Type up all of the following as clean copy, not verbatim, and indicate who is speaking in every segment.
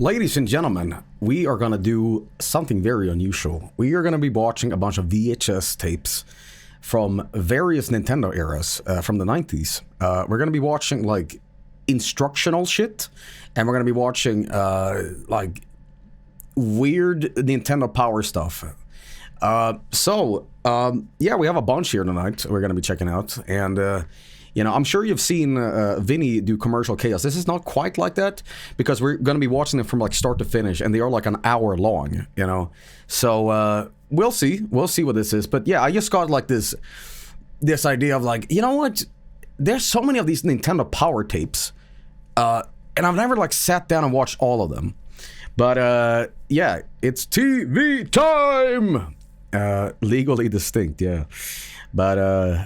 Speaker 1: Ladies and gentlemen, we are gonna do something very unusual. We are gonna be watching a bunch of VHS tapes from various Nintendo eras from the 90s. We're gonna be watching like instructional shit, and we're gonna be watching like weird Nintendo Power stuff. Yeah, we have a bunch here tonight we're gonna be checking out, and you know, I'm sure you've seen Vinny do Commercial Chaos. This is not quite like that, because we're going to be watching them from like start to finish, and they are like an hour long, you know? So, we'll see. We'll see what this is. But yeah, I just got like this idea of like, you know what? There's so many of these Nintendo Power tapes, and I've never like sat down and watched all of them. But yeah, it's TV time! Legally distinct, yeah. But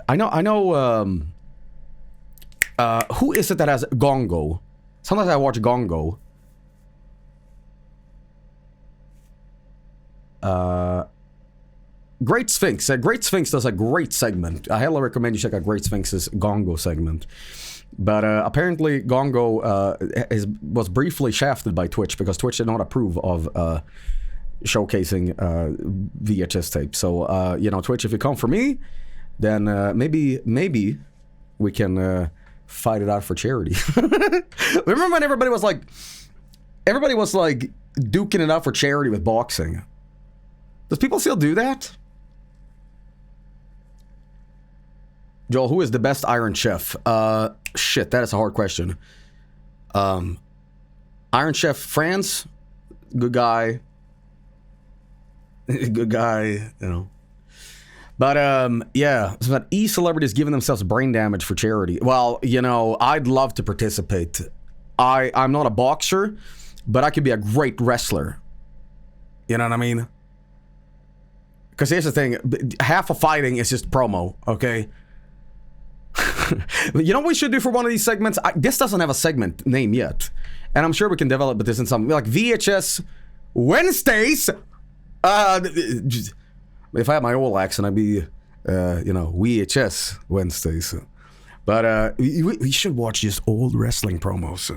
Speaker 1: I know who is it that has Gongo? Sometimes I watch Gongo. Great Sphinx. Great Sphinx does a great segment. I highly recommend you check out Great Sphinx's Gongo segment. But apparently Gongo was briefly shafted by Twitch because Twitch did not approve of showcasing VHS tape. So, you know, Twitch, if you come for me, then maybe we can fight it out for charity. Remember when everybody was like duking it out for charity with boxing? Does people still do that? Joel, who is the best Iron Chef? Shit, that is a hard question. Iron Chef France, good guy. Good guy, you know. But, yeah, so that E-celebrities giving themselves brain damage for charity. Well, you know, I'd love to participate. I'm not a boxer, but I could be a great wrestler. You know what I mean? Because here's the thing, half of fighting is just promo, okay? You know what we should do for one of these segments? This doesn't have a segment name yet. And I'm sure we can develop this in something like VHS Wednesdays. If I had my old accent, I'd be, you know, VHS Wednesdays. But we should watch just old wrestling promos.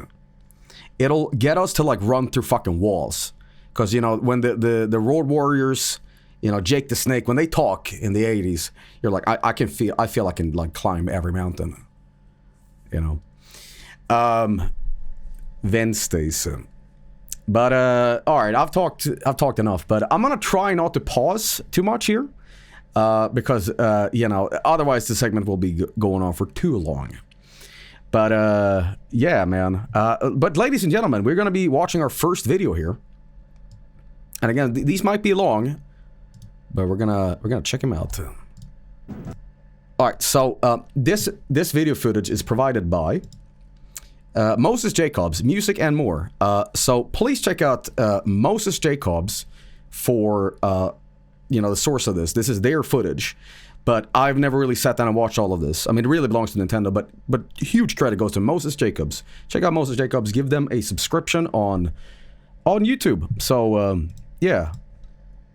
Speaker 1: It'll get us to like run through fucking walls. Because, you know, when the Road Warriors, you know, Jake the Snake, when they talk in the 80s, you're like, I feel I can like climb every mountain. You know? Wednesdays. But all right, I've talked enough. But I'm gonna try not to pause too much here, because you know, otherwise the segment will be going on for too long. But yeah, man. But ladies and gentlemen, we're gonna be watching our first video here. And again, these might be long, but we're gonna check them out. All right, so this video footage is provided by Moses Jacobs, music and more. So please check out Moses Jacobs for you know, the source of this. This is their footage, but I've never really sat down and watched all of this. I mean, it really belongs to Nintendo, but huge credit goes to Moses Jacobs. Check out Moses Jacobs. Give them a subscription on YouTube. So yeah.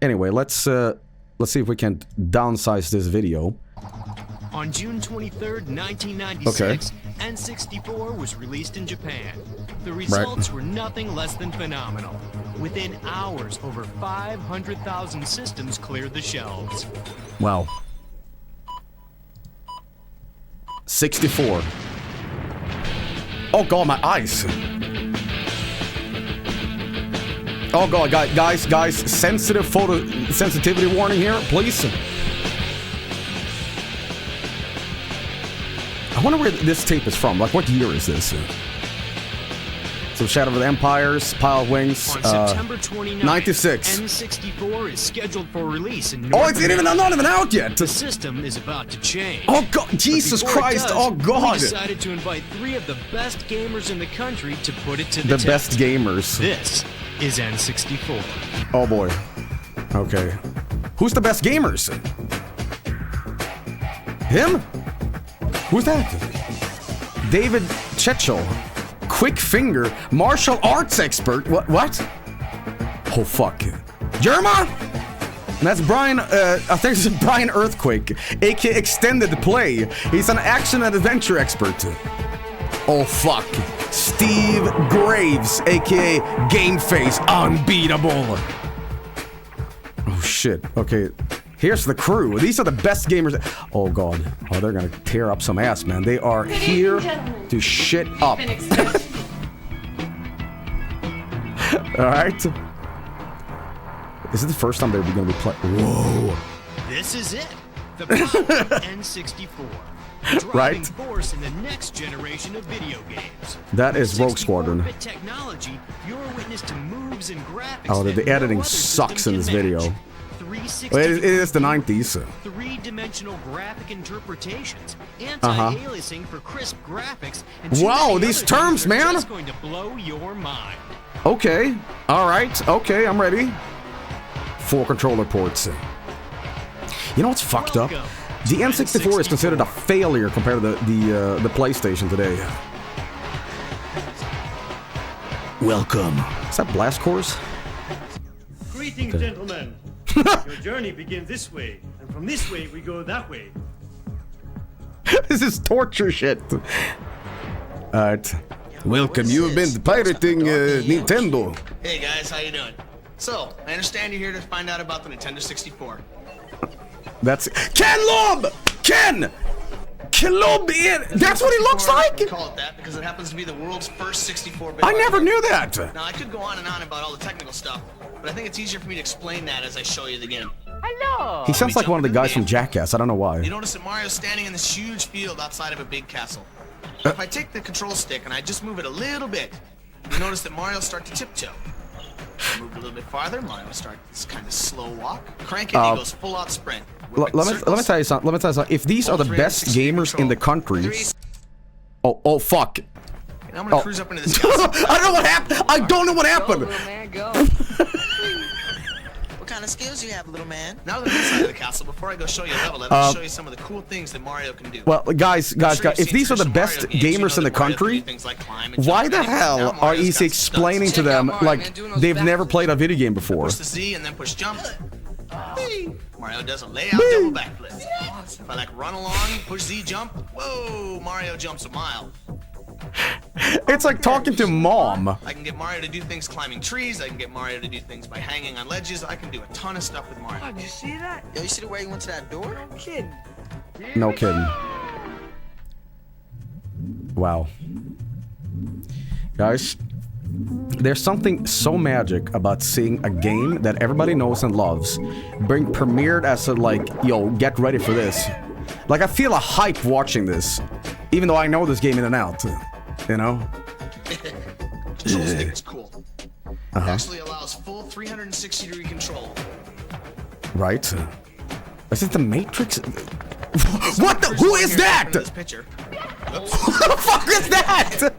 Speaker 1: Anyway, let's see if we can downsize this video.
Speaker 2: On June 23rd, 1996, N64 was released in Japan. The results were nothing less than phenomenal. Within hours, over 500,000 systems cleared the shelves.
Speaker 1: Wow. 64. Oh god, my eyes. Oh god, guys, sensitivity warning here, please. I wonder where this tape is from. Like, what year is this? So, Shadow of the Empires, Pile of Wings.
Speaker 2: On September 29th,
Speaker 1: 96.
Speaker 2: N64 is scheduled for release in North
Speaker 1: America. It's not even out yet.
Speaker 2: The system is about to change.
Speaker 1: Oh god, Jesus Christ! Oh god!
Speaker 2: We decided to invite 3 of the best gamers in the country to put it to the test.
Speaker 1: The best gamers.
Speaker 2: This is N64.
Speaker 1: Oh boy. Okay. Who's the best gamers? Him? Who's that? David Chechel. Quick finger. Martial arts expert. What? Oh, fuck. Jerma? That's Brian, I think it's Brian Earthquake, aka Extended Play. He's an action and adventure expert. Oh, fuck. Steve Graves, aka Gameface, unbeatable. Oh shit. Okay, here's the crew. These are the best gamers. Oh god. Oh, they're gonna tear up some ass, man. They are here to shit up. All right. Is it the first time they're gonna be playing? Whoa.
Speaker 2: This is it. The power of N64. Driving
Speaker 1: Right?
Speaker 2: force in the next generation of video games.
Speaker 1: That is Rogue Squadron.
Speaker 2: 64-bit technology, you're witness to moves and graphics.
Speaker 1: Oh, the
Speaker 2: that
Speaker 1: editing
Speaker 2: no other
Speaker 1: sucks
Speaker 2: system
Speaker 1: in this
Speaker 2: can
Speaker 1: video.
Speaker 2: match. 360
Speaker 1: Well, it is the 90s.
Speaker 2: Three-dimensional graphic interpretations, anti-aliasing for crisp graphics, and
Speaker 1: Wow, these terms, man.
Speaker 2: Just going to blow your mind.
Speaker 1: Okay. All right. Okay, I'm ready. 4 controller ports. You know what's fucked up? The N64 is considered a failure compared to the PlayStation today. Welcome. Is that Blast Course?
Speaker 3: Greetings, gentlemen. Your journey begins this way, and from this way we go that way.
Speaker 1: This is torture shit. Alright. Welcome. You have been pirating Nintendo.
Speaker 4: Hey guys, how you doing? So, I understand you're here to find out about the Nintendo 64.
Speaker 1: That's Ken Lob! Ken! Ken Lob! That's what he looks like?
Speaker 4: We call it that because it happens to be the world's first 64-bit.
Speaker 1: I never knew that.
Speaker 4: Now, I could go on and on about all the technical stuff, but I think it's easier for me to explain that as I show you the game.
Speaker 5: Hello.
Speaker 1: He sounds like one of the guys from Jackass. I don't know why.
Speaker 4: You notice that Mario's standing in this huge field outside of a big castle. If I take the control stick and I just move it a little bit, you notice that Mario starts to tiptoe. Move a little bit farther, Mario starts this kind of slow walk. Crank it, he goes full out sprint.
Speaker 1: Let me tell you something. If these are the best gamers in the country, oh fuck!
Speaker 4: And I'm gonna cruise up into this castle.
Speaker 1: I don't know what happened. I don't know what happened.
Speaker 5: Go, little man, go.
Speaker 4: What kind of skills do you have, little man? Now that I'm inside of the castle, before I go show you a level, let me show you some of the cool things that Mario can do.
Speaker 1: Well, guys, if these are the best gamers in the country, why the hell are you explaining to them like they've never played a video game before?
Speaker 4: Push the Z and then push jump. Mario does a layout double backflip. If I like run along, push Z jump, whoa, Mario jumps a mile.
Speaker 1: It's like talking to mom.
Speaker 4: I can get Mario to do things climbing trees. I can get Mario to do things by hanging on ledges. I can do a ton of stuff with Mario.
Speaker 5: Oh, did you see that?
Speaker 4: Yo, you see the way he went to that door?
Speaker 5: No kidding.
Speaker 1: No kidding. Wow. Guys, there's something so magic about seeing a game that everybody knows and loves being premiered as a like, yo, get ready for this. Like, I feel a hype watching this, even though I know this game in and out. You know?
Speaker 4: Control stick is cool. It actually allows full 360-degree control.
Speaker 1: Right. Is it the Matrix? What the? Who is that?
Speaker 4: This picture.
Speaker 1: What the fuck is that?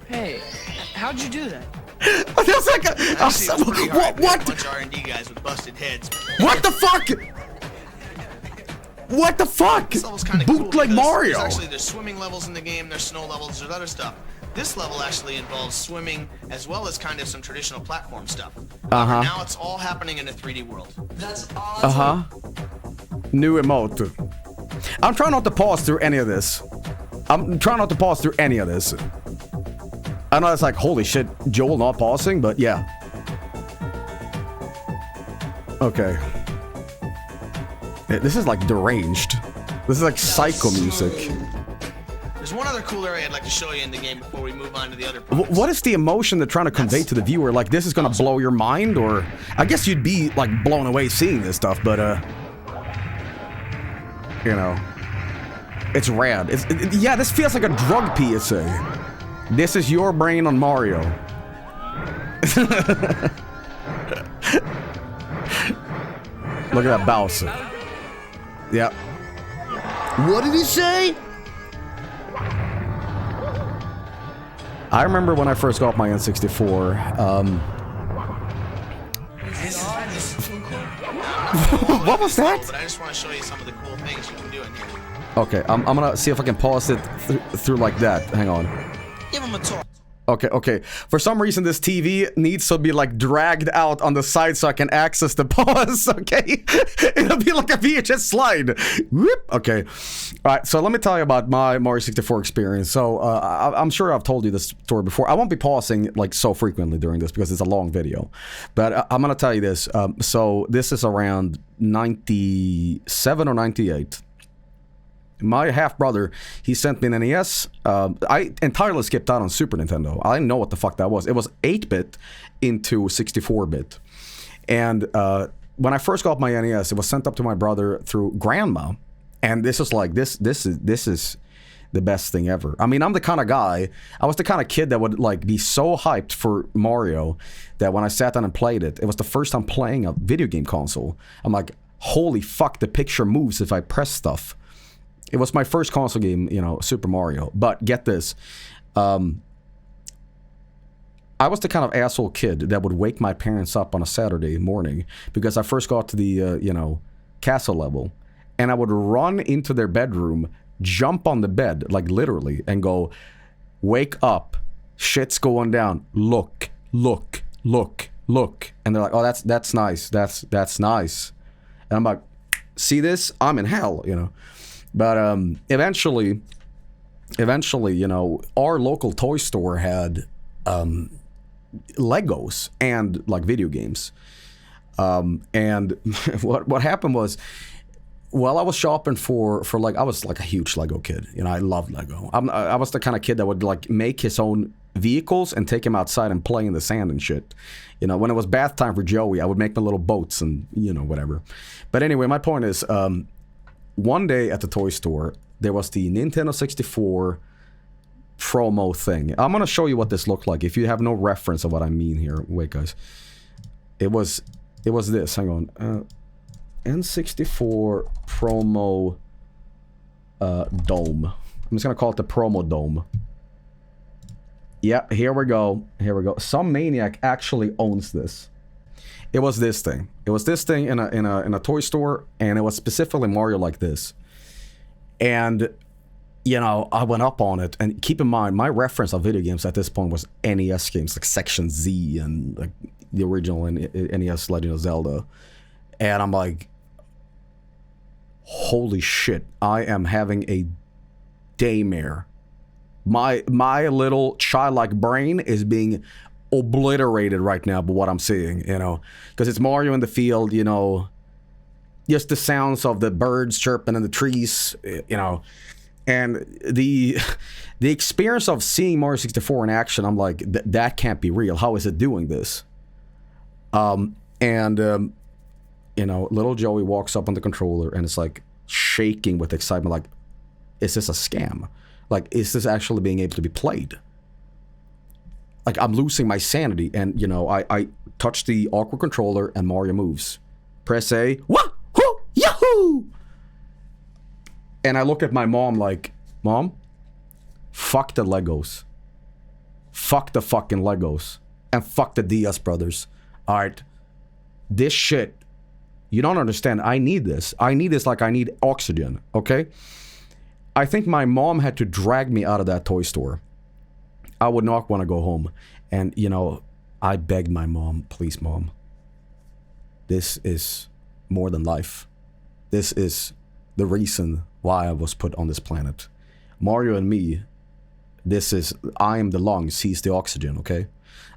Speaker 5: Hey, how'd you do that?
Speaker 1: That's like a.
Speaker 4: Actually, it's pretty hard.
Speaker 1: What?
Speaker 4: A bunch of R&D guys with busted heads.
Speaker 1: What the fuck? What the fuck?
Speaker 4: This level's kind of cool
Speaker 1: Bootleg
Speaker 4: because
Speaker 1: Mario.
Speaker 4: there's swimming levels in the game, there's snow levels, there's other stuff. This level actually involves swimming as well as kind of some traditional platform stuff. Now it's all happening in a 3D world. That's awesome.
Speaker 1: New emote. I'm trying not to pause through any of this. I know it's like, holy shit, Joel not pausing, but yeah. Okay. This is like deranged. This is like psycho music.
Speaker 4: There's one other cool area I'd like to show you in the game before we move on to the other parts.
Speaker 1: What is the emotion they're trying to convey to the viewer? Like, this is gonna blow your mind, or I guess you'd be like blown away seeing this stuff, but you know, it's rad. Yeah, this feels like a drug PSA. This is your brain on Mario. Look at that Bowser. Yep. What did he say? I remember when I first got my N64. What was that?
Speaker 4: But I just want to show you some of the cool things you can do in here.
Speaker 1: Okay, I'm gonna see if I can pause it through like that. Hang on.
Speaker 4: Give him a talk.
Speaker 1: Okay. For some reason, this TV needs to be like dragged out on the side so I can access the pause, okay? It'll be like a VHS slide. Whoop. Okay. All right, so let me tell you about my Mario 64 experience. So I'm sure I've told you this story before. I won't be pausing like so frequently during this because it's a long video. But I'm going to tell you this. So this is around 97 or 98. My half-brother, he sent me an NES. I entirely skipped out on Super Nintendo. I didn't know what the fuck that was. It was 8-bit into 64-bit. And when I first got my NES, it was sent up to my brother through grandma. And this is like, this is the best thing ever. I mean, I'm the kind of guy, I was the kind of kid that would like be so hyped for Mario that when I sat down and played it, it was the first time playing a video game console. I'm like, holy fuck, the picture moves if I press stuff. It was my first console game, you know, Super Mario. But get this. I was the kind of asshole kid that would wake my parents up on a Saturday morning because I first got to the, castle level. And I would run into their bedroom, jump on the bed, like literally, and go, wake up. Shit's going down. Look. And they're like, oh, that's nice. That's nice. And I'm like, see this? I'm in hell, you know. But eventually, you know, our local toy store had Legos and like video games. And what happened was, while I was shopping for like, I was like a huge Lego kid. You know, I loved Lego. I was the kind of kid that would like make his own vehicles and take him outside and play in the sand and shit. You know, when it was bath time for Joey, I would make my little boats and, you know, whatever. But anyway, my point is, one day at the toy store, there was the Nintendo 64 promo thing. I'm going to show you what this looked like if you have no reference of what I mean here. Wait, guys. It was this. Hang on. N64 promo dome. I'm just going to call it the promo dome. Yeah, here we go. Some maniac actually owns this. It was this thing. It was this thing in a toy store, and it was specifically Mario like this. And, you know, I went up on it, and keep in mind, my reference of video games at this point was NES games, like Section Z and like the original NES Legend of Zelda. And I'm like, holy shit, I am having a daymare. My little childlike brain is being obliterated right now by what I'm seeing, you know, because it's Mario in the field, you know, just the sounds of the birds chirping in the trees, you know, and the experience of seeing Mario 64 in action, I'm like, that can't be real. How is it doing this? You know, little Joey walks up on the controller and it's like shaking with excitement, like, is this a scam? Like, is this actually being able to be played? Like, I'm losing my sanity, and, you know, I touch the awkward controller, and Mario moves. Press A, wahoo, yahoo! And I look at my mom like, Mom, fuck the Legos. Fuck the fucking Legos. And fuck the Diaz brothers. Alright, this shit, you don't understand. I need this. I need this like I need oxygen, okay? I think my mom had to drag me out of that toy store. I would not want to go home. And, you know, I begged my mom, please, Mom. This is more than life. This is the reason why I was put on this planet. Mario and me, I am the lungs, he's the oxygen, okay?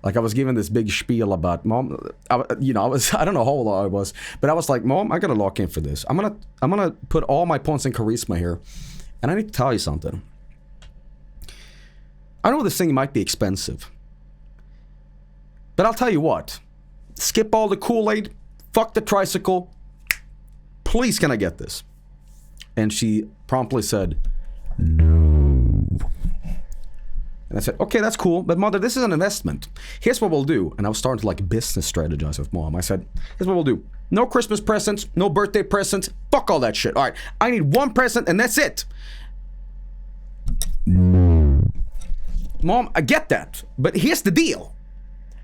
Speaker 1: Like, I was given this big spiel about, Mom, I don't know how old I was, but I was like, Mom, I gotta lock in for this. I'm gonna put all my points in charisma here, and I need to tell you something. I know this thing might be expensive, but I'll tell you what. Skip all the Kool-Aid, fuck the tricycle. Please, can I get this? And she promptly said, no. And I said, okay, that's cool, but Mother, this is an investment. Here's what we'll do. And I was starting to like business strategize with Mom. I said, here's what we'll do. No Christmas presents, no birthday presents, fuck all that shit. All right, I need one present and that's it. Mom, I get that, but here's the deal.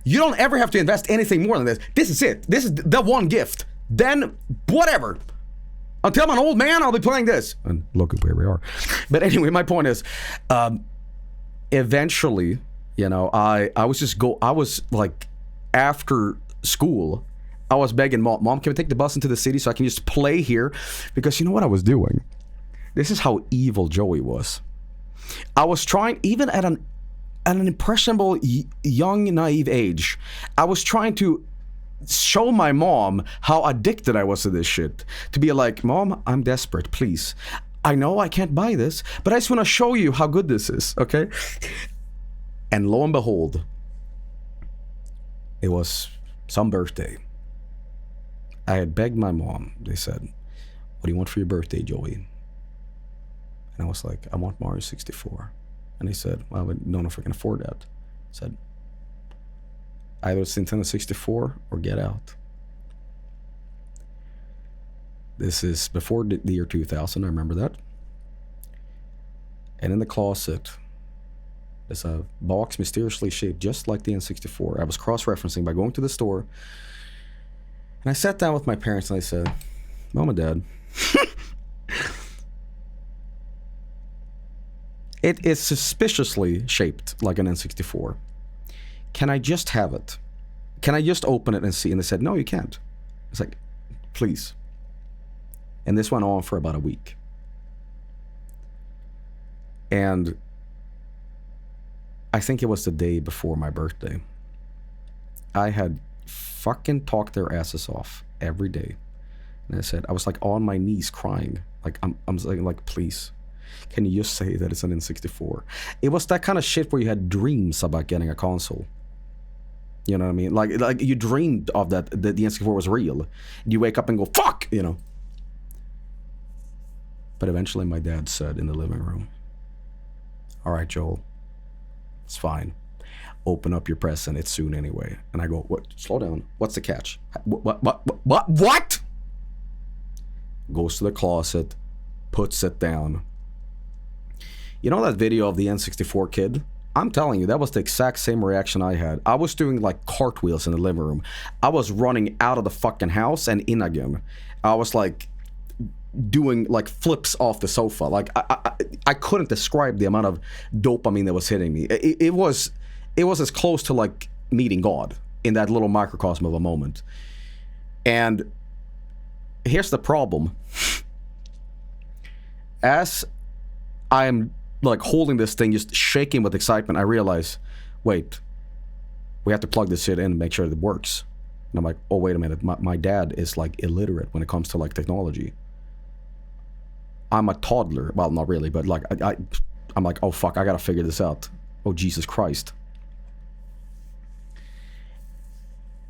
Speaker 1: You don't ever have to invest anything more than this. This is it. This is the one gift. Then, whatever. Until I'm an old man, I'll be playing this. And look at where we are. But anyway, my point is, eventually, You know, I was like, after school, I was begging Mom, can we take the bus into the city so I can just play here? Because you know what I was doing? This is how evil Joey was. I was trying, even at an impressionable, young, naive age, I was trying to show my mom how addicted I was to this shit. To be like, Mom, I'm desperate, please. I know I can't buy this, but I just want to show you how good this is, okay? And lo and behold, it was some birthday. I had begged my mom. They said, what do you want for your birthday, Joey? And I was like, I want Mario 64. And they said, well, I don't know if I can afford that. I said, either it's Nintendo 64 or get out. This is before the year 2000, I remember that. And in the closet, there's a box mysteriously shaped just like the N64. I was cross-referencing by going to the store. And I sat down with my parents and I said, Mom and Dad, it is suspiciously shaped like an N64. Can I just have it? Can I just open it and see? And they said, no, you can't. It's like, please. And this went on for about a week. And I think it was the day before my birthday. I had fucking talked their asses off every day. And I said, I was like on my knees crying. Like, I'm saying, like, please, can you just say that it's an N64? It was that kind of shit where you had dreams about getting a console. You know what I mean? Like you dreamed of that the N64 was real. You wake up and go, fuck, you know. But eventually my dad said in the living room, all right, Joel, it's fine. Open up your present, it's soon anyway. And I go, what? Slow down. What's the catch? What? Goes to the closet, puts it down. You know that video of the N64 kid? I'm telling you, that was the exact same reaction I had. I was doing like cartwheels in the living room. I was running out of the fucking house and in again. I was like doing like flips off the sofa. Like I couldn't describe the amount of dopamine that was hitting me. It was as close to like meeting God in that little microcosm of a moment. And here's the problem. As I'm like holding this thing, just shaking with excitement, I realize, wait, we have to plug this shit in and make sure that it works. And I'm like, oh, wait a minute. My dad is like illiterate when it comes to like technology. I'm a toddler. Well, not really, but like I'm like, oh fuck, I gotta figure this out. Oh, Jesus Christ.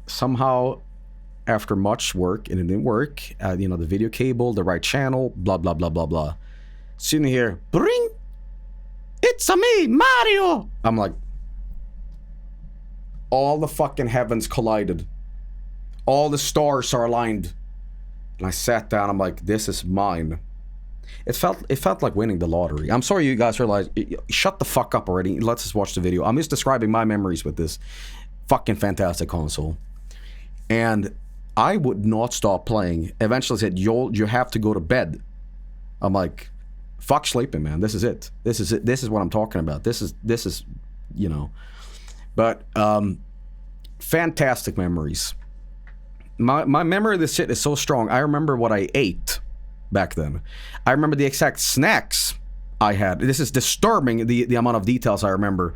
Speaker 1: Somehow, after much work, and it didn't work, you know, the video cable, the right channel, blah, blah, blah, blah, blah. Sitting here, bring, it's a me, Mario. I'm like, all the fucking heavens collided. All the stars are aligned. And I sat down, I'm like, this is mine. It felt like winning the lottery. I'm sorry you guys are like, shut the fuck up already. Let's just watch the video. I'm just describing my memories with this fucking fantastic console. And I would not stop playing. Eventually I said, Joel, you have to go to bed. I'm like, fuck sleeping, man. This is it. This is it. This is what I'm talking about. This is, you know. But, fantastic memories. My memory of this shit is so strong. I remember what I ate back then. I remember the exact snacks I had. This is disturbing, the amount of details I remember.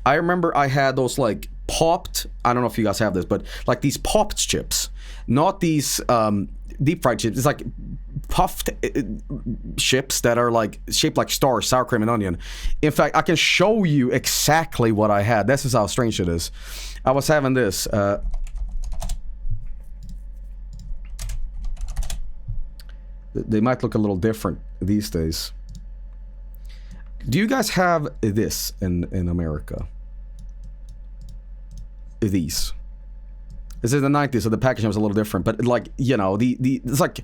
Speaker 1: I remember I had those like popped, I don't know if you guys have this, but like these popped chips. Not these deep fried chips. It's like puffed chips that are like shaped like stars, sour cream and onion. In fact, I can show you exactly what I had. This is how strange it is. I was having this. They might look a little different these days. Do you guys have this in America? These. This is the 90s, so the packaging was a little different, but like, you know, it's like,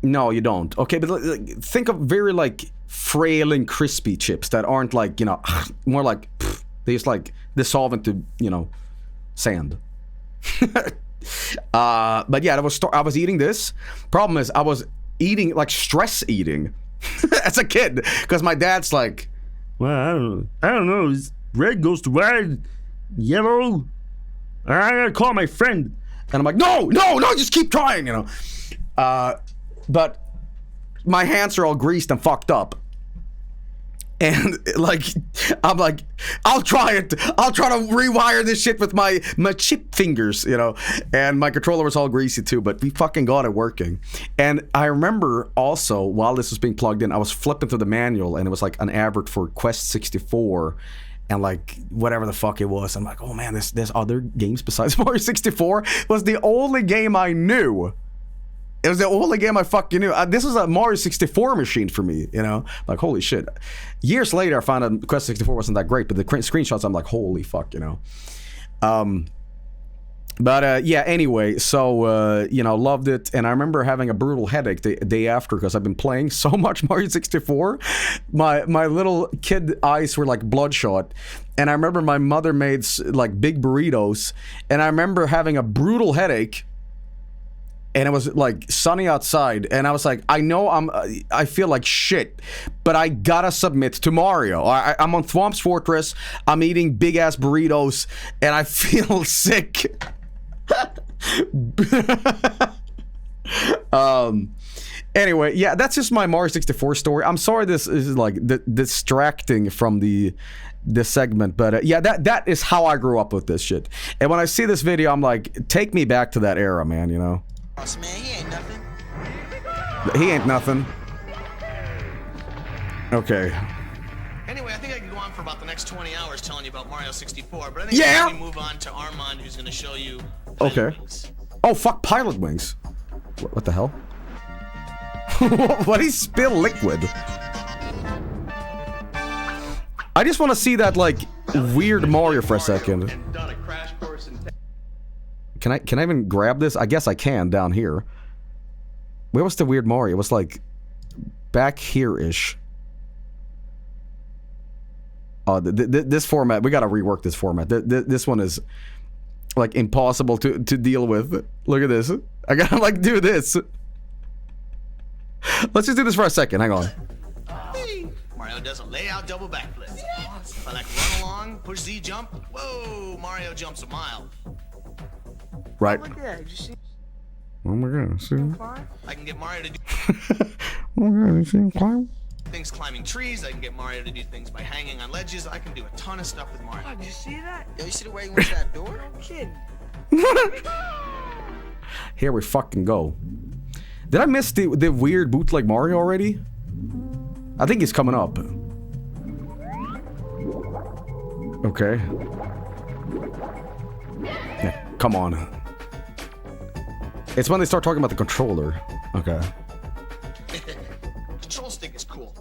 Speaker 1: no, you don't. Okay, but like, think of very like frail and crispy chips that aren't like, you know, more like, they just like dissolve into, you know, sand. But yeah, I was eating this. Problem is, I was eating like stress eating as a kid, because my dad's like, well, I don't know. red goes to red, yellow. I gotta call my friend. And I'm like, no, just keep trying, you know. But my hands are all greased and fucked up. And like, I'm like, I'll try it. I'll try to rewire this shit with my chip fingers, you know. And my controller was all greasy too, but we fucking got it working. And I remember also, while this was being plugged in, I was flipping through the manual and it was like an advert for Quest 64 and like whatever the fuck it was. I'm like, oh man, there's other games besides Mario 64. It was the only game I knew. It was the only game I fucking knew. This was a Mario 64 machine for me, you know? Like, holy shit. Years later, I found out Quest 64 wasn't that great, but the screenshots, I'm like, holy fuck, you know? Yeah, anyway, so, you know, loved it. And I remember having a brutal headache the day after because I've been playing so much Mario 64. My little kid eyes were like bloodshot. And I remember my mother made, like, big burritos. And I remember having a brutal headache. And it was like sunny outside, and I was like, I feel like shit, but I gotta submit to Mario. I'm on Thwomp's Fortress, I'm eating big ass burritos, and I feel sick. Anyway, yeah, that's just my Mario 64 story. I'm sorry this is like distracting from the segment, but yeah, that is how I grew up with this shit. And when I see this video, I'm like, take me back to that era, man, you know?
Speaker 4: Man, he ain't nothing.
Speaker 1: He ain't nothing. Okay.
Speaker 4: Anyway, I think I can go on for about the next 20 hours telling you about Mario 64, but I think we move on to Armand, who's gonna show you Pilot Wings.
Speaker 1: Oh, fuck Pilot Wings. What the hell? What he spill liquid? I just want to see that, like, weird Mario for a second. Can I even grab this? I guess I can down here. Where was the weird Mario? It was like back here-ish. Oh, this format, we gotta rework this format. This one is like impossible to deal with. Look at this. I gotta like do this. Let's just do this for a second. Hang on.
Speaker 4: Mario does a layout double backflip. If I like run along, push Z jump. Whoa, Mario jumps a mile.
Speaker 1: Right.
Speaker 5: Look at that. Did you see?
Speaker 1: Oh my god, see?
Speaker 4: I can get Mario to do
Speaker 1: Oh my god, you see him climb?
Speaker 4: things climbing trees. I can get Mario to do things by hanging on ledges. I can do a ton of stuff with Mario.
Speaker 5: Oh, did you see that?
Speaker 4: Yo, you see the way he went to that door?
Speaker 5: No kidding.
Speaker 1: Here we fucking go. Did I miss the weird bootleg Mario already? I think he's coming up. Okay. Yeah, come on. It's when they start talking about the controller. Okay.
Speaker 4: Control stick is cool.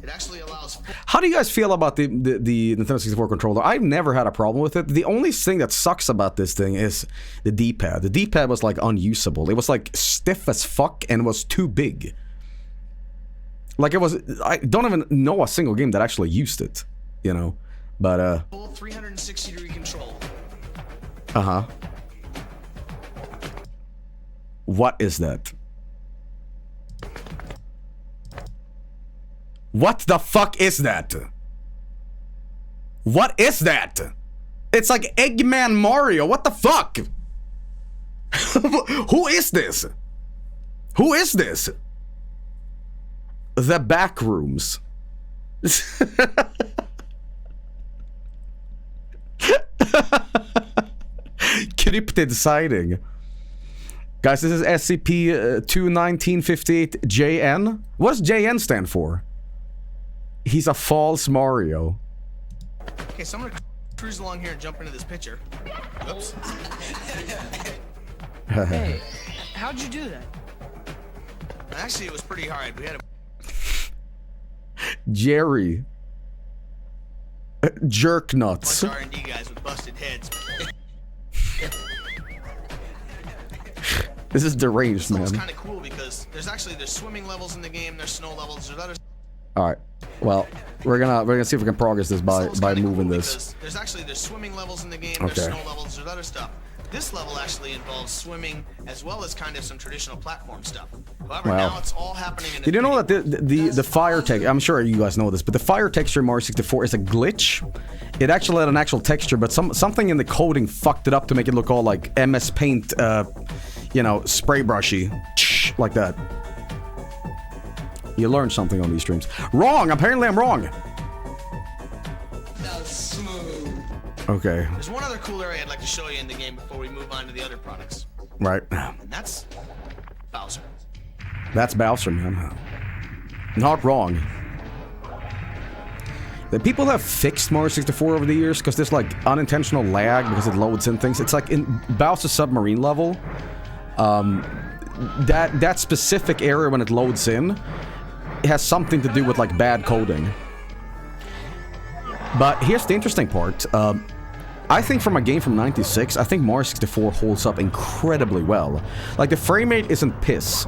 Speaker 4: It actually allows.
Speaker 1: How do you guys feel about the Nintendo 64 controller? I've never had a problem with it. The only thing that sucks about this thing is the D-pad. The D-pad was like unusable. It was like stiff as fuck and was too big. Like it was. I don't even know a single game that actually used it. You know, but
Speaker 4: Full 360-degree control.
Speaker 1: What is that? What the fuck is that? What is that? It's like Eggman Mario. What the fuck? Who is this? Who is this? The back rooms. Cryptid sighting. Guys, this is SCP-21958-JN. What does JN stand for? He's a false Mario.
Speaker 4: Okay, so I'm gonna cruise along here and jump into this picture. Oops.
Speaker 5: Hey, how'd you do that?
Speaker 4: Actually, it was pretty hard. We had a
Speaker 1: Jerry. Jerk nuts.
Speaker 4: bunch of R&D guys with busted heads.
Speaker 1: This is deranged,
Speaker 4: It's
Speaker 1: man.
Speaker 4: kind of cool because there's swimming levels in the game, there's snow levels, there's other.
Speaker 1: All right. Well, we're gonna see if we can progress this by moving this.
Speaker 4: There's swimming levels in the game,
Speaker 1: Okay.
Speaker 4: there's snow levels, there's other stuff. This level actually involves swimming as well as kind of some traditional platform stuff. However,
Speaker 1: Wow.
Speaker 4: now it's all happening in a
Speaker 1: Did you know
Speaker 4: 3D
Speaker 1: that the fire texture, I'm sure you guys know this, but the fire texture in Mario 64 is a glitch. It actually had an actual texture, but something in the coding fucked it up to make it look all like MS Paint, you know, spray brushy, like that. You learn something on these streams. Wrong! Apparently I'm wrong!
Speaker 4: That's smooth.
Speaker 1: Okay.
Speaker 4: There's one other cool area I'd like to show you in the game before we move on to the other products.
Speaker 1: Right.
Speaker 4: And that's Bowser.
Speaker 1: That's Bowser, man. Not wrong. The people that have fixed Mario 64 over the years, because there's like unintentional lag because it loads in things. It's like in Bowser's submarine level, that specific area when it loads in, it has something to do with like bad coding. But here's the interesting part. I think from a game from '96, I think Mario 64 holds up incredibly well. Like the frame rate isn't piss.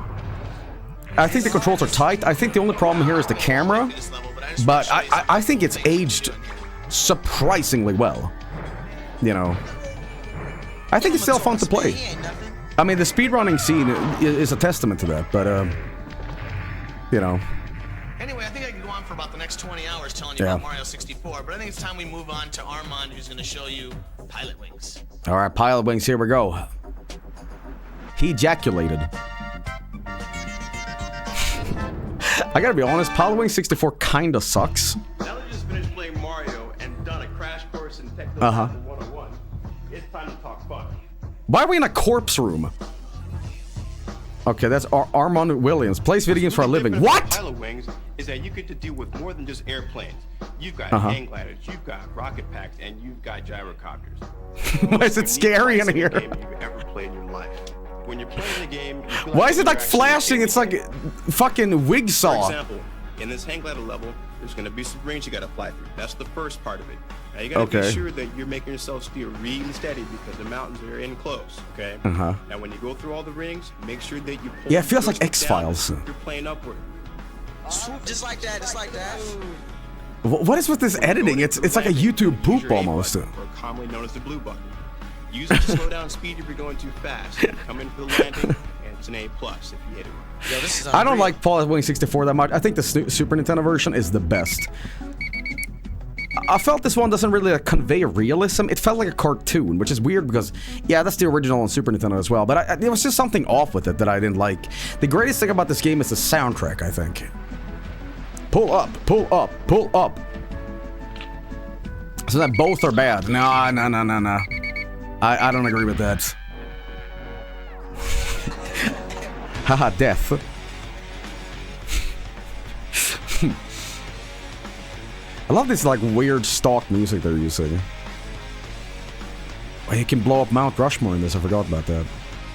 Speaker 1: I think the controls are tight. I think the only problem here is the camera. But I think it's aged surprisingly well. You know. I think it's still fun to play. I mean, the speedrunning scene is a testament to that, but, you know.
Speaker 4: Anyway, I think I can go on for about the next 20 hours telling you about Mario 64, but I think it's time we move on to Armand, who's going to show you Pilot Wings.
Speaker 1: Alright, Pilot Wings, here we go. He ejaculated. I gotta be honest, Pilot Wings 64 kinda sucks.
Speaker 6: Now that you just finished playing Mario and done a crash course in Techno 101, it's time to talk fun.
Speaker 1: Why are we in a corpse room? Okay, that's Armand Williams. Plays video games for a living. What?
Speaker 6: Pilot Wings is that you get to deal with more than just airplanes. You've got hang gliders, you've got rocket packs, and you've got gyrocopters.
Speaker 1: Why is it scary in here?
Speaker 6: Game you've ever played in your life. When you're playing the game, you feel
Speaker 1: Why is it like
Speaker 6: you're actually
Speaker 1: flashing? It's like fucking
Speaker 6: For
Speaker 1: Wigsaw.
Speaker 6: example, in this hang glider level, there's going to be some rings you got to fly through. That's the first part of it. Now you got to be sure that you're making yourself steer really steady because the mountains are in close, okay? Now when you go through all the rings, make sure that you pull
Speaker 1: Yeah, it feels like
Speaker 6: your
Speaker 1: X-Files.
Speaker 6: down, you're playing upward.
Speaker 4: Swoop just like that, just like that.
Speaker 1: What is with this editing? It's like a YouTube
Speaker 6: Use
Speaker 1: poop
Speaker 6: your A
Speaker 1: almost.
Speaker 6: button, or commonly known as the blue button. Use it to slow down speed if you're going too fast. Come in for the landing, and it's an A+ if you hit it.
Speaker 4: Yo, this is
Speaker 1: I don't
Speaker 4: unreal.
Speaker 1: like Pilot Wings 64 that much. I think the Super Nintendo version is the best. I felt this one doesn't really convey realism. It felt like a cartoon, which is weird because, yeah, that's the original on Super Nintendo as well. But there was just something off with it that I didn't like. The greatest thing about this game is the soundtrack, I think. Pull up, pull up, pull up. So that both are bad. No. I don't agree with that. Haha, death. I love this like weird stock music they're using. Oh, you can blow up Mount Rushmore in this, I forgot about that.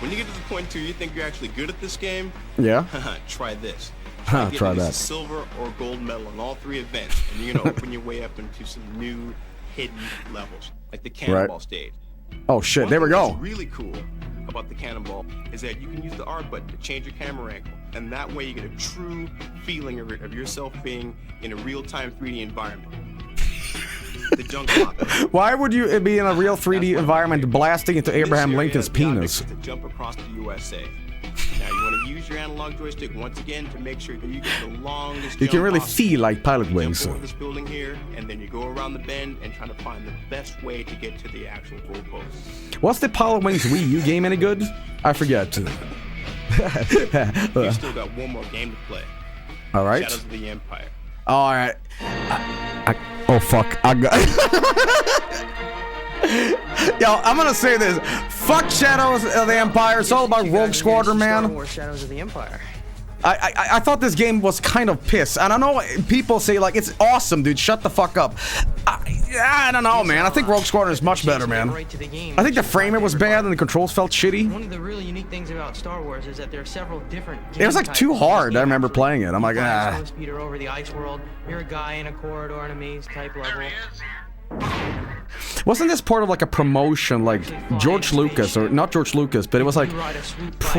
Speaker 6: When you get to the point where you think you're actually good at this game,
Speaker 1: Yeah?
Speaker 6: try this.
Speaker 1: Try
Speaker 6: Get at least
Speaker 1: that.
Speaker 6: a silver or gold medal in all 3 events, and you're gonna open your way up into some new hidden levels, like the cannonball stage.
Speaker 1: Oh shit,
Speaker 6: One
Speaker 1: there we
Speaker 6: thing
Speaker 1: go.
Speaker 6: What's really cool about the cannonball is that you can use the R button to change your camera angle, and that way you get a true feeling of yourself being in a real-time 3D environment. The junk lock.
Speaker 1: Why would you be in a real 3D environment blasting into Abraham Lincoln's penis?
Speaker 6: To jump across the USA. Now you want to use your analog joystick once again to make sure that you get the longest
Speaker 1: You can
Speaker 6: jump
Speaker 1: really
Speaker 6: possible.
Speaker 1: feel like Pilot
Speaker 6: You
Speaker 1: Wings.
Speaker 6: jump over this building here, and then you go around the bend and try to find the best way to get to the actual goalpost.
Speaker 1: Was the Pilot Wings Wii U game any good? I forget.
Speaker 6: You still got one more game to play.
Speaker 1: Alright.
Speaker 6: Shadows of the Empire.
Speaker 1: Alright. Oh fuck. I got. Yo, I'm gonna say this. Fuck Shadows of the Empire. It's all about Rogue Squadron,
Speaker 5: Star
Speaker 1: man.
Speaker 5: Wars Shadows of the Empire.
Speaker 1: I thought this game was kind of piss. And I know people say, like, it's awesome, dude. Shut the fuck up. I don't know, man. I think Rogue Squadron is much better, man.
Speaker 5: Right to the game,
Speaker 1: I think the
Speaker 5: which is
Speaker 1: frame
Speaker 5: my
Speaker 1: rate was
Speaker 5: favorite
Speaker 1: bad
Speaker 5: part.
Speaker 1: and the controls felt shitty.
Speaker 5: One of the really unique things about Star Wars is that there are several different.
Speaker 1: It was like
Speaker 5: game
Speaker 1: too
Speaker 5: types.
Speaker 1: hard.
Speaker 5: You
Speaker 1: I remember
Speaker 5: actually
Speaker 1: playing it. I'm like,
Speaker 5: fly a
Speaker 1: ah.
Speaker 5: snow speeder over the ice world. You're a guy in a corridor in a maze type level.
Speaker 1: Wasn't this part of like a promotion, like George Lucas, or not George Lucas, but it was like
Speaker 5: You ride a swoop bike,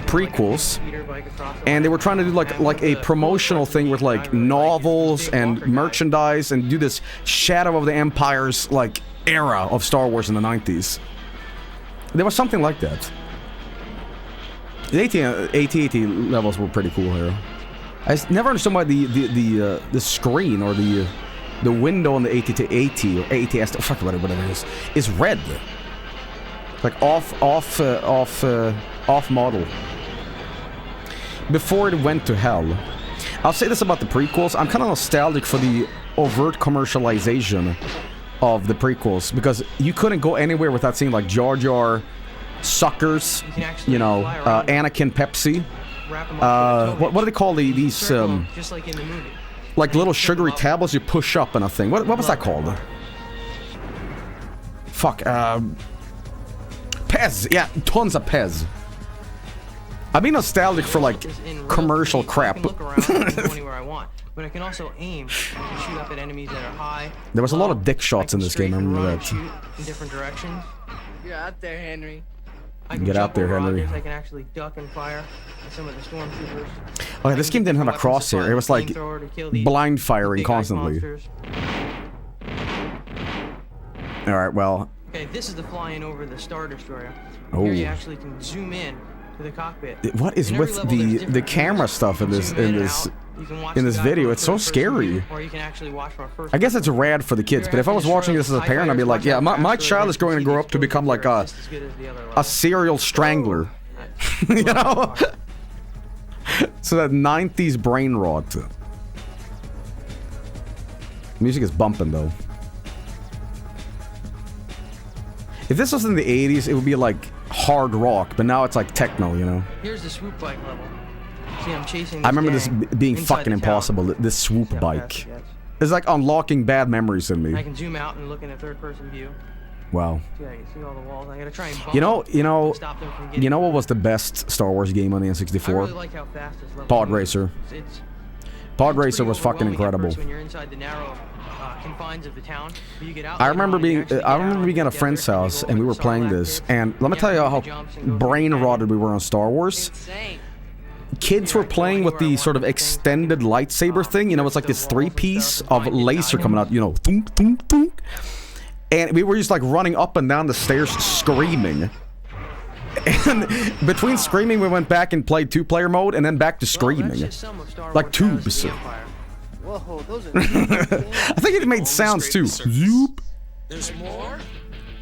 Speaker 1: prequels,
Speaker 5: speeder bike across the
Speaker 1: and they were
Speaker 5: line.
Speaker 1: trying to do like a promotional thing with like novels and merchandise and do this Shadow of the Empire's like era of Star Wars in the 90s. There was something like that. The AT-AT levels were pretty cool here. I never understood why the screen or the window on the AT-AT or ATS, fuck whatever it is red. Like off model. Before it went to hell. I'll say this about the prequels. I'm kind of nostalgic for the overt commercialization of the prequels because you couldn't go anywhere without seeing like Jar Jar, suckers, you know, Anakin, Pepsi. What do they call these?
Speaker 5: Just like in the movie.
Speaker 1: Like little sugary tablets you push up and a thing. What was that called? Fuck. Pez. Yeah, tons of Pez. I've been nostalgic for like commercial crap.
Speaker 5: I can look around and go anywhere I want, but I can also aim and shoot up at enemies that are high.
Speaker 1: There was a lot of dick shots in this game. I remember that.
Speaker 5: Shoot in different directions.
Speaker 7: You're out there, Henry.
Speaker 5: I can
Speaker 1: get out there, Henry.
Speaker 5: I can actually duck and fire at some of the stormtroopers.
Speaker 1: Oh, yeah, this game didn't have a crosshair. It was like blind firing constantly. All right, well.
Speaker 5: Okay, this is the flying over the Star Destroyer.
Speaker 1: Oh.
Speaker 5: Here you actually can zoom in to the cockpit.
Speaker 1: What is with the camera stuff in this video? It's so scary.
Speaker 5: Or you can actually watch from a first
Speaker 1: I guess it's rad for the kids, but if I was watching this as a parent, I'd be like, yeah, my child is going to grow up to become like a serial strangler. You know? So that 90s brain rot. Music is bumping though. If this was in the 80s, it would be like hard rock, but now it's like techno, you know?
Speaker 5: Here's the swoop bike level. See, I'm chasing
Speaker 1: I remember this
Speaker 5: gang
Speaker 1: being
Speaker 5: inside
Speaker 1: fucking
Speaker 5: the town.
Speaker 1: impossible, this swoop
Speaker 5: See how
Speaker 1: bike.
Speaker 5: fast it gets.
Speaker 1: It's like unlocking bad memories in
Speaker 5: I
Speaker 1: me.
Speaker 5: can zoom out and look in a third-person view.
Speaker 1: Wow.
Speaker 5: See, I can see all the walls. I gotta try and bump
Speaker 1: You know,
Speaker 5: stop them from getting
Speaker 1: you know what was the best Star Wars game on the N64?
Speaker 5: I really like how fast this level
Speaker 1: Pod
Speaker 5: moves.
Speaker 1: Racer.
Speaker 5: It's
Speaker 1: Pod
Speaker 5: pretty
Speaker 1: Racer was fucking
Speaker 5: overwhelming at
Speaker 1: incredible.
Speaker 5: first when you're inside the narrow confines of the town, but you get out
Speaker 1: I
Speaker 5: later
Speaker 1: remember
Speaker 5: on and you
Speaker 1: being
Speaker 5: actually
Speaker 1: I
Speaker 5: get
Speaker 1: remember
Speaker 5: out
Speaker 1: being at a
Speaker 5: together
Speaker 1: friend's
Speaker 5: and you
Speaker 1: house
Speaker 5: go
Speaker 1: and we
Speaker 5: over
Speaker 1: were
Speaker 5: the
Speaker 1: playing
Speaker 5: Sarlacc
Speaker 1: this,
Speaker 5: pits.
Speaker 1: and let me tell you how
Speaker 5: Jumps and go
Speaker 1: brain
Speaker 5: through
Speaker 1: rotted we were on Star Wars.
Speaker 7: Insane.
Speaker 1: Kids were playing with the sort of extended lightsaber thing. You know, it's like this three-piece of laser coming out, you know, thunk, thunk, thunk. And we were just like running up and down the stairs screaming. And between screaming, we went back and played two-player mode, and then back to screaming. Like tubes.
Speaker 7: Whoa, those are
Speaker 1: I think it made sounds too. Zoop.
Speaker 8: There's more?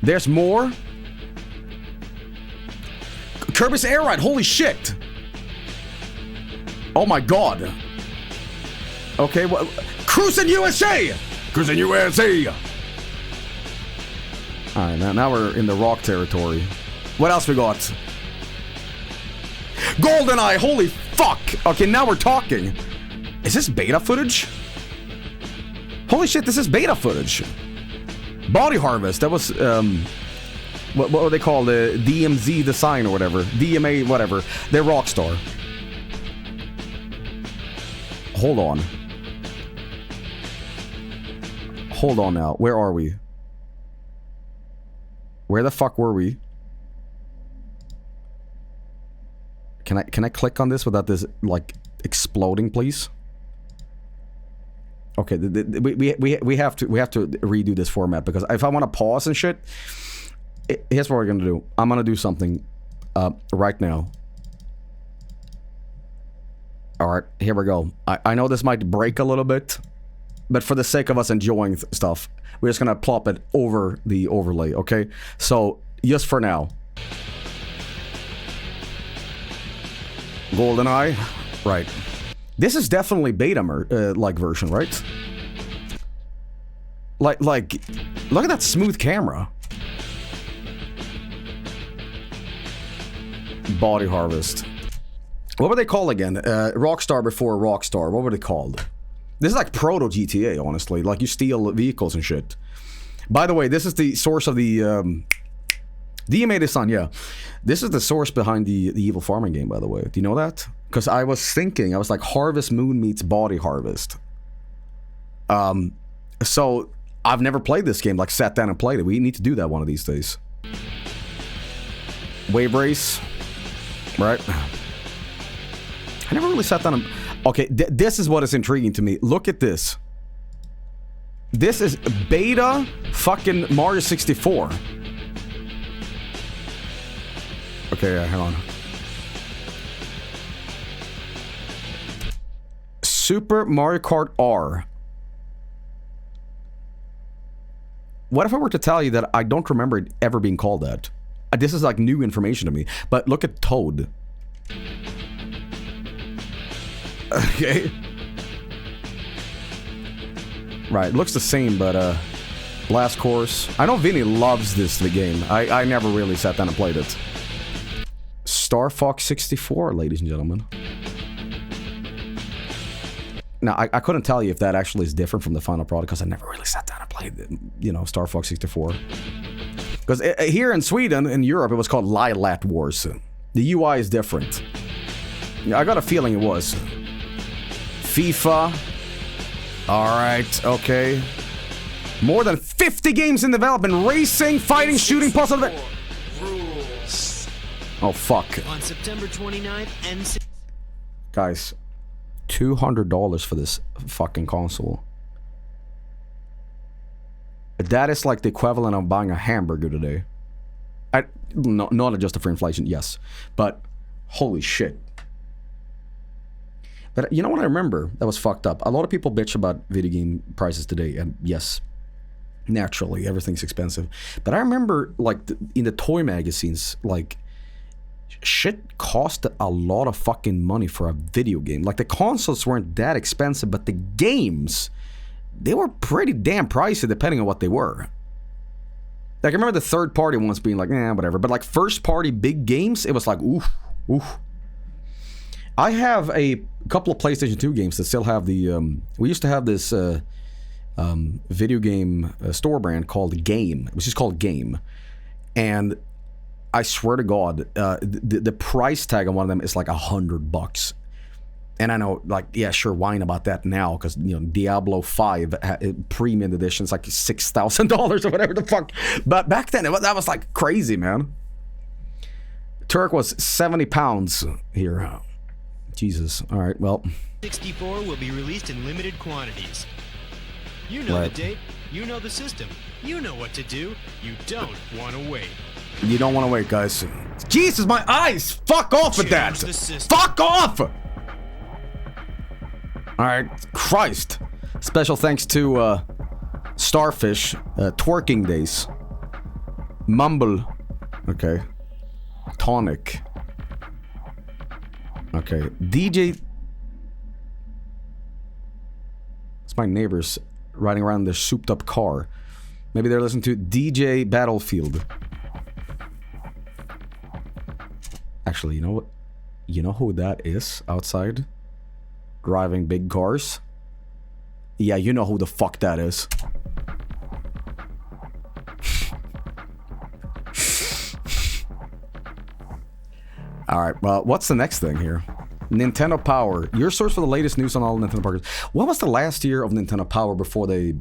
Speaker 1: There's more? Kirby's Air Ride, holy shit! Oh my god. Okay, well, Cruising USA! Cruising USA! Alright, now we're in the rock territory. What else we got? GoldenEye, holy fuck! Okay, now we're talking. Is this beta footage? Holy shit, this is beta footage. Body Harvest, that was, what were they called? DMZ Design or whatever. DMA, whatever. They're Rockstar. Hold on. Hold on now. Where are we? Where the fuck were we? Can I click on this without this, like, exploding, please? Okay, we have to redo this format, because if I want to pause and shit, here's what we're gonna do. I'm gonna do something right now. Alright, here we go. I know this might break a little bit, but for the sake of us enjoying stuff, we're just gonna plop it over the overlay, okay? So, just for now. GoldenEye. Right. This is definitely beta like version, right? Like, look at that smooth camera. Body Harvest. What were they called again? Rockstar before Rockstar. What were they called? This is like proto GTA, honestly. Like, you steal vehicles and shit. By the way, this is the source of the DMA Design, yeah. This is the source behind the Evil Farming game, by the way. Do you know that? Because I was thinking, I was like, Harvest Moon meets Body Harvest. So, I've never played this game, like, sat down and played it. We need to do that one of these days. Wave Race. Right? I never really sat down and... Okay, this is what is intriguing to me. Look at this. This is beta fucking Mario 64. Okay, yeah, hang on. Super Mario Kart R. What if I were to tell you that I don't remember it ever being called that? This is like new information to me. But look at Toad. Okay. Right, looks the same, but Blast Course. I know Vinny loves the game. I never really sat down and played it. Star Fox 64, ladies and gentlemen. Now, I couldn't tell you if that actually is different from the final product because I never really sat down and played, you know, Star Fox 64. Because here in Sweden, in Europe, it was called Lilat Wars. The UI is different. I got a feeling it was. FIFA. Alright, okay. More than 50 games in development. Racing, fighting, shooting, puzzle.
Speaker 2: Rules.
Speaker 1: Oh, fuck.
Speaker 2: On September 29th, and
Speaker 1: Guys, $200 for this fucking console. That is like the equivalent of buying a hamburger today. Not adjusted for inflation, yes. But, holy shit. But you know what I remember that was fucked up? A lot of people bitch about video game prices today, and yes, naturally, everything's expensive. But I remember, like, in the toy magazines, like, shit cost a lot of fucking money for a video game. Like, the consoles weren't that expensive, but the games, they were pretty damn pricey depending on what they were. Like, I remember the third-party ones being like, whatever. But, like, first-party big games, it was like, oof. I have a couple of PlayStation 2 games that still have the... we used to have this video game store brand called Game. It was just called Game. And I swear to God, the price tag on one of them is like $100. And I know, like, yeah, sure, whine about that now, because, you know, Diablo 5 premium edition is like $6,000 or whatever the fuck. But back then, that was like crazy, man. Turk was 70 pounds here. Jesus. All right, well.
Speaker 2: 64 will be released in limited quantities. You know the date, you know the system, you know what to do, you don't want to wait.
Speaker 1: You don't want to wait, guys. Jesus, my eyes! Fuck off with that! Fuck off! Alright, Christ. Special thanks to Starfish, Twerking Days, Mumble, okay, Tonic, okay, DJ. It's my neighbors riding around in their souped up car. Maybe they're listening to DJ Battlefield. Actually, you know what? You know who that is outside? Driving big cars? Yeah, you know who the fuck that is. Alright, well, what's the next thing here? Nintendo Power. Your source for the latest news on all Nintendo Parks. What was the last year of Nintendo Power before they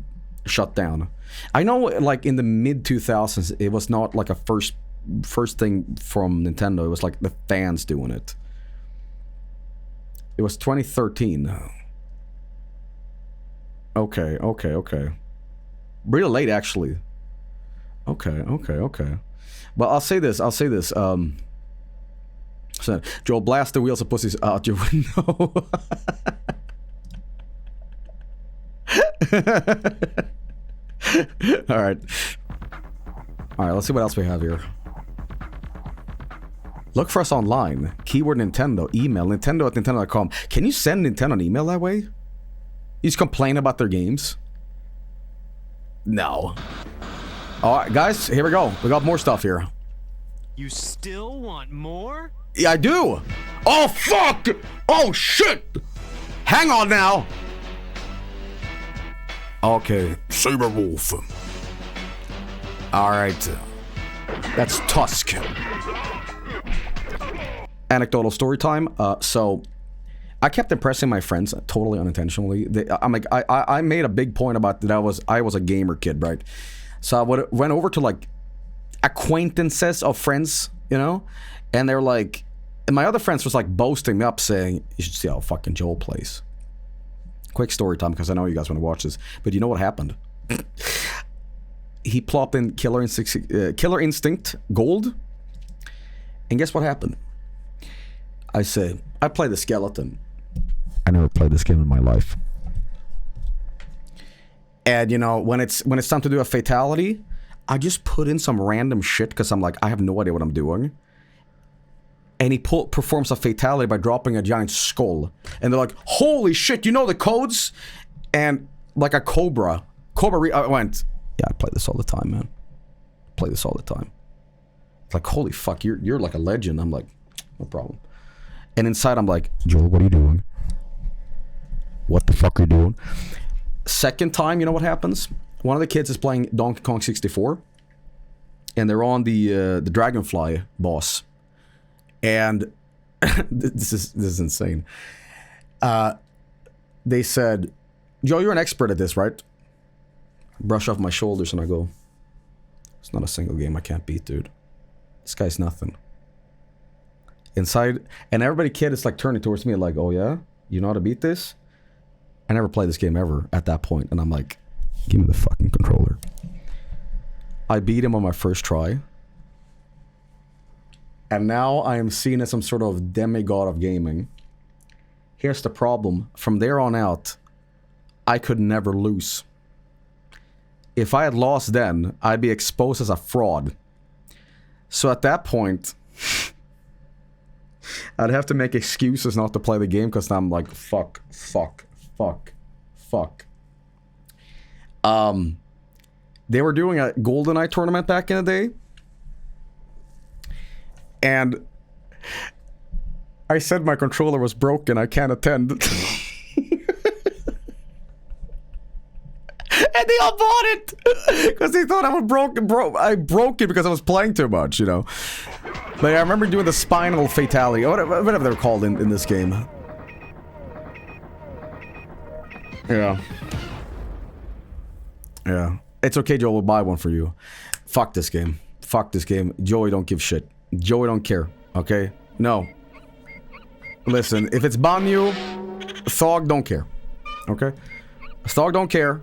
Speaker 1: shut down? I know, like, in the mid-2000s, it was not like a first thing from Nintendo. It was like the fans doing it. It was 2013. Okay. Really late, actually. Okay. Well, I'll say this. So, Joel, blast the wheels of pussies out your window. Alright, let's see what else we have here. Look for us online. Keyword Nintendo. Email nintendo@nintendo.com. Can you send Nintendo an email that way? You just complain about their games? No. Alright, guys, here we go. We got more stuff here.
Speaker 2: You still want more?
Speaker 1: Yeah, I do. Oh, fuck! Oh, shit! Hang on now. Okay, Saberwolf. Alright. That's Tusk. Anecdotal story time. So, I kept impressing my friends totally unintentionally. I made a big point about that I was a gamer kid, right? So I went over to, like, acquaintances of friends, you know? And they're like... And my other friends was, like, boasting me up, saying, you should see how fucking Joel plays. Quick story time, because I know you guys want to watch this. But you know what happened? He plopped in Killer Instinct Gold. And guess what happened? I said, I played the skeleton. I never played this game in my life. And you know, when it's time to do a fatality, I just put in some random shit because I'm like, I have no idea what I'm doing. And he performs a fatality by dropping a giant skull. And they're like, holy shit, you know the codes? And like a cobra. I went, yeah, I play this all the time, man. I play this all the time. It's like, holy fuck, you're like a legend. I'm like, no problem. And inside I'm like, Joel, what are you doing? What the fuck are you doing? Second time, you know what happens? One of the kids is playing Donkey Kong 64. And they're on the Dragonfly boss. And this is insane. They said, Joe, you're an expert at this, right? Brush off my shoulders and I go, it's not a single game I can't beat, dude. This guy's nothing. Inside, and everybody kid is like turning towards me like, oh yeah? You know how to beat this? I never played this game ever at that point, and I'm like, give me the fucking controller. I beat him on my first try. And now I am seen as some sort of demigod of gaming. Here's the problem. From there on out, I could never lose. If I had lost then, I'd be exposed as a fraud. So at that point, I'd have to make excuses not to play the game because I'm like, fuck. They were doing a GoldenEye tournament back in the day. And I said my controller was broken, I can't attend. And they all bought it because they thought I was I broke it because I was playing too much, you know. But I remember doing the spinal fatality, or whatever they're called in this game. Yeah. Yeah. It's okay, Joe, we'll buy one for you. Fuck this game. Fuck this game. Joey don't give shit. Joey don't care, okay? No. Listen, if it's Banyu, Thog don't care, okay? Thog don't care.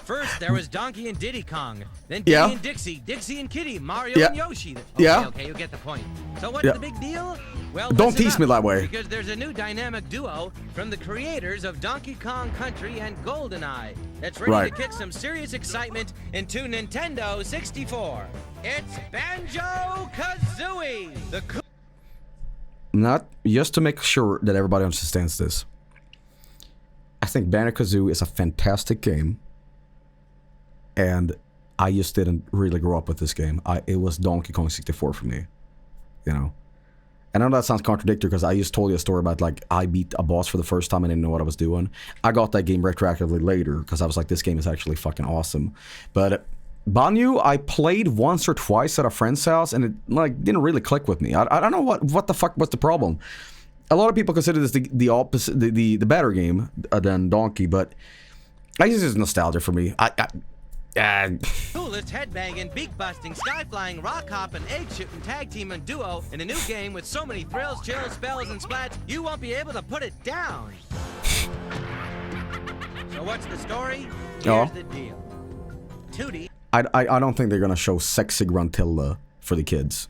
Speaker 8: First, there was Donkey and Diddy Kong. Then Diddy and Dixie, Dixie and Kitty, Mario and Yoshi. Okay, you get the point. So what's the big deal? Well,
Speaker 1: don't tease me that way.
Speaker 8: Because there's a new dynamic duo from the creators of Donkey Kong Country and GoldenEye that's ready to kick some serious excitement into Nintendo 64. It's Banjo-Kazooie!
Speaker 1: Not just to make sure that everybody understands this. I think Banjo-Kazooie is a fantastic game. And I just didn't really grow up with this game. It was Donkey Kong 64 for me. You know? And I know that sounds contradictory because I just told you a story about like I beat a boss for the first time and didn't know what I was doing. I got that game retroactively later because I was like, this game is actually fucking awesome. But Banyu, I played once or twice at a friend's house and it like didn't really click with me. I don't know what the fuck was the problem. A lot of people consider this the opposite, the better game than Donkey, but I guess it's nostalgia for me.
Speaker 8: Coolest headbanging, beak busting, sky flying, rock hopping, egg shooting, tag team and duo in a new game with so many thrills, chills, spells, and splats, you won't be able to put it down. So what's the story? Here's the deal. Tootie.
Speaker 1: I don't think they're gonna show sexy Gruntilda for the kids.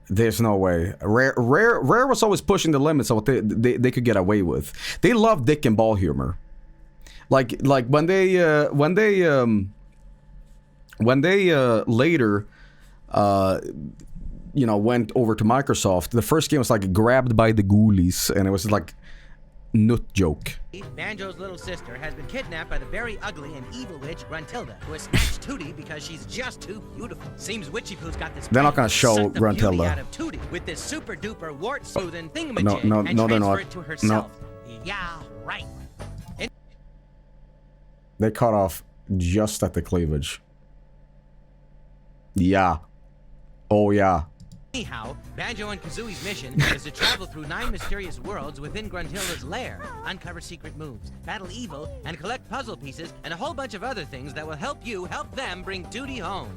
Speaker 1: There's no way. Rare was always pushing the limits of what they could get away with. They love dick and ball humor. Like when they later you know went over to Microsoft, the first game was like Grabbed by the Ghoulies, and it was like nut joke.
Speaker 8: Banjo's little sister has been kidnapped by the very ugly and evil witch Gruntilda, who has snatched Tootie because she's just too beautiful. Seems Witchy Poo's got this.
Speaker 1: They're not gonna show Gruntilda
Speaker 8: out of Tootie with this super duper wart smoothing thingamajig
Speaker 1: no,
Speaker 8: and
Speaker 1: they're not.
Speaker 8: it to herself.
Speaker 1: No.
Speaker 8: Yeah, right.
Speaker 1: They cut off just at the cleavage. Yeah. Oh yeah.
Speaker 8: Anyhow, Banjo and Kazooie's mission is to travel through 9 mysterious worlds within Gruntilda's lair, uncover secret moves, battle evil, and collect puzzle pieces, and a whole bunch of other things that will help you help them bring Tootie home.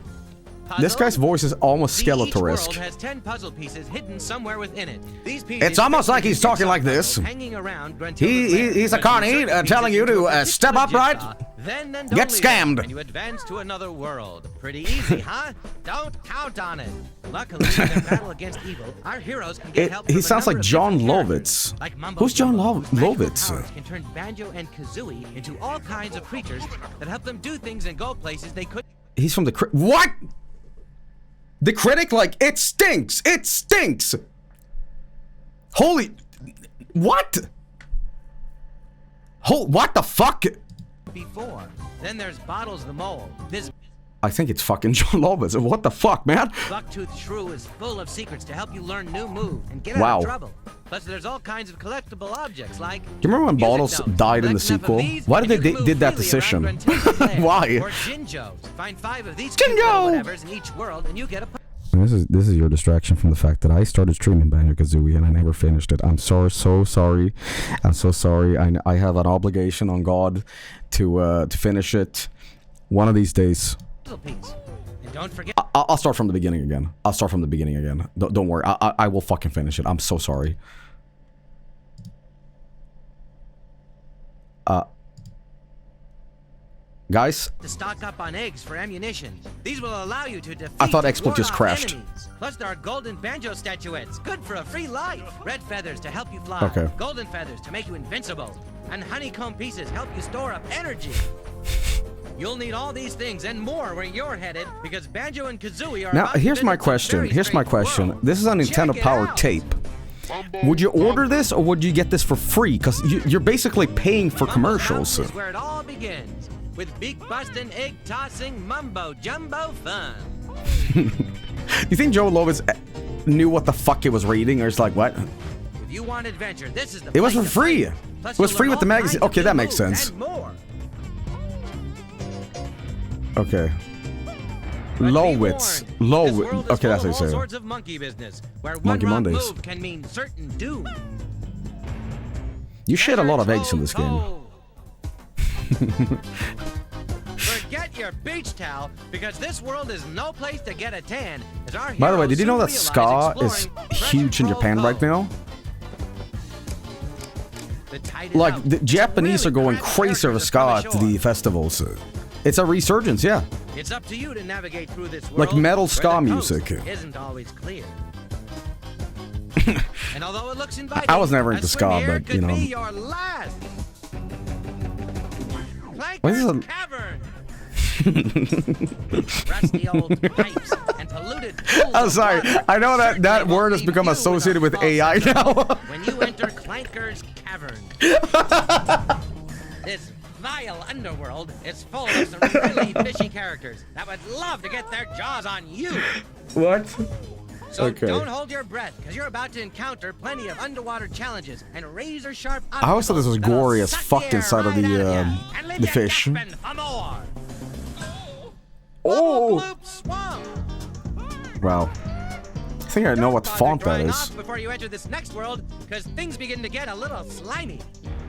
Speaker 8: puzzle?
Speaker 1: This guy's voice is almost
Speaker 8: See, each
Speaker 1: Skeletor-esque.
Speaker 8: world has 10 puzzle pieces hidden somewhere within it. These pieces
Speaker 1: It's almost like he's talking like this.
Speaker 8: hanging around
Speaker 1: He's a carny telling you to step up right.
Speaker 8: Then and
Speaker 1: Get
Speaker 8: only
Speaker 1: scammed.
Speaker 8: then can you advance to another world. Pretty easy, huh? Don't count on it. Luckily, in their battle against evil, our heroes can get help.
Speaker 1: He
Speaker 8: from a
Speaker 1: sounds
Speaker 8: number
Speaker 1: like
Speaker 8: of
Speaker 1: John
Speaker 8: different
Speaker 1: Lovitz.
Speaker 8: characters, like Mumbo
Speaker 1: Who's John
Speaker 8: Jumbo, whose magical
Speaker 1: Lovitz?
Speaker 8: powers can turn Banjo and Kazooie into all kinds of creatures that help them do things and go places they couldn't.
Speaker 1: He's from the what? The Critic? Like, it stinks. It stinks. Holy, what? What the fuck?
Speaker 8: Before. Then there's Bottles the Mole. This
Speaker 1: I think it's fucking John Lovitz. What the fuck, man?
Speaker 8: Bucktooth Shrew is full of secrets to help you learn new moves and get out
Speaker 1: Wow.
Speaker 8: of trouble. Plus, there's all kinds of collectible objects like.
Speaker 1: Do you remember when
Speaker 8: music
Speaker 1: Bottles
Speaker 8: notes.
Speaker 1: died in the
Speaker 8: Collect enough of
Speaker 1: sequel?
Speaker 8: these,
Speaker 1: Why
Speaker 8: and
Speaker 1: did
Speaker 8: you
Speaker 1: they
Speaker 8: can
Speaker 1: did
Speaker 8: move
Speaker 1: that
Speaker 8: freely
Speaker 1: decision?
Speaker 8: around Gruntilda's land.
Speaker 1: Why?
Speaker 8: Or Jinjos. Find 5 of these
Speaker 1: Jinjo!
Speaker 8: whatevers in each world, and you get a.
Speaker 1: This is your distraction from the fact that I started streaming Banjo-Kazooie and I never finished it. I'm so sorry. I'm so sorry. I have an obligation on God to finish it one of these days.
Speaker 8: Piece. And don't forget.
Speaker 1: I'll start from the beginning again. Don't worry. I will fucking finish it. I'm so sorry. Guys,
Speaker 8: To stock up on eggs for ammunition. These will allow you to defeat.
Speaker 1: I thought XSplit
Speaker 8: ward
Speaker 1: just
Speaker 8: off
Speaker 1: crashed.
Speaker 8: enemies. Plus, there are golden banjo statuettes. Good for a free life. Red feathers to help you fly.
Speaker 1: Okay.
Speaker 8: Golden feathers to make you invincible. And honeycomb pieces help you store up energy. You'll need all these things and more where you're headed because Banjo and Kazooie are.
Speaker 1: now
Speaker 8: about to
Speaker 1: here's my
Speaker 8: visit some
Speaker 1: question.
Speaker 8: very
Speaker 1: Here's my
Speaker 8: strange
Speaker 1: question.
Speaker 8: worlds.
Speaker 1: This is a Nintendo
Speaker 8: Check it
Speaker 1: Power
Speaker 8: out.
Speaker 1: tape. Would you order this or would you get this for free? Because you're basically paying for
Speaker 8: Mumbo's
Speaker 1: commercials.
Speaker 8: house is where it all begins with big bustin' egg tossing mumbo jumbo fun.
Speaker 1: You think Joe Lovitz knew what the fuck he was reading, or it's like what?
Speaker 8: If you want adventure, this is the
Speaker 1: It was
Speaker 8: place
Speaker 1: for
Speaker 8: to
Speaker 1: free.
Speaker 8: play. Plus,
Speaker 1: It was
Speaker 8: you'll
Speaker 1: free
Speaker 8: learn
Speaker 1: with the
Speaker 8: all
Speaker 1: magazine.
Speaker 8: kinds of
Speaker 1: Okay,
Speaker 8: new
Speaker 1: that makes
Speaker 8: moves
Speaker 1: sense.
Speaker 8: and more.
Speaker 1: Okay.
Speaker 8: But be
Speaker 1: Lowitz.
Speaker 8: warned, this
Speaker 1: Lowitz.
Speaker 8: world is
Speaker 1: Okay, that's
Speaker 8: full
Speaker 1: how
Speaker 8: of all
Speaker 1: you say
Speaker 8: sorts
Speaker 1: it.
Speaker 8: of monkey business, where
Speaker 1: Monkey
Speaker 8: one wrong
Speaker 1: Mondays.
Speaker 8: move can mean certain doom.
Speaker 1: You shit a lot of eggs in this game.
Speaker 8: Forget your beach towel, because this world is no place to get a tan. As our
Speaker 1: By the way,
Speaker 8: heroes
Speaker 1: did you know
Speaker 8: soon
Speaker 1: that ska
Speaker 8: realize
Speaker 1: is
Speaker 8: exploring
Speaker 1: huge in
Speaker 8: Treasure
Speaker 1: Japan
Speaker 8: Trove
Speaker 1: right now?
Speaker 8: The tide is
Speaker 1: Like,
Speaker 8: out.
Speaker 1: the
Speaker 8: It's a
Speaker 1: Japanese
Speaker 8: really
Speaker 1: are going
Speaker 8: crafty
Speaker 1: crazy over
Speaker 8: characters
Speaker 1: ska
Speaker 8: from
Speaker 1: at
Speaker 8: the
Speaker 1: the
Speaker 8: shore.
Speaker 1: festivals. It's a resurgence, yeah.
Speaker 8: It's up to you to navigate through this world.
Speaker 1: Like metal
Speaker 8: where
Speaker 1: ska
Speaker 8: the coast
Speaker 1: music.
Speaker 8: Isn't always clear. And although it looks inviting,
Speaker 1: I was never
Speaker 8: a
Speaker 1: into
Speaker 8: swim
Speaker 1: ska,
Speaker 8: here
Speaker 1: but, you
Speaker 8: could
Speaker 1: know.
Speaker 8: be your last.
Speaker 1: What is
Speaker 8: Clanker's
Speaker 1: it?
Speaker 8: Cavern. Rusty old pipes and polluted pools
Speaker 1: I'm
Speaker 8: of
Speaker 1: sorry.
Speaker 8: water
Speaker 1: I know that
Speaker 8: certainly
Speaker 1: word
Speaker 8: won't
Speaker 1: has
Speaker 8: leave
Speaker 1: become
Speaker 8: you
Speaker 1: associated with
Speaker 8: a false
Speaker 1: AI
Speaker 8: sense of
Speaker 1: now.
Speaker 8: hope when you enter Clanker's Cavern. This vile underworld is full of some really fishy characters that would love to get their jaws on you.
Speaker 1: What?
Speaker 8: So
Speaker 1: Okay.
Speaker 8: don't hold your breath, because you're about to encounter plenty of underwater challenges and razor-sharp
Speaker 1: I always thought this was
Speaker 8: obstacles
Speaker 1: gory
Speaker 8: that'll
Speaker 1: as
Speaker 8: suck
Speaker 1: fuck
Speaker 8: the air
Speaker 1: inside of
Speaker 8: right
Speaker 1: the,
Speaker 8: out ya and leave
Speaker 1: the
Speaker 8: ya
Speaker 1: fish.
Speaker 8: gasping for more.
Speaker 1: Oh!
Speaker 8: Bubble Bloop Swamp.
Speaker 1: Wow. I think I know what
Speaker 8: Don't
Speaker 1: font
Speaker 8: bother
Speaker 1: that
Speaker 8: drying
Speaker 1: is.
Speaker 8: off before you enter this next world, because things begin to get a little slimy.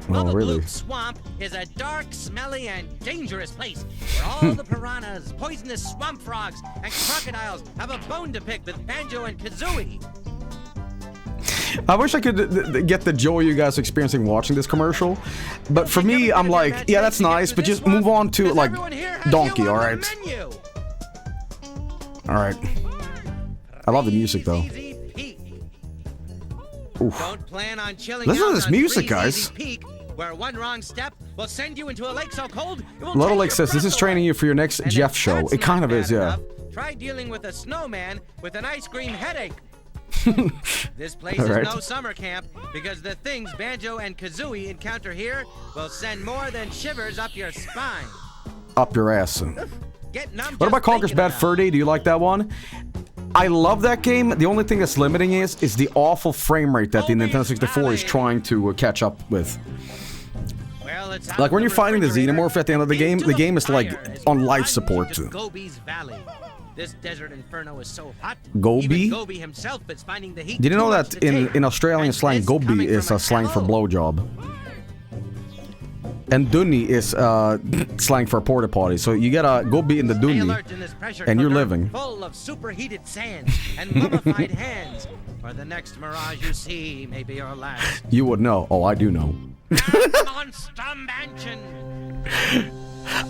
Speaker 1: Oh,
Speaker 8: Bubble
Speaker 1: really?
Speaker 8: Bloop Swamp is a dark, smelly, and dangerous place where all the piranhas, poisonous swamp frogs, and crocodiles have a bone to pick with Banjo and Kazooie.
Speaker 1: I wish I could get the joy you guys are experiencing watching this commercial, but for me, I'm like, yeah, that's nice, but just move on to like Donkey, all right? All right. I love the music though. Oof.
Speaker 8: Don't plan on chilling
Speaker 1: Listen to
Speaker 8: out
Speaker 1: this
Speaker 8: on
Speaker 1: music,
Speaker 8: Freeze
Speaker 1: guys.
Speaker 8: Easy Peak, where one wrong step will send you into a lake so cold it will
Speaker 1: Little
Speaker 8: take
Speaker 1: Lake
Speaker 8: your
Speaker 1: says this
Speaker 8: breath
Speaker 1: is training
Speaker 8: away.
Speaker 1: you for your next
Speaker 8: And
Speaker 1: Jeff
Speaker 8: if
Speaker 1: show.
Speaker 8: that's
Speaker 1: It kind
Speaker 8: not
Speaker 1: of is,
Speaker 8: bad
Speaker 1: yeah.
Speaker 8: enough, try dealing with a snowman with an ice cream headache. This place
Speaker 1: All
Speaker 8: is
Speaker 1: right.
Speaker 8: no summer camp because the things Banjo and Kazooie encounter here will send more than shivers up your spine.
Speaker 1: Up your ass.
Speaker 8: Get numb
Speaker 1: What
Speaker 8: just
Speaker 1: about Conker's
Speaker 8: thinking
Speaker 1: Bad
Speaker 8: about
Speaker 1: Fur Day? Do you like that one? I love that game. The only thing that's limiting is the awful frame rate that the Nintendo 64 is trying to catch up with.
Speaker 8: it. Well, it's out
Speaker 1: Like when
Speaker 8: of
Speaker 1: you're fighting the
Speaker 8: refrigerator
Speaker 1: Xenomorph at the end of the game is like
Speaker 8: fire as
Speaker 1: on
Speaker 8: you
Speaker 1: life
Speaker 8: plunge
Speaker 1: support.
Speaker 8: into Gobi's Valley. This desert inferno is so hot.
Speaker 1: Gobi?
Speaker 8: Even Gobi himself is finding the heat
Speaker 1: Did you know
Speaker 8: too much
Speaker 1: that
Speaker 8: to
Speaker 1: in
Speaker 8: take.
Speaker 1: Australian
Speaker 8: And
Speaker 1: slang,
Speaker 8: this
Speaker 1: gobi
Speaker 8: coming
Speaker 1: is
Speaker 8: from
Speaker 1: a slang for
Speaker 8: hell?
Speaker 1: blowjob? And dunny is slang for porta potty. So you gotta go be in the dunny, and you're living.
Speaker 8: Full of superheated sands and mummified hands. Or the next mirage you see may be your last.
Speaker 1: You would know. Oh, I do know.
Speaker 8: Monster Mansion.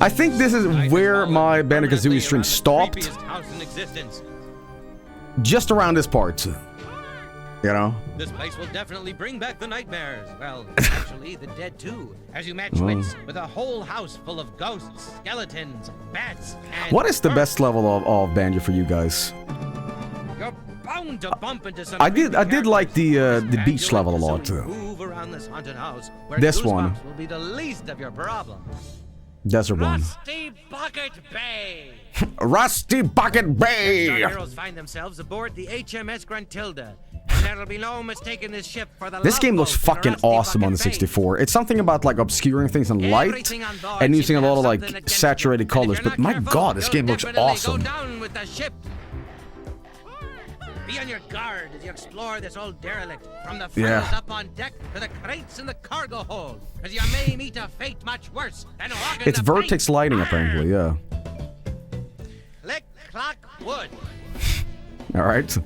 Speaker 1: I think this is where my Banjo-Kazooie stream stopped.
Speaker 8: House in existence.
Speaker 1: Just around this part. You know?
Speaker 8: This place will definitely bring back the nightmares. Well, actually, the dead too. As you match wits with a whole house full of ghosts, skeletons, bats, and...
Speaker 1: What is the best level of Banjo for you guys?
Speaker 8: You're bound to bump into some...
Speaker 1: I did like the beach level a lot.
Speaker 8: Move around this haunted house, where
Speaker 1: this one
Speaker 8: will be the least of your problems.
Speaker 1: Desert one.
Speaker 8: Rusty Bucket Bay.
Speaker 1: Rusty Bucket Bay.
Speaker 8: Our heroes find themselves aboard the HMS Gruntilda. And there'll be no mistaking this ship for the
Speaker 1: This game looks fucking awesome on the 64. It's something about like obscuring things in light and using a lot of like saturated colors. But my god, this game looks awesome.
Speaker 8: Be on your guard as you explore this old derelict, from the furnace up on deck to the crates in the cargo hold, as you may meet a fate much worse than walking
Speaker 1: It's vertex lighting apparently, yeah.
Speaker 8: Click, clock, wood.
Speaker 1: All right.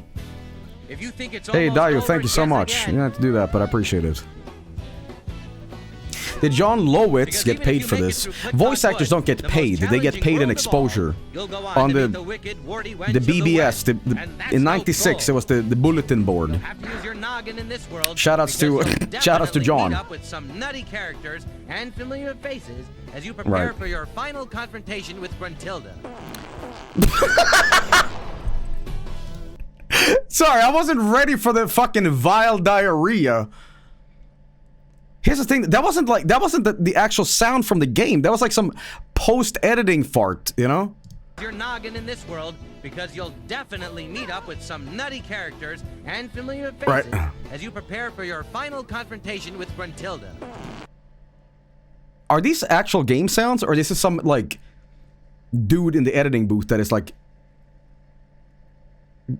Speaker 8: If you think it's
Speaker 1: hey, Dio,
Speaker 8: over,
Speaker 1: thank you so much. You don't have to do that, but I appreciate it. Did John Lowitz get paid for this? Voice actors don't get paid. They get paid in exposure. On the BBS, in '96, it was the bulletin board. Shoutouts to John.
Speaker 8: Up with some nutty characters and familiar faces as you prepare for your final confrontation with Gruntilda.
Speaker 1: Sorry, I wasn't ready for the fucking vile diarrhea. Here's the thing, that wasn't the actual sound from the game. That was like some post-editing fart, you know?
Speaker 8: Your noggin in this world, because you'll definitely meet up with some nutty characters and familiar faces as you prepare for your final confrontation with Gruntilda.
Speaker 1: Are these actual game sounds, or this is some like dude in the editing booth that is like...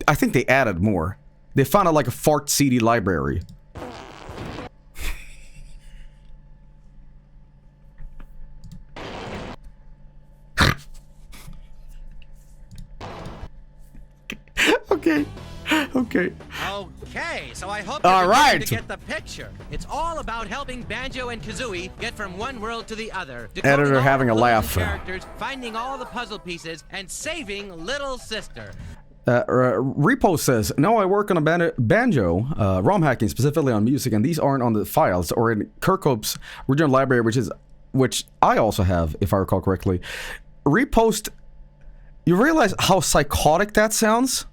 Speaker 1: I think they added more. They found out like a fart CD library. Okay. Okay,
Speaker 8: so I hope you're beginning to get the picture. It's all about helping Banjo and Kazooie get from one world to the other.
Speaker 1: Editor having a laugh.
Speaker 8: Characters, finding all the puzzle pieces, and saving Little Sister.
Speaker 1: Repo says, no, I work on a banjo, ROM hacking specifically on music, and these aren't on the files or in Kirkhope's original library, which I also have, if I recall correctly. Repost, you realize how psychotic that sounds?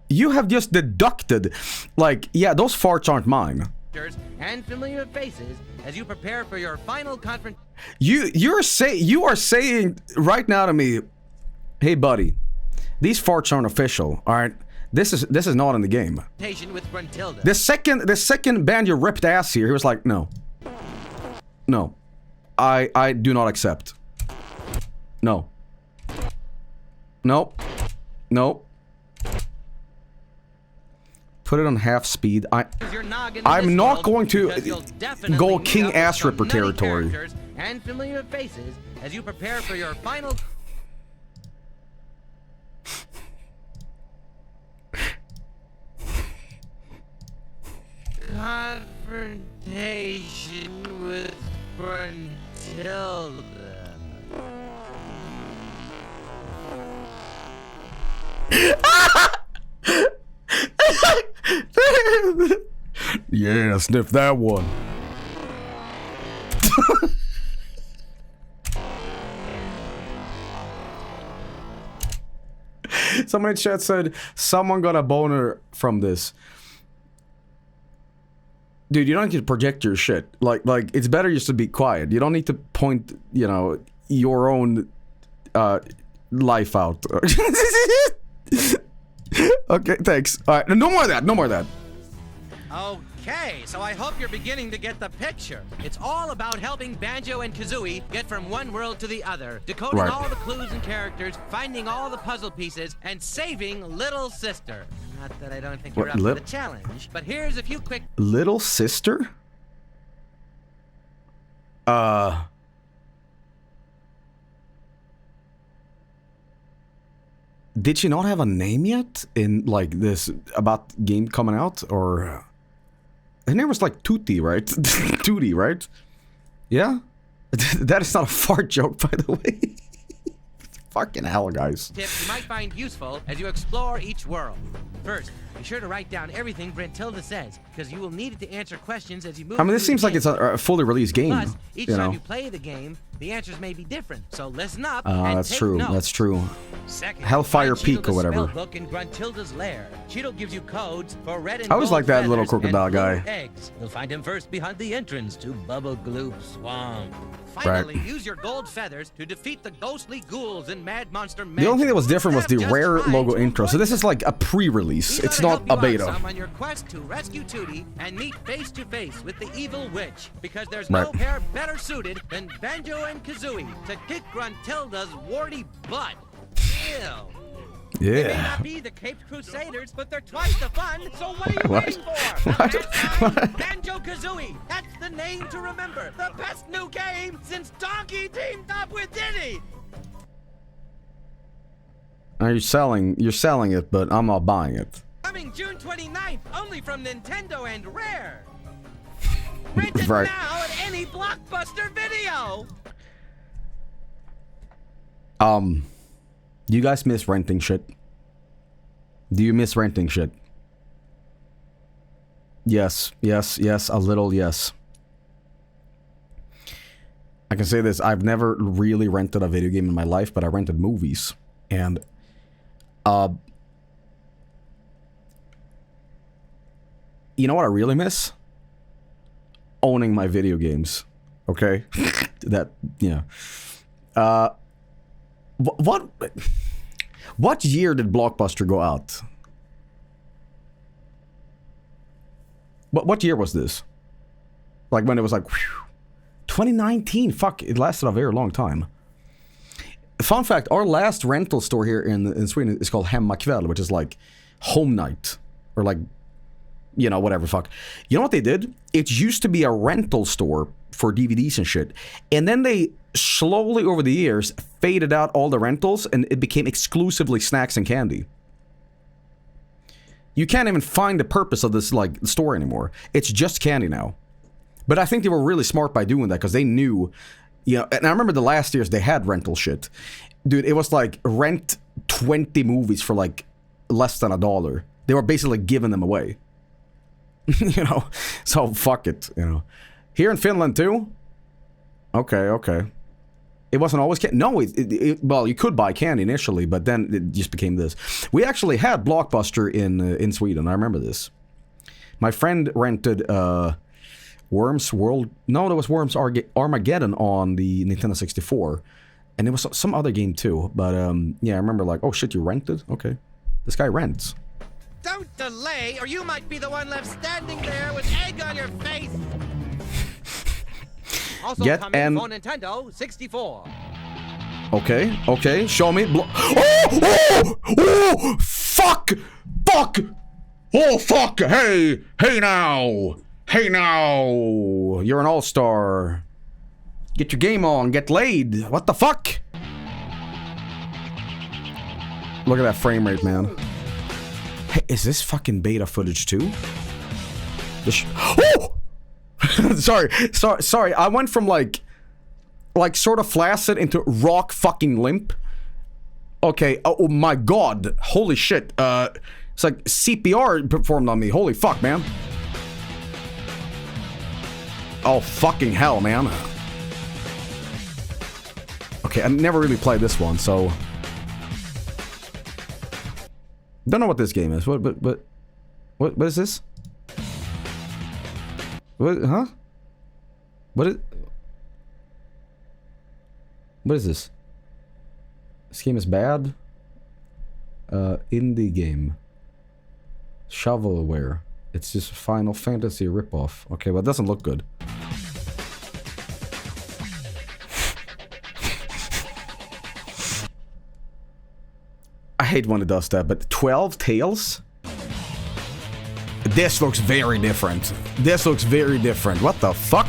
Speaker 1: You have just deducted, like, yeah, those farts aren't mine.
Speaker 8: And familiar faces as you prepare for your final confrontation.
Speaker 1: You are saying right now to me, hey buddy, these farts aren't official, all right? This is not in the game.
Speaker 8: With Gruntilda.
Speaker 1: The second Banjo ripped ass here, he was like, no, I do not accept. No. Nope. Nope. Put it on half speed. I'm not going to go King Ass Ripper territory.
Speaker 8: And familiar faces as you prepare for your final confrontation with Gruntilda.
Speaker 1: Yeah, sniff that one. Someone in chat said, someone got a boner from this. Dude, you don't need to project your shit. Like, it's better just to be quiet. You don't need to point, you know, your own life out. Okay, thanks. All right, no more of that. No more of that.
Speaker 8: Okay, so I hope you're beginning to get the picture. It's all about helping Banjo and Kazooie get from one world to the other, decoding all the clues and characters, finding all the puzzle pieces, and saving Little Sister. Not that I don't think you're up for the challenge, but here's a few quick...
Speaker 1: Little Sister? Did she not have a name yet in like this about game coming out? Or her name was like Tutti, right? Tutti, right? Yeah? That is not a fart joke, by the way. Fucking hell, guys.
Speaker 8: Tips you might find useful as you explore each world. First, be sure to write down everything Brentilda says, because you will need it to answer questions as you move.
Speaker 1: I mean, this seems like it's a fully released game.
Speaker 8: Plus, each time you play the game, the answers may be different. So listen up and
Speaker 1: that's
Speaker 8: take
Speaker 1: true.
Speaker 8: notes.
Speaker 1: That's true.
Speaker 8: Second,
Speaker 1: Hellfire
Speaker 8: find
Speaker 1: Peak or
Speaker 8: Cheadle's
Speaker 1: whatever.
Speaker 8: spellbook in Gruntilda's lair. Cheadle gives you codes for red and
Speaker 1: I always
Speaker 8: gold
Speaker 1: like that little
Speaker 8: feathers
Speaker 1: crocodile
Speaker 8: and blue
Speaker 1: guy.
Speaker 8: Eggs. You'll find him first behind the entrance to Bubba Gloop Swamp. Finally, use your gold feathers to defeat the ghostly ghouls in Mad Monster Mansion.
Speaker 1: The only thing that was different was the
Speaker 8: Just
Speaker 1: rare
Speaker 8: try
Speaker 1: logo
Speaker 8: to
Speaker 1: intro. So this is like a pre-release. It's not a beta.
Speaker 8: On your quest to rescue Tootie and meet face to face with the evil witch, because there's no pair better suited than Banjo and Kazooie to kick Gruntilda's warty butt. Ew.
Speaker 1: Yeah.
Speaker 8: They may not be the Caped Crusaders, but they're twice the fun, so what are you
Speaker 1: What?
Speaker 8: waiting for?
Speaker 1: What?
Speaker 8: Banjo-Kazooie! That's the name to remember! The best new game since Donkey teamed up with Diddy!
Speaker 1: You're selling it, but I'm not buying it.
Speaker 8: Coming June 29th, only from Nintendo and Rare! Rent it
Speaker 1: Right.
Speaker 8: now at any Blockbuster video!
Speaker 1: Do you guys miss renting shit? Do you miss renting shit? Yes, a little yes. I can say this, I've never really rented a video game in my life, but I rented movies. And, you know what I really miss? Owning my video games. Okay? That, yeah. What year did Blockbuster go out? What year was this? Like when it was like, whew, 2019. Fuck, it lasted a very long time. Fun fact, our last rental store here in Sweden is called Hemmakväll, which is like home night. Or like, you know, whatever, fuck. You know what they did? It used to be a rental store for DVDs and shit. And then they slowly over the years faded out all the rentals and it became exclusively snacks and candy. You can't even find the purpose of this like store anymore. It's just candy now. But I think they were really smart by doing that because they knew, you know, and I remember the last years they had rental shit. Dude, it was like rent 20 movies for like less than $1. They were basically giving them away. You know, so fuck it, you know. Here in Finland too? Okay. It wasn't always candy. No, well, you could buy candy initially, but then it just became this. We actually had Blockbuster in Sweden. I remember this. My friend rented Worms World. No, there was Worms Armageddon on the Nintendo 64, and it was some other game too. But yeah, I remember like, oh shit, you rented? Okay, this guy rents.
Speaker 8: Don't delay, or you might be the one left standing there with egg on your face. Also coming for Nintendo 64.
Speaker 1: Okay, show me. Oh, fuck! Oh, fuck! Hey now! You're an all-star. Get your game on, get laid. What the fuck? Look at that frame rate, man. Hey, is this fucking beta footage too? Oh! Sorry. I went from like sort of flaccid into rock fucking limp. Okay. Oh my god. Holy shit. It's like CPR performed on me. Holy fuck, man. Oh fucking hell, man. Okay, I never really played this one, so don't know what this game is. What is this? What? Huh? What is this? This game is bad. Indie game. Shovelware. It's just Final Fantasy ripoff. Okay, well, it doesn't look good. I hate when it does that, but 12 Tales? This looks very different. What the fuck?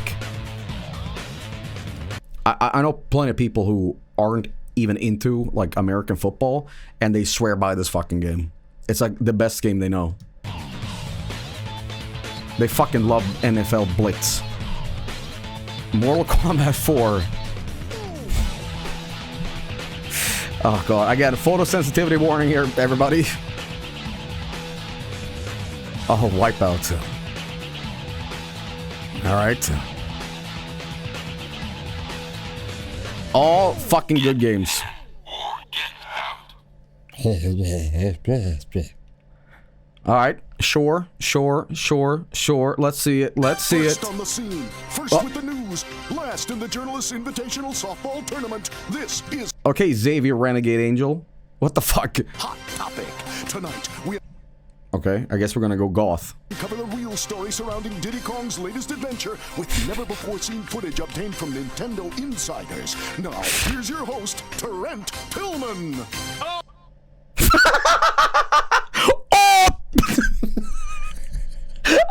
Speaker 1: I know plenty of people who aren't even into like American football, and they swear by this fucking game. It's like the best game they know. They fucking love NFL Blitz. Mortal Kombat 4. Oh god, I got a photosensitivity warning here, everybody. Oh, Wipeout. Alright. All fucking good games. Alright, sure. Let's see it.
Speaker 9: First on the scene, first with the news, last in the Journalists Invitational Softball Tournament. This is...
Speaker 1: Okay, Xavier Renegade Angel. What the fuck?
Speaker 9: Hot Topic. Tonight, we...
Speaker 1: Okay, I guess we're gonna go goth.
Speaker 9: cover the real story surrounding Diddy Kong's latest adventure with never-before-seen footage obtained from Nintendo insiders. Now, here's your host, Trent Tillman.
Speaker 1: Oh!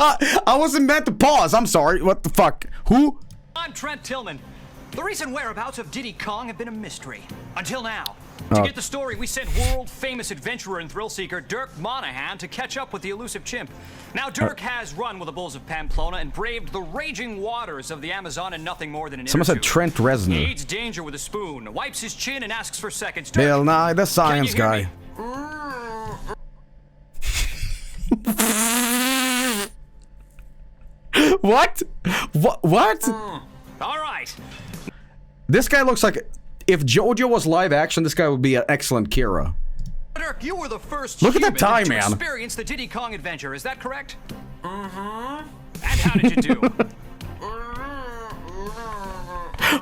Speaker 1: I wasn't meant to pause. I'm sorry. What the fuck? Who?
Speaker 10: I'm Trent Tillman. The recent whereabouts of Diddy Kong have been a mystery. Until now. To get the story, we sent world-famous adventurer and thrill-seeker Dirk Monahan to catch up with the elusive chimp. Now, Dirk has run with the bulls of Pamplona and braved the raging waters of the Amazon in nothing more than an
Speaker 1: Someone said Trent Reznor.
Speaker 10: He eats danger with a spoon, wipes his chin, and asks for seconds.
Speaker 1: Bill Nye, the science guy. What? What?
Speaker 10: All right.
Speaker 1: This guy looks like... If JoJo was live action, this guy would be an excellent Kira.
Speaker 10: Dirk, you were the first
Speaker 1: Look at that time,
Speaker 10: to
Speaker 1: man.
Speaker 10: experience the Diddy Kong adventure, is that correct? Mm-hmm. And how did you do?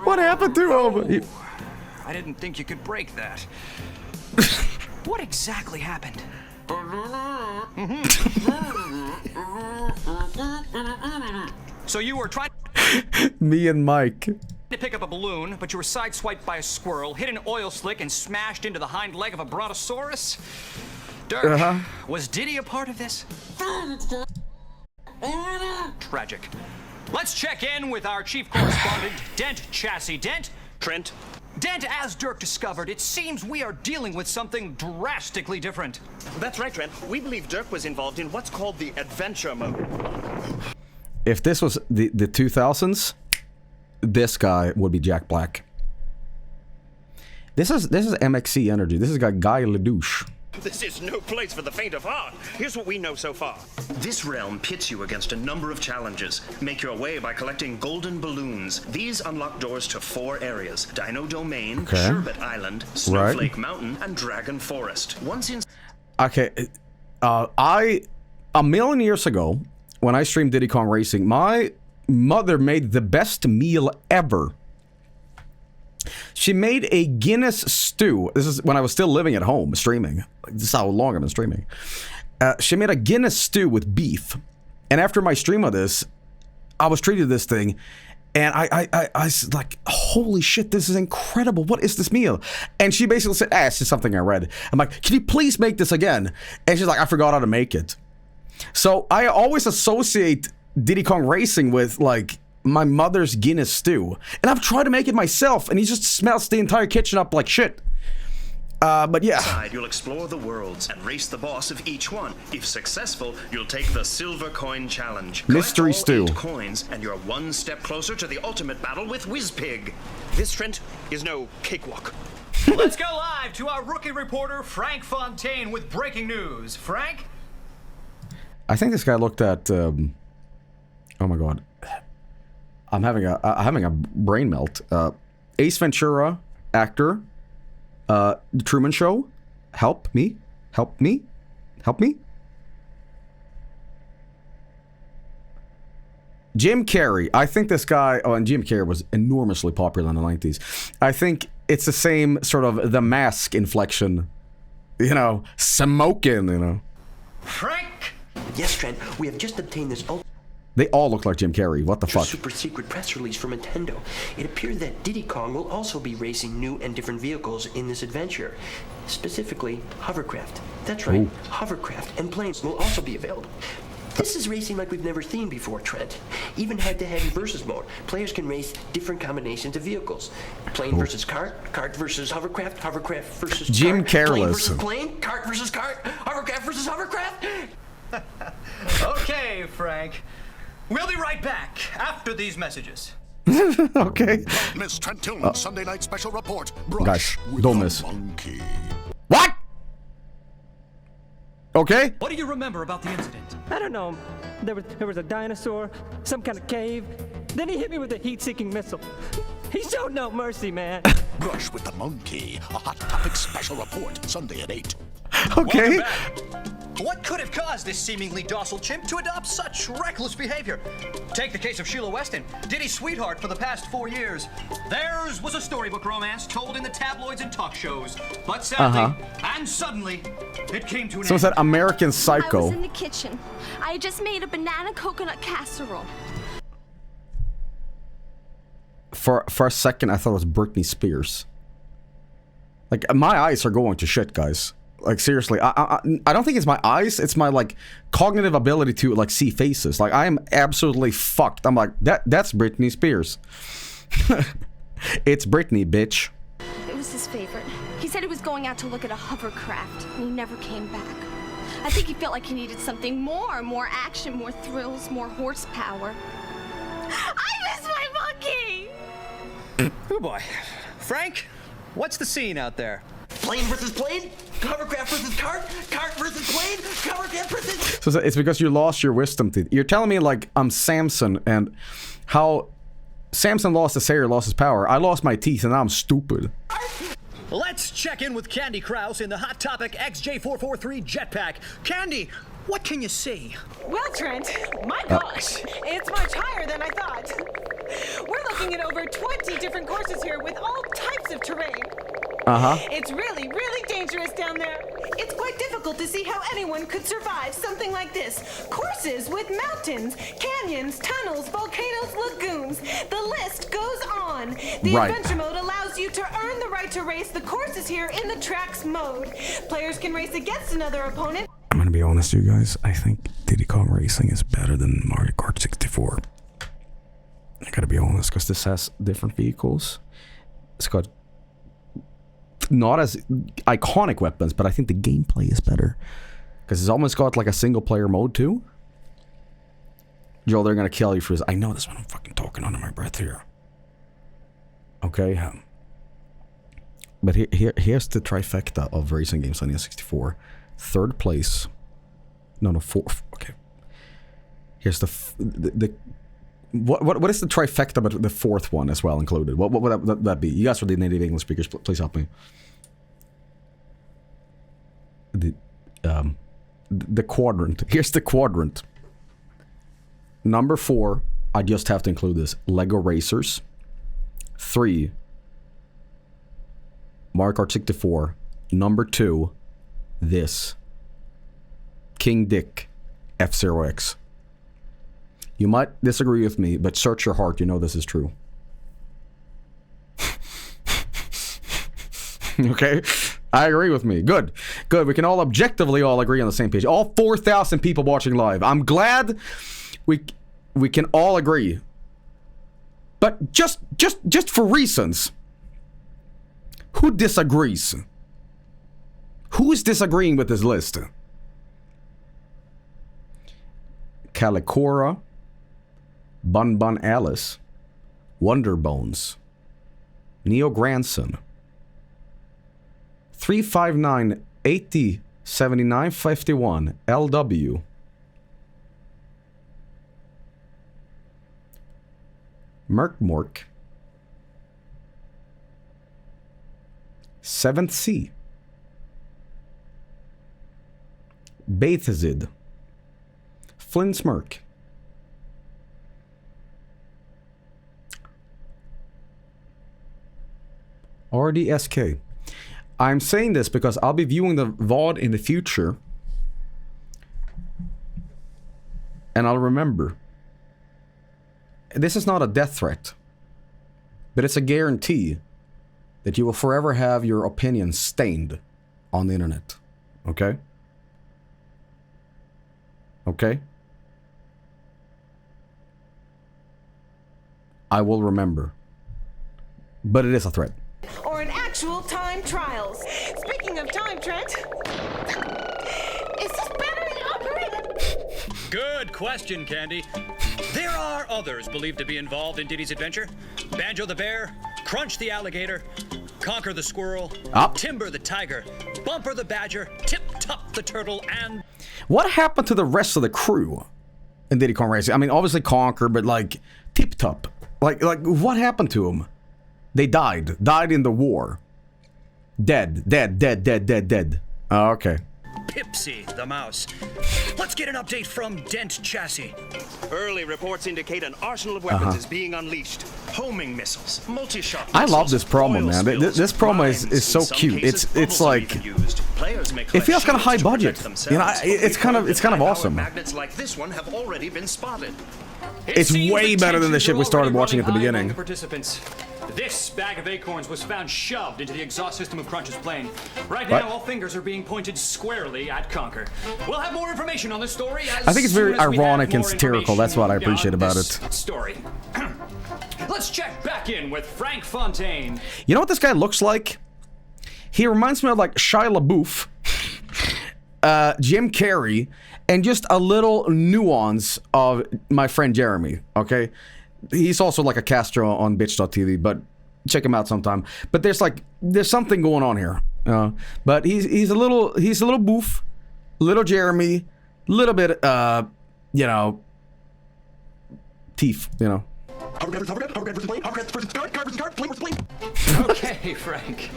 Speaker 1: What happened to him?
Speaker 10: I didn't think you could break that. What exactly happened? So you were trying...
Speaker 1: Me and Mike.
Speaker 10: To pick up a balloon, but you were sideswiped by a squirrel, hit an oil slick, and smashed into the hind leg of a brontosaurus? Dirk, was Diddy a part of this? Tragic. Let's check in with our chief correspondent, Dent Chassis. Dent?
Speaker 6: Trent?
Speaker 10: Dent, as Dirk discovered, it seems we are dealing with something drastically different.
Speaker 6: That's right, Trent. We believe Dirk was involved in what's called the adventure mode.
Speaker 1: If this was the 2000s, this guy would be Jack Black. This is MXC energy. This is Guy Ledouche.
Speaker 6: This is no place for the faint of heart. Here's what we know so far.
Speaker 11: This realm pits you against a number of challenges. Make your way by collecting golden balloons. These unlock doors to 4 areas: Dino Domain, Sherbet Island, Snowflake Mountain, and Dragon Forest. Once in...
Speaker 1: Okay, a million years ago, when I streamed Diddy Kong Racing, my mother made the best meal ever. She made a Guinness stew. This is when I was still living at home, streaming. This is how long I've been streaming. She made a Guinness stew with beef. And after my stream of this, I was treated this thing. And I was like, holy shit, this is incredible. What is this meal? And she basically said, it's just something I read. I'm like, can you please make this again? And she's like, I forgot how to make it. So I always associate Diddy Kong Racing with, like, my mother's Guinness stew. And I've tried to make it myself, and he just smells the entire kitchen up like shit. But yeah.
Speaker 11: Inside, you'll explore the worlds and race the boss of each one. If successful, you'll take the Silver Coin Challenge.
Speaker 1: Mystery
Speaker 11: Collect all
Speaker 1: stew.
Speaker 11: 8 coins, and you're one step closer to the ultimate battle with Whizpig.
Speaker 6: This, Trent, is no cakewalk.
Speaker 10: Let's go live to our rookie reporter, Frank Fontaine, with breaking news. Frank?
Speaker 1: I think this guy looked at, oh my god. I'm having a brain melt. Ace Ventura, actor. The Truman Show. Help me. Help me. Help me. Jim Carrey. I think this guy... Oh, and Jim Carrey was enormously popular in the 90s. I think it's the same sort of The Mask inflection. You know, smoking, you know.
Speaker 10: Frank?
Speaker 12: Yes, Trent. We have just obtained this
Speaker 1: They all look like Jim Carrey. What the fuck?
Speaker 12: super secret press release from Nintendo. It appears that Diddy Kong will also be racing new and different vehicles in this adventure. Specifically, hovercraft. That's right.
Speaker 1: Ooh.
Speaker 12: Hovercraft and planes will also be available. This is racing like we've never seen before, Trent. Even head-to-head in versus mode, players can race different combinations of vehicles. Plane versus cart, cart versus hovercraft, hovercraft versus
Speaker 1: Jim
Speaker 12: cart,
Speaker 1: Careless.
Speaker 12: plane versus plane, cart versus cart, hovercraft versus hovercraft.
Speaker 10: Okay, Frank. We'll be right back after these messages.
Speaker 1: Okay.
Speaker 9: Miss Trent Tillman's Sunday night special report.
Speaker 1: Guys,
Speaker 9: Brush with
Speaker 1: don't
Speaker 9: the
Speaker 1: miss.
Speaker 9: monkey.
Speaker 1: What? Okay.
Speaker 10: What do you remember about the incident?
Speaker 13: I don't know. There was a dinosaur, some kind of cave. Then he hit me with a heat-seeking missile. He showed no mercy, man.
Speaker 9: Brush with the monkey. A Hot Topic special report. Sunday at 8.
Speaker 1: Okay.
Speaker 10: What could have caused this seemingly docile chimp to adopt such reckless behavior? Take the case of Sheila Weston, Diddy's sweetheart for the past 4 years. Theirs was a storybook romance told in the tabloids and talk shows. But sadly, and suddenly, it came to an
Speaker 1: So it's
Speaker 10: end.
Speaker 1: that American
Speaker 14: I
Speaker 1: Psycho.
Speaker 14: was in the kitchen. I just made a banana coconut casserole.
Speaker 1: For a second, I thought it was Britney Spears. Like, my eyes are going to shit, guys. Like, seriously, I don't think it's my eyes. It's my, like, cognitive ability to, like, see faces. Like, I am absolutely fucked. I'm like, that's Britney Spears. It's Britney, bitch.
Speaker 14: It was his favorite. He said he was going out to look at a hovercraft, and he never came back. I think he felt like he needed something more action, more thrills, more horsepower. I miss my monkey!
Speaker 10: Oh boy. Frank, what's the scene out there?
Speaker 12: Plane versus plane, hovercraft versus cart, cart versus plane, hovercraft versus...
Speaker 1: So it's because you lost your wisdom teeth. You're telling me, like, I'm Samson, and how Samson lost his hair, lost his power. I lost my teeth, and now I'm stupid.
Speaker 10: Let's check in with Candy Krause in the Hot Topic XJ443 jetpack. Candy, what can you see?
Speaker 15: Well, Trent, my gosh, it's much higher than I thought. We're looking at over 20 different courses here with all types of terrain. It's really, really dangerous down there. It's quite difficult to see how anyone could survive something like this. Courses with mountains, canyons, tunnels, volcanoes, lagoons. The list goes on. The adventure mode allows you to earn the right to race the courses here in the tracks mode. Players can race against another opponent.
Speaker 1: I'm gonna be honest, you guys. I think Diddy Kong Racing is better than Mario Kart 64. I gotta be honest, because this has different vehicles. It's got not as iconic weapons, but I think the gameplay is better. Because it's almost got like a single player mode too. Joel, they're gonna kill you for this. I know this one. I'm fucking talking under my breath here. Okay. But here's the trifecta of racing games on the N64. Third place. No, fourth. Okay. Here's what is the trifecta, but the fourth one as well included? What would that be? You guys are the native English speakers. Please help me. The quadrant. Here's the quadrant. Number 4, I just have to include this. Lego Racers. 3, Mario Kart 64. Number 2, this. King Dick F-Zero-X. You might disagree with me, but search your heart, you know this is true. Okay? I agree with me. Good. Good. We can all objectively all agree on the same page. All 4,000 people watching live. I'm glad we can all agree. But just for reasons. Who disagrees? Who is disagreeing with this list? Calicora, Bun Bun Alice, Wonder Bones, Neo Grandson, 359 80 79 51 LW, Merkmork, 7th Sea, Bathazid, Flinsmirk, RDSK. I'm saying this because I'll be viewing the VOD in the future, and I'll remember. This is not a death threat, but it's a guarantee that you will forever have your opinion stained on the internet. Okay? Okay? I will remember. But it is a threat.
Speaker 15: Or an actual time trials. Speaking of time, Trent, is this battery operated?
Speaker 10: Good question, Candy. There are others believed to be involved in Diddy's adventure. Banjo the bear, Crunch the alligator, Conquer the squirrel, Timber the tiger, Bumper the badger, Tip Top the turtle, and...
Speaker 1: What happened to the rest of the crew in Diddy Kong Racing? I mean, obviously Conquer, but like Tip Top. Like what happened to them? They died. Died in the war. Dead. Oh, okay.
Speaker 10: Pipsy the mouse. Let's get an update from Dent Chassis.
Speaker 11: Early reports indicate an arsenal of weapons is being unleashed. Homing missiles, multi-shot
Speaker 1: I love this promo, man. This promo is so cute. It's like it feels kind of high budget. You know, it's kind of awesome.
Speaker 11: Magnets like this one have already been spotted.
Speaker 1: It's way better than the shit we started watching at the beginning.
Speaker 10: Participants. This bag of acorns was found shoved into the exhaust system of Crunch's plane. Right now, all fingers are being pointed squarely at Conquer. We'll have more information on this story as
Speaker 1: I think it's very
Speaker 10: soon as we have
Speaker 1: ironic and
Speaker 10: more
Speaker 1: satirical. That's what I appreciate
Speaker 10: on
Speaker 1: about
Speaker 10: this
Speaker 1: it.
Speaker 10: Story. Let's check back in with Frank Fontaine.
Speaker 1: You know what this guy looks like? He reminds me of like Shia LaBeouf, Jim Carrey, and just a little nuance of my friend Jeremy, okay? He's also like a Castro on bitch.tv, but check him out sometime. But there's something going on here. But he's a little boof, little Jeremy, little bit you know, teeth, you know.
Speaker 10: Okay, Frank.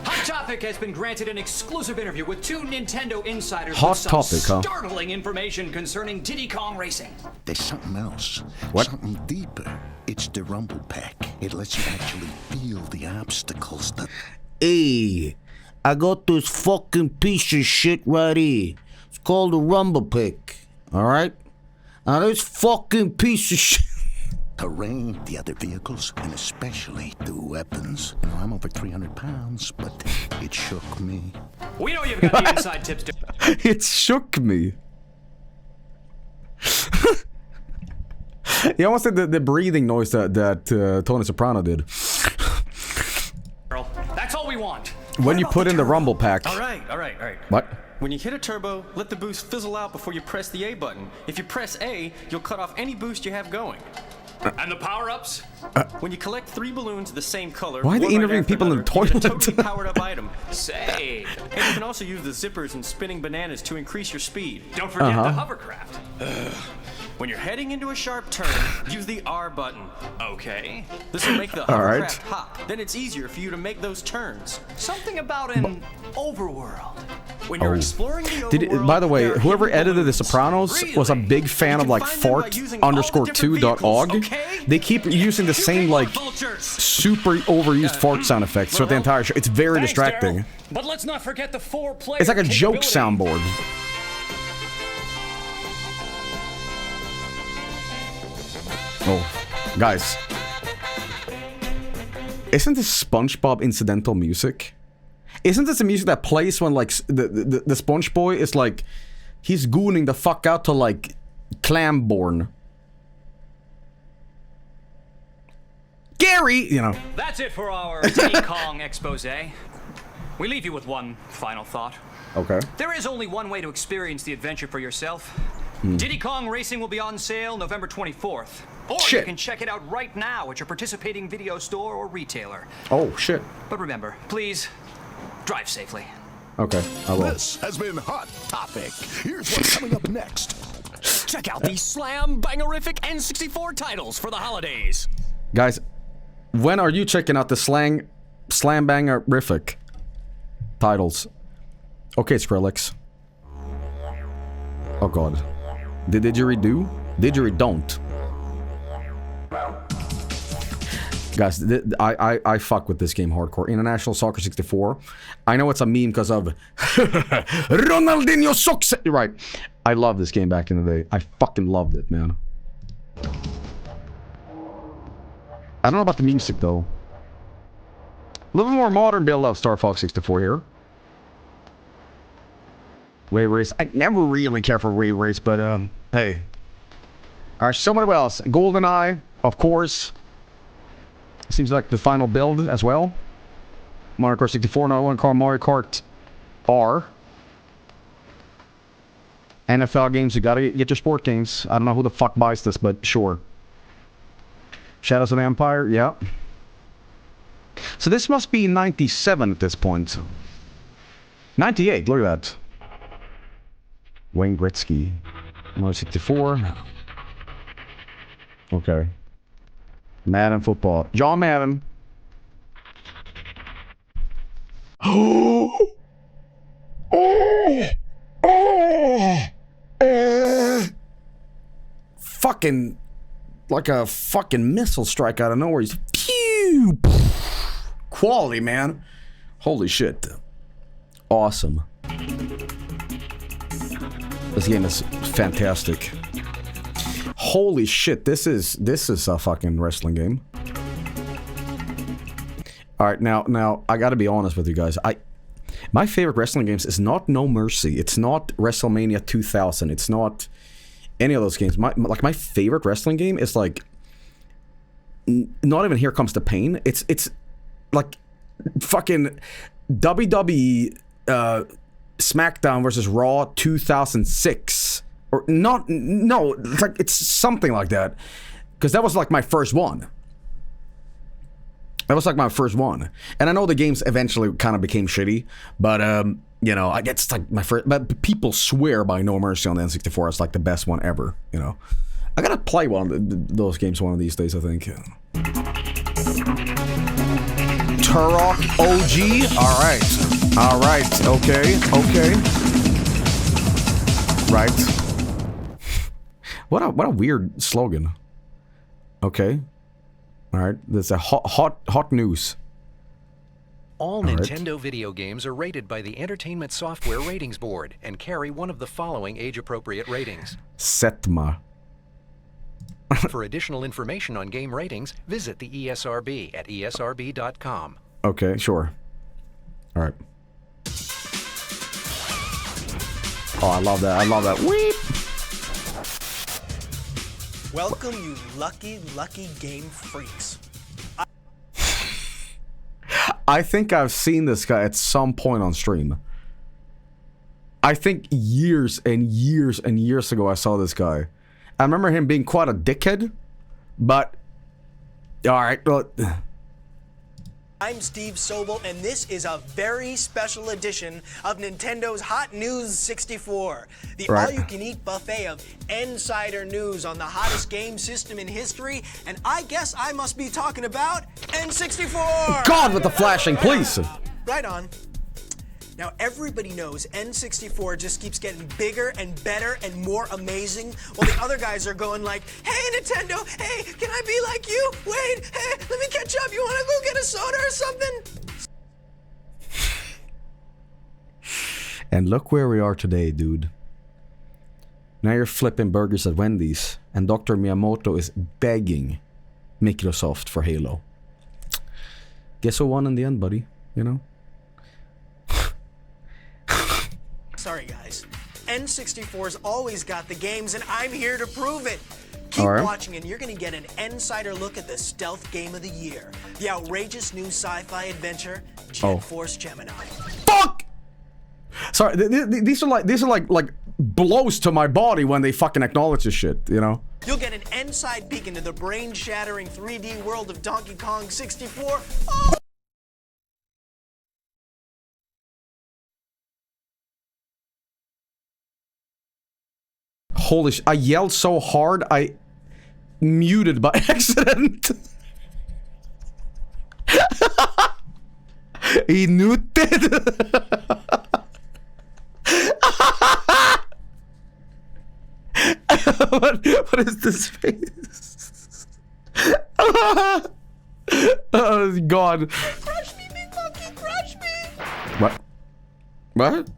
Speaker 10: Hot Topic has been granted an exclusive interview with two Nintendo insiders
Speaker 1: Hot
Speaker 10: with some
Speaker 1: Topic, huh?
Speaker 10: startling information concerning Diddy Kong Racing.
Speaker 9: There's something else.
Speaker 1: What?
Speaker 9: Something deeper. It's the Rumble Pack. It lets you actually feel the obstacles that...
Speaker 16: Hey, I got this fucking piece of shit right here. It's called the Rumble Pack. Alright? Now this fucking piece of shit...
Speaker 9: Terrain, the other vehicles, and especially the weapons. You know, I'm over 300 pounds, but it shook me.
Speaker 10: We know you've got the inside tips to...
Speaker 1: It shook me. He almost did the breathing noise that Tony Soprano did.
Speaker 10: That's all we want.
Speaker 1: When you put in the Rumble Pack.
Speaker 17: All right.
Speaker 1: What?
Speaker 17: When you hit a turbo, let the boost fizzle out before you press the A button. If you press A, you'll cut off any boost you have going.
Speaker 10: And the power-ups?
Speaker 17: When you collect 3 balloons the same color,
Speaker 1: Why are they interviewing people in the toilet?
Speaker 17: You get a totally powered-up item.
Speaker 10: Say.
Speaker 17: And you can also use the zippers and spinning bananas to increase your speed.
Speaker 10: Don't forget the hovercraft.
Speaker 17: When you're heading into a sharp turn, use the R button.
Speaker 10: Okay.
Speaker 17: This will make the
Speaker 1: All right.
Speaker 17: hovercraft hop. Then it's easier for you to make those turns.
Speaker 10: Something about an overworld.
Speaker 17: When you're exploring the overworld,
Speaker 1: by the way,
Speaker 17: there are
Speaker 1: whoever
Speaker 17: hidden
Speaker 1: edited The
Speaker 17: balloons.
Speaker 1: Sopranos was a big fan of like fart_2.org. They keep using the same like super overused fart sound effects throughout the entire show. It's very distracting.
Speaker 10: But let's not forget the 4-player.
Speaker 1: It's like a joke soundboard. Oh, guys. Isn't this SpongeBob incidental music? Isn't this the music that plays when like the Sponge Boy is like he's gooning the fuck out to like Clamborn? Gary, you know.
Speaker 10: That's it for our Diddy Kong expose. We leave you with one final thought.
Speaker 1: Okay.
Speaker 10: There is only one way to experience the adventure for yourself. Diddy Kong Racing will be on sale November 24th. Or you can check it out right now at your participating video store or retailer.
Speaker 1: Oh, shit.
Speaker 10: But remember, please, drive safely.
Speaker 1: Okay, I will.
Speaker 9: This has been Hot Topic. Here's what's coming up next.
Speaker 10: Check out these slam bangerific N64 titles for the holidays.
Speaker 1: Guys, when are you checking out the slam bangerific titles? Okay, Skrillex. Oh god. Did you redo? Did you don't? Guys, I fuck with this game hardcore. International Soccer 64. I know it's a meme because of Ronaldinho socks. Right. I love this game back in the day. I fucking loved it, man. I don't know about the music though. A little more modern build of Star Fox 64 here. Wave Race. I never really care for Wave Race, but hey. Alright, so many else. GoldenEye, of course. Seems like the final build as well. Mario Kart 64, now I want to call Mario Kart R. NFL games, you gotta get your sport games. I don't know who the fuck buys this, but sure. Shadows of the Empire, yeah. So this must be 97 at this point. 98, look at that. Wayne Gretzky. Mario 64. Okay. Madden football. John Madden. Fucking like a fucking missile strike out of nowhere. He's pew. Quality, man. Holy shit. Awesome. This game is fantastic. Holy shit, this is a fucking wrestling game. Alright, now I gotta be honest with you guys. My favorite wrestling games is not No Mercy. It's not WrestleMania 2000. It's not any of those games. My favorite wrestling game is like not even Here Comes the Pain. It's like fucking WWE SmackDown versus Raw 2006. Or not, no, it's something like that. Because that was like my first one. That was like my first one. And I know the games eventually kind of became shitty, but, you know, I guess it's like my first, but people swear by No Mercy on the N64 as like the best one ever, you know. I gotta play one of those games one of these days, I think. Turok OG? Alright, okay. Right. What a weird slogan. Okay. Alright, that's a HotNewz.
Speaker 18: All Nintendo video games are rated by the Entertainment Software Ratings Board and carry one of the following age-appropriate ratings.
Speaker 1: Setma.
Speaker 18: For additional information on game ratings, visit the ESRB at esrb.com.
Speaker 1: Okay, sure. Alright. Oh, I love that. Weep!
Speaker 19: Welcome, you lucky game freaks.
Speaker 1: I think I've seen this guy at some point on stream. I think years and years and years ago I saw this guy. I remember him being quite a dickhead, but... Alright, well...
Speaker 19: I'm Steve Sobel, and this is a very special edition of Nintendo's HotNewz 64. The all-you-can-eat buffet of insider news on the hottest game system in history, and I guess I must be talking about N64!
Speaker 1: God, with the flashing, please!
Speaker 19: Right on. Now, everybody knows N64 just keeps getting bigger and better and more amazing, while the other guys are going like, hey, Nintendo, hey, can I be like you? Wait, hey, let me catch up. You want to go get a soda or something?
Speaker 1: And look where we are today, dude. Now you're flipping burgers at Wendy's, and Dr. Miyamoto is begging Microsoft for Halo. Guess who won in the end, buddy? You know?
Speaker 19: Sorry, guys. N64's always got the games, and I'm here to prove it. Keep watching, and you're going to get an insider look at the stealth game of the year. The outrageous new sci-fi adventure, Jet Force Gemini.
Speaker 1: Fuck! Sorry, these are like blows to my body when they fucking acknowledge this shit, you know?
Speaker 19: You'll get an inside peek into the brain-shattering 3D world of Donkey Kong 64. Oh!
Speaker 1: Holy I yelled so hard, I muted by accident. He muted. What is this face? Oh, God.
Speaker 19: Crush me, big monkey, crush me.
Speaker 1: What?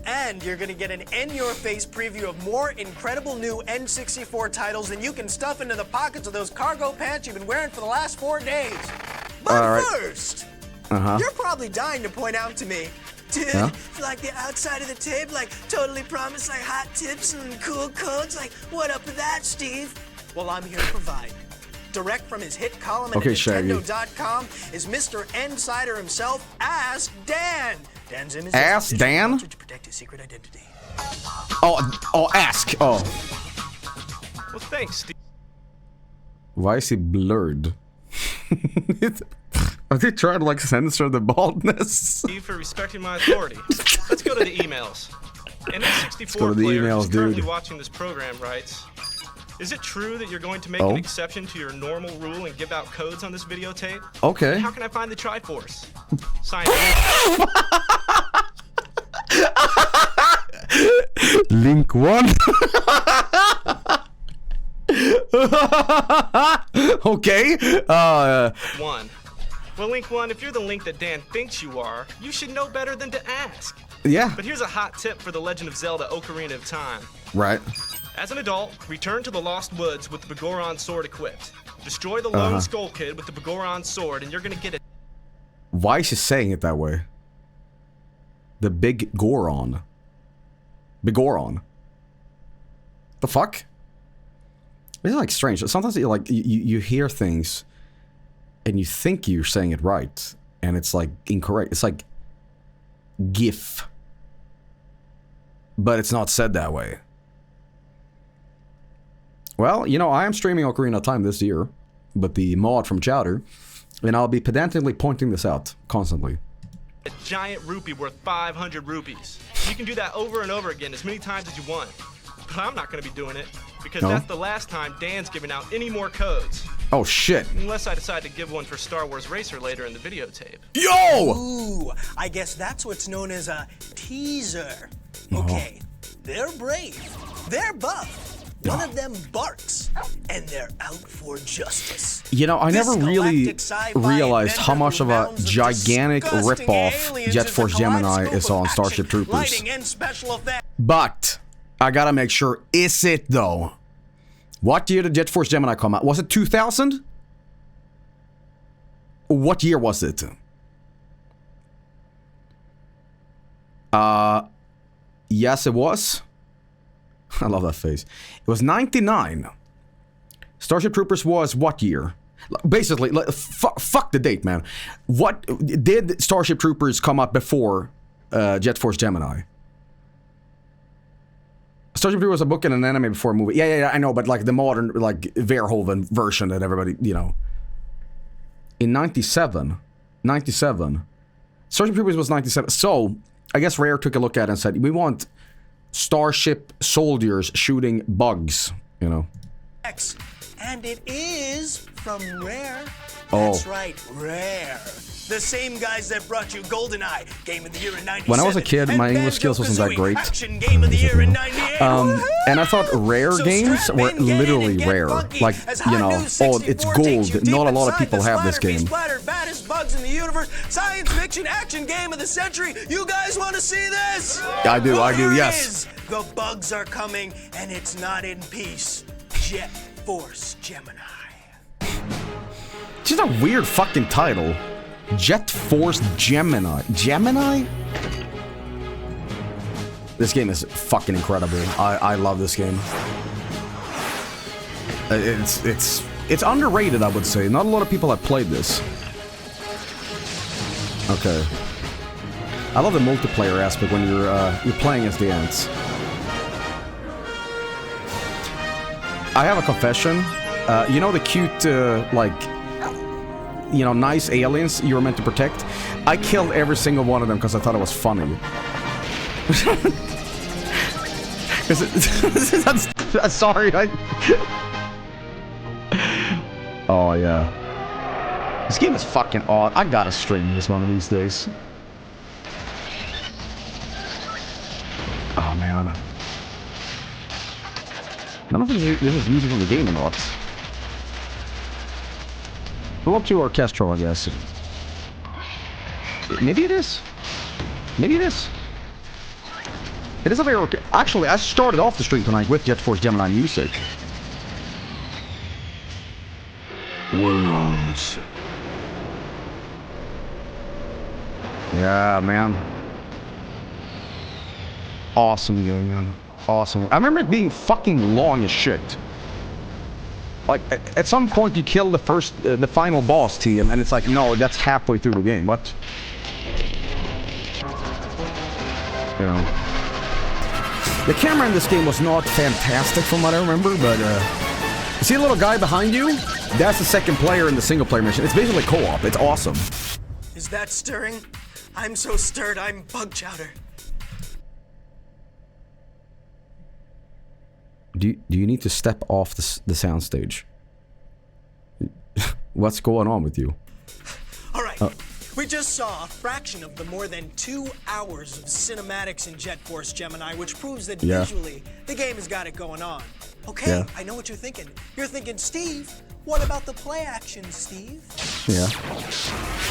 Speaker 19: And you're gonna get an in-your-face preview of more incredible new N64 titles than you can stuff into the pockets of those cargo pants you've been wearing for the last 4 days. But first, you're probably dying to point out to me, dude, like the outside of the tape, like totally promised like hot tips and cool codes, like what up with that, Steve? Well, I'm here to provide. direct from his hit column at Nintendo.com, is Mr. Insider himself, Ask Dan. Dan's in his
Speaker 1: Ask Dan?
Speaker 19: to protect his secret identity.
Speaker 1: Oh, Ask. Oh.
Speaker 6: Well, thanks, Steve.
Speaker 1: Why is he blurred? Are they trying to like censor the baldness?
Speaker 6: Steve, for respecting my authority. Let's go to the emails. An N64
Speaker 1: go to the
Speaker 6: player
Speaker 1: emails,
Speaker 6: who's currently
Speaker 1: dude.
Speaker 6: watching this program writes, is it true that you're going to make an exception to your normal rule and give out codes on this videotape?
Speaker 1: Okay.
Speaker 6: And how can I find the Triforce? Signed.
Speaker 1: Link 1. Okay.
Speaker 6: 1. Well, Link 1, if you're the Link that Dan thinks you are, you should know better than to ask.
Speaker 1: Yeah.
Speaker 6: But here's a hot tip for The Legend of Zelda Ocarina of Time.
Speaker 1: Right.
Speaker 6: As an adult, return to the Lost Woods with the Begoron sword equipped. Destroy the lone Skull Kid with the Begoron sword, and you're gonna get it.
Speaker 1: Why is she saying it that way? The Big Goron. Begoron. The fuck? It's like strange. Sometimes you hear things and you think you're saying it right, and it's like incorrect. It's like GIF. But it's not said that way. Well, you know, I am streaming Ocarina of Time this year, but the mod from Chowder, and I'll be pedantically pointing this out constantly.
Speaker 6: A giant rupee worth 500 rupees. You can do that over and over again as many times as you want. But I'm not going to be doing it, because that's the last time Dan's giving out any more codes.
Speaker 1: Oh, shit.
Speaker 6: Unless I decide to give one for Star Wars Racer later in the videotape.
Speaker 1: Yo!
Speaker 19: Ooh, I guess that's what's known as a teaser. Okay, they're brave, they're buff. One of them barks, and they're out for justice.
Speaker 1: You know, I never really realized how much of a gigantic ripoff Jet Force Gemini is on Starship Troopers. But I gotta make sure, is it though? What year did Jet Force Gemini come out? Was it 2000? What year was it? Yes, it was. I love that face. It was 99. Starship Troopers was what year? Basically, fuck the date, man. What did Starship Troopers come out before Jet Force Gemini? Starship Troopers was a book and an anime before a movie. Yeah, I know, but like the modern, like Verhoeven version that everybody, you know. In 97, Starship Troopers was 97. So I guess Rare took a look at it and said, we want Starship soldiers shooting bugs, you know.
Speaker 19: And it is from Rare.
Speaker 1: Oh.
Speaker 19: That's right, Rare. The same guys that brought you GoldenEye, Game of the Year in 97.
Speaker 1: When I was a kid, my English skills wasn't that great.
Speaker 19: Action Game of the Year in 98.
Speaker 1: And I thought Rare games were literally rare. Like, you know, oh, it's gold. Not a lot of people have this game.
Speaker 19: Baddest bugs in the universe, science fiction action game of the century. You guys want to see this?
Speaker 1: I do,
Speaker 19: Here
Speaker 1: yes.
Speaker 19: it is. The bugs are coming, and it's not in peace. Jet Force Gemini.
Speaker 1: It's just a weird fucking title. Jet Force Gemini. Gemini? This game is fucking incredible. I love this game. It's underrated, I would say. Not a lot of people have played this. Okay. I love the multiplayer aspect when you're playing as the ants. I have a confession. You know the cute, like, you know, nice aliens you were meant to protect? I killed every single one of them because I thought it was funny. Sorry, Oh, yeah. This game is fucking odd. I gotta stream this one of these days. Oh, man. I don't know if this is music from the game or not. Go up to orchestral, I guess. Maybe it is. Maybe it is. It is a very actually, I started off the stream tonight with Jet Force Gemini music. Worlds. Yeah, man. Awesome game, man. Awesome. I remember it being fucking long as shit. Like, at some point you kill the final boss team, and it's like, no, that's halfway through the game. What? You know. The camera in this game was not fantastic from what I remember, but, you see a little guy behind you? That's the second player in the single player mission. It's basically co-op. It's awesome.
Speaker 19: Is that stirring? I'm so stirred, I'm bug chowder.
Speaker 1: Do you need to step off the soundstage? What's going on with you?
Speaker 19: All right, we just saw a fraction of the more than 2 hours of cinematics in Jet Force Gemini, which proves that visually the game has got it going on. Okay, I know what you're thinking. You're thinking, Steve, what about the play action, Steve?
Speaker 1: Yeah.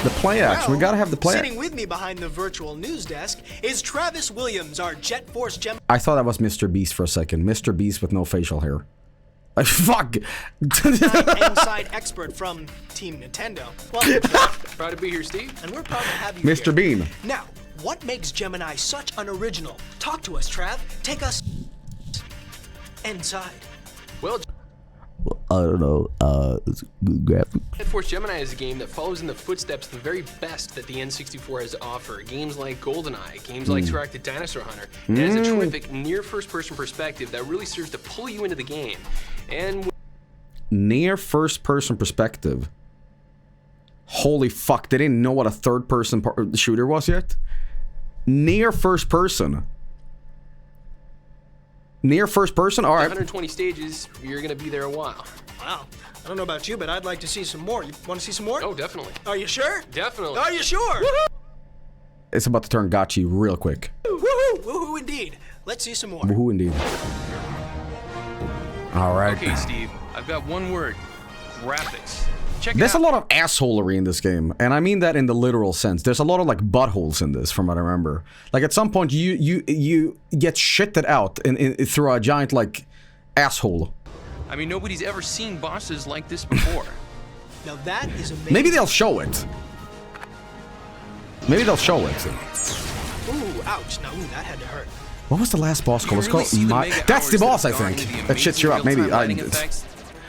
Speaker 1: The play action. We gotta have the play action.
Speaker 19: Sitting with me behind the virtual news desk is Travis Williams, our Jet Force Gemini.
Speaker 1: I thought that was Mr. Beast for a second. Mr. Beast with no facial hair. Like, fuck!
Speaker 19: Inside expert from Team Nintendo. Well,
Speaker 20: proud to be here, Steve.
Speaker 19: And we're proud to have you
Speaker 1: Mr.
Speaker 19: here.
Speaker 1: Bean.
Speaker 19: Now, what makes Gemini such an original? Talk to us, Trav. Take us inside.
Speaker 20: Well,
Speaker 16: I don't know, it's good graphics.
Speaker 20: Jet Force Gemini is a game that follows in the footsteps of the very best that the N64 has to offer. Games like GoldenEye, games like Interactive Dinosaur Hunter. It has a terrific near first-person perspective that really serves to pull you into the game. And
Speaker 1: near first-person perspective. Holy fuck, they didn't know what a third-person shooter was yet? Near first-person. Near first person? All right.
Speaker 20: 120 stages, you're going to be there a while.
Speaker 19: Wow. I don't know about you, but I'd like to see some more. You want to see some more?
Speaker 20: Oh, definitely.
Speaker 19: Are you sure?
Speaker 20: Definitely.
Speaker 19: Are you sure?
Speaker 1: It's about to turn gotchi real quick.
Speaker 19: Woohoo! Woohoo indeed. Let's see some more.
Speaker 1: Woohoo indeed. All right.
Speaker 20: Okay, Steve. I've got one word. Graphics. Check it
Speaker 1: There's
Speaker 20: out.
Speaker 1: a lot of assholery in this game, and I mean that in the literal sense. There's a lot of like buttholes in this, from what I remember. Like at some point, you get shitted out through a giant like asshole.
Speaker 20: I mean, nobody's ever seen bosses like this before.
Speaker 19: Now that is amazing.
Speaker 1: Maybe they'll show it. Maybe they'll show it.
Speaker 19: Ooh, ouch! Now, ooh, that had to hurt.
Speaker 1: What was the last boss called? It's called That's the boss, I think. That shits you up. Maybe.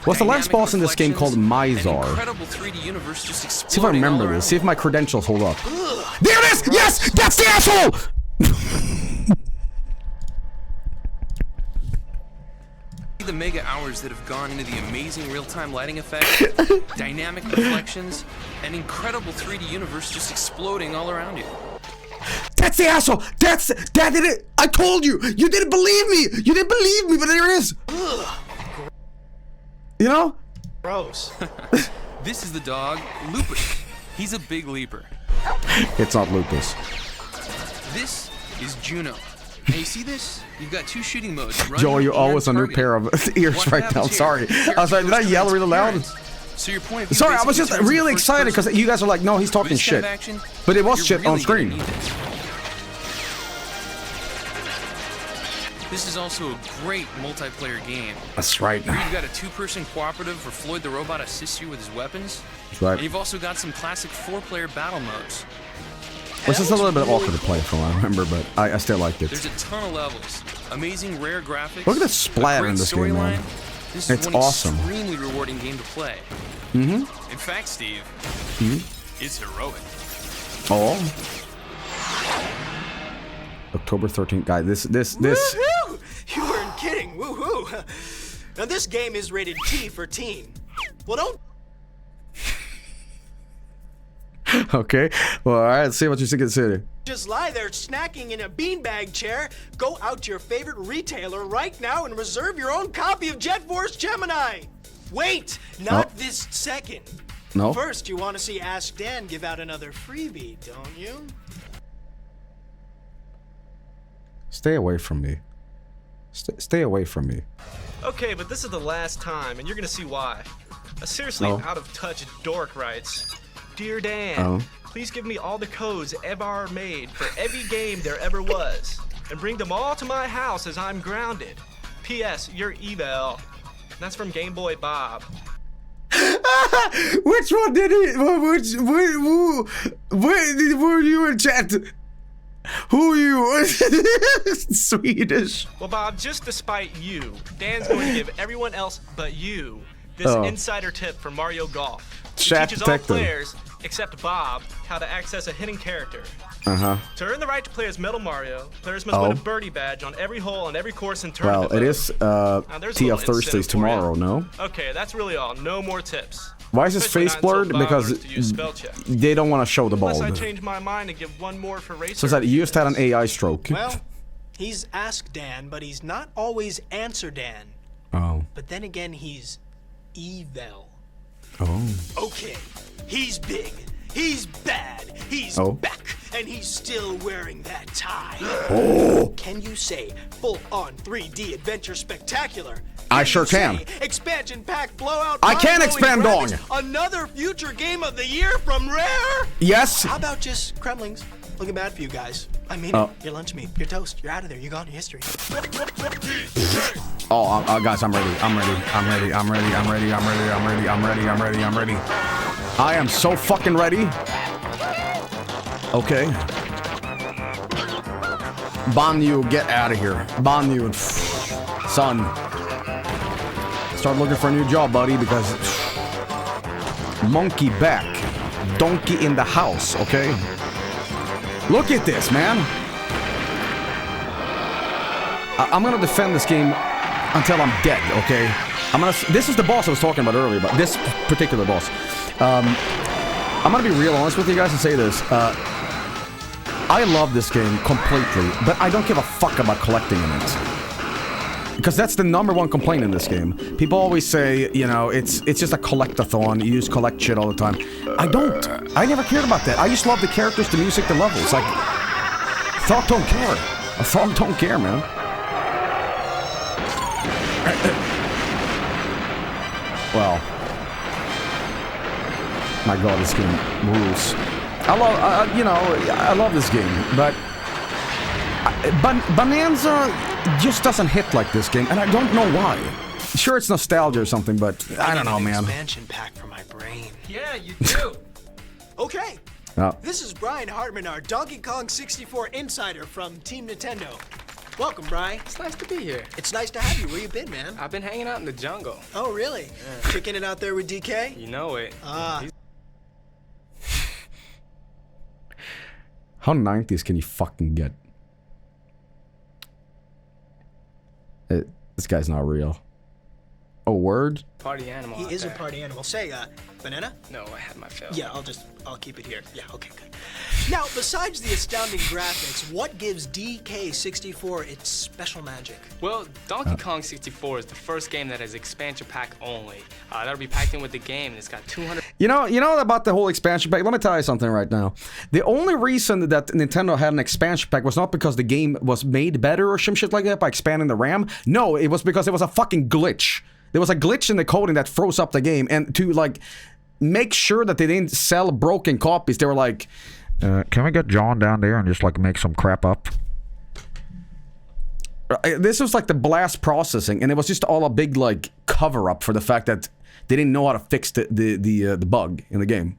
Speaker 1: What's the last boss in this game called Mizar? See if I remember this. See if my credentials hold up. There it is! Yes! That's the asshole!
Speaker 20: The mega hours that have gone into the amazing real-time lighting effects, dynamic reflections, and incredible 3D universe just exploding all around you.
Speaker 1: That's the asshole! That did it! I told you! You didn't believe me! You didn't believe me, but there it is! You know?
Speaker 19: Gross.
Speaker 20: This is the dog, Lupus. He's a big leaper.
Speaker 1: It's not Lupus.
Speaker 20: This is Juno. Now you see this? You've got two shooting modes.
Speaker 1: Joe, you always a new pair of ears right now. I'm sorry. I was like, did I yell really loud?
Speaker 20: So your point of view
Speaker 1: Sorry, I was just really excited because you guys are like, no, he's talking shit. But it was shit on screen.
Speaker 20: This is also a great multiplayer game.
Speaker 1: That's right.
Speaker 20: You've got a two-person cooperative where Floyd the Robot assists you with his weapons.
Speaker 1: That's right.
Speaker 20: And you've also got some classic four-player battle modes.
Speaker 1: Which is a little bit awkward to play from what I remember, but I still liked it.
Speaker 20: There's a ton of levels. Amazing rare graphics.
Speaker 1: Look at the splatter in this game, man.
Speaker 20: This
Speaker 1: it's
Speaker 20: is one
Speaker 1: awesome.
Speaker 20: Extremely rewarding game to play.
Speaker 1: Mm-hmm.
Speaker 20: In fact, Steve, it's heroic.
Speaker 1: Oh. October 13th, guy. This.
Speaker 19: Woo-hoo! You weren't kidding. Woohoo! Now this game is rated T for teen. Well, don't.
Speaker 1: Okay. Well, all right. Let's see what you can consider.
Speaker 19: Just lie there snacking in a beanbag chair. Go out to your favorite retailer right now and reserve your own copy of Jet Force Gemini. Wait, not this second.
Speaker 1: No.
Speaker 19: First, you want to see Ask Dan give out another freebie, don't you?
Speaker 1: Stay away from me. Stay away from me.
Speaker 21: Okay, but this is the last time, and you're gonna see why. A seriously out-of-touch dork writes, Dear Dan, please give me all the codes ever made for every game there ever was, and bring them all to my house as I'm grounded. P.S. Your email. That's from Game Boy Bob.
Speaker 1: Which one did he? Were you in chat? Who are you? Swedish.
Speaker 21: Well, Bob, just to spite you, Dan's going to give everyone else but you This insider tip for Mario Golf. It
Speaker 1: Chat
Speaker 21: teaches
Speaker 1: detective.
Speaker 21: all players, except Bob, how to access a hidden character.
Speaker 1: Uh-huh.
Speaker 21: To earn the right to play as Metal Mario, players must win a birdie badge on every hole on every course and
Speaker 1: Well,
Speaker 21: tournament.
Speaker 1: it is
Speaker 21: there's a
Speaker 1: Tea
Speaker 21: little
Speaker 1: of Thursdays
Speaker 21: incentive for you.
Speaker 1: tomorrow, no?
Speaker 21: Okay, that's really all. No more tips.
Speaker 1: Why is his
Speaker 21: Especially
Speaker 1: face
Speaker 21: not until
Speaker 1: blurred?
Speaker 21: Bob
Speaker 1: Because
Speaker 21: learns to use spell check.
Speaker 1: they don't want to show the ball.
Speaker 21: Unless I change my mind and give one more for racer.
Speaker 1: So that you just had an AI stroke.
Speaker 19: Well, he's Ask Dan, but he's not always Answer Dan.
Speaker 1: Oh.
Speaker 19: But then again, he's Evil.
Speaker 1: Oh.
Speaker 19: Okay, he's big, he's bad, he's back, and he's still wearing that tie.
Speaker 1: Oh.
Speaker 19: Can you say full-on 3D adventure spectacular?
Speaker 1: I sure can.
Speaker 19: Expansion pack blowout.
Speaker 1: I can
Speaker 19: mind-blowing
Speaker 1: expand
Speaker 19: graphics,
Speaker 1: on.
Speaker 19: Another future game of the year from Rare.
Speaker 1: Yes.
Speaker 19: How about just Kremlings? Looking bad for you guys. I mean, your lunch meat, your toast, you're out of there. You're gone to history.
Speaker 1: Oh, guys, I'm ready. I'm ready. I'm ready. I'm ready. I'm ready. I'm ready. I'm ready. I'm ready. I'm ready. I'm ready. I am so fucking ready. Okay. Banyu, get out of here. Banyu, son. Start looking for a new job, buddy, because monkey back, donkey in the house. Okay. Look at this, man. I'm gonna defend this game until I'm dead, okay? This is the boss I was talking about earlier, but this particular boss. I'm gonna be real honest with you guys and say this. I love this game completely, but I don't give a fuck about collecting in it. Because that's the #1 complaint in this game. People always say, you know, it's just a collectathon. You just collect shit all the time. I don't. I never cared about that. I just love the characters, the music, the levels. Like, Thought don't care. A Thought don't care, man. Well, my God, this game rules. I love, you know, I love this game, but Bonanza just doesn't hit like this game, and I don't know why. Sure, it's nostalgia or something, but I don't know, man.
Speaker 19: Expansion pack for my brain.
Speaker 21: Yeah, you do.
Speaker 19: Okay.
Speaker 1: Oh.
Speaker 19: This is Brian Hartman, our Donkey Kong 64 insider from Team Nintendo. Welcome, Brian.
Speaker 5: It's nice to be here.
Speaker 19: It's nice to have you. Where you been, man?
Speaker 5: I've been hanging out in the jungle.
Speaker 19: Oh, really? Yeah. Kicking it out there with DK?
Speaker 5: You know it.
Speaker 1: How 90s can you fucking get? This guy's not real. Oh, word?
Speaker 5: Party animal.
Speaker 19: He is a party animal. Say, banana?
Speaker 5: No, I had my fill.
Speaker 19: Yeah, I'll keep it here. Yeah, okay, good. Now, besides the astounding graphics, what gives DK64 its special magic?
Speaker 5: Well, Donkey Kong 64 is the first game that has expansion pack only. That'll be packed in with the game, and it's got 200.
Speaker 1: You know about the whole expansion pack? Let me tell you something right now. The only reason that Nintendo had an expansion pack was not because the game was made better or some shit like that by expanding the RAM. No, it was because it was a fucking glitch. There was a glitch in the coding that froze up the game, and to like make sure that they didn't sell broken copies, they were like, can we get John down there and just like make some crap up? This was like the blast processing, and it was just all a big like cover up for the fact that they didn't know how to fix the bug in the game.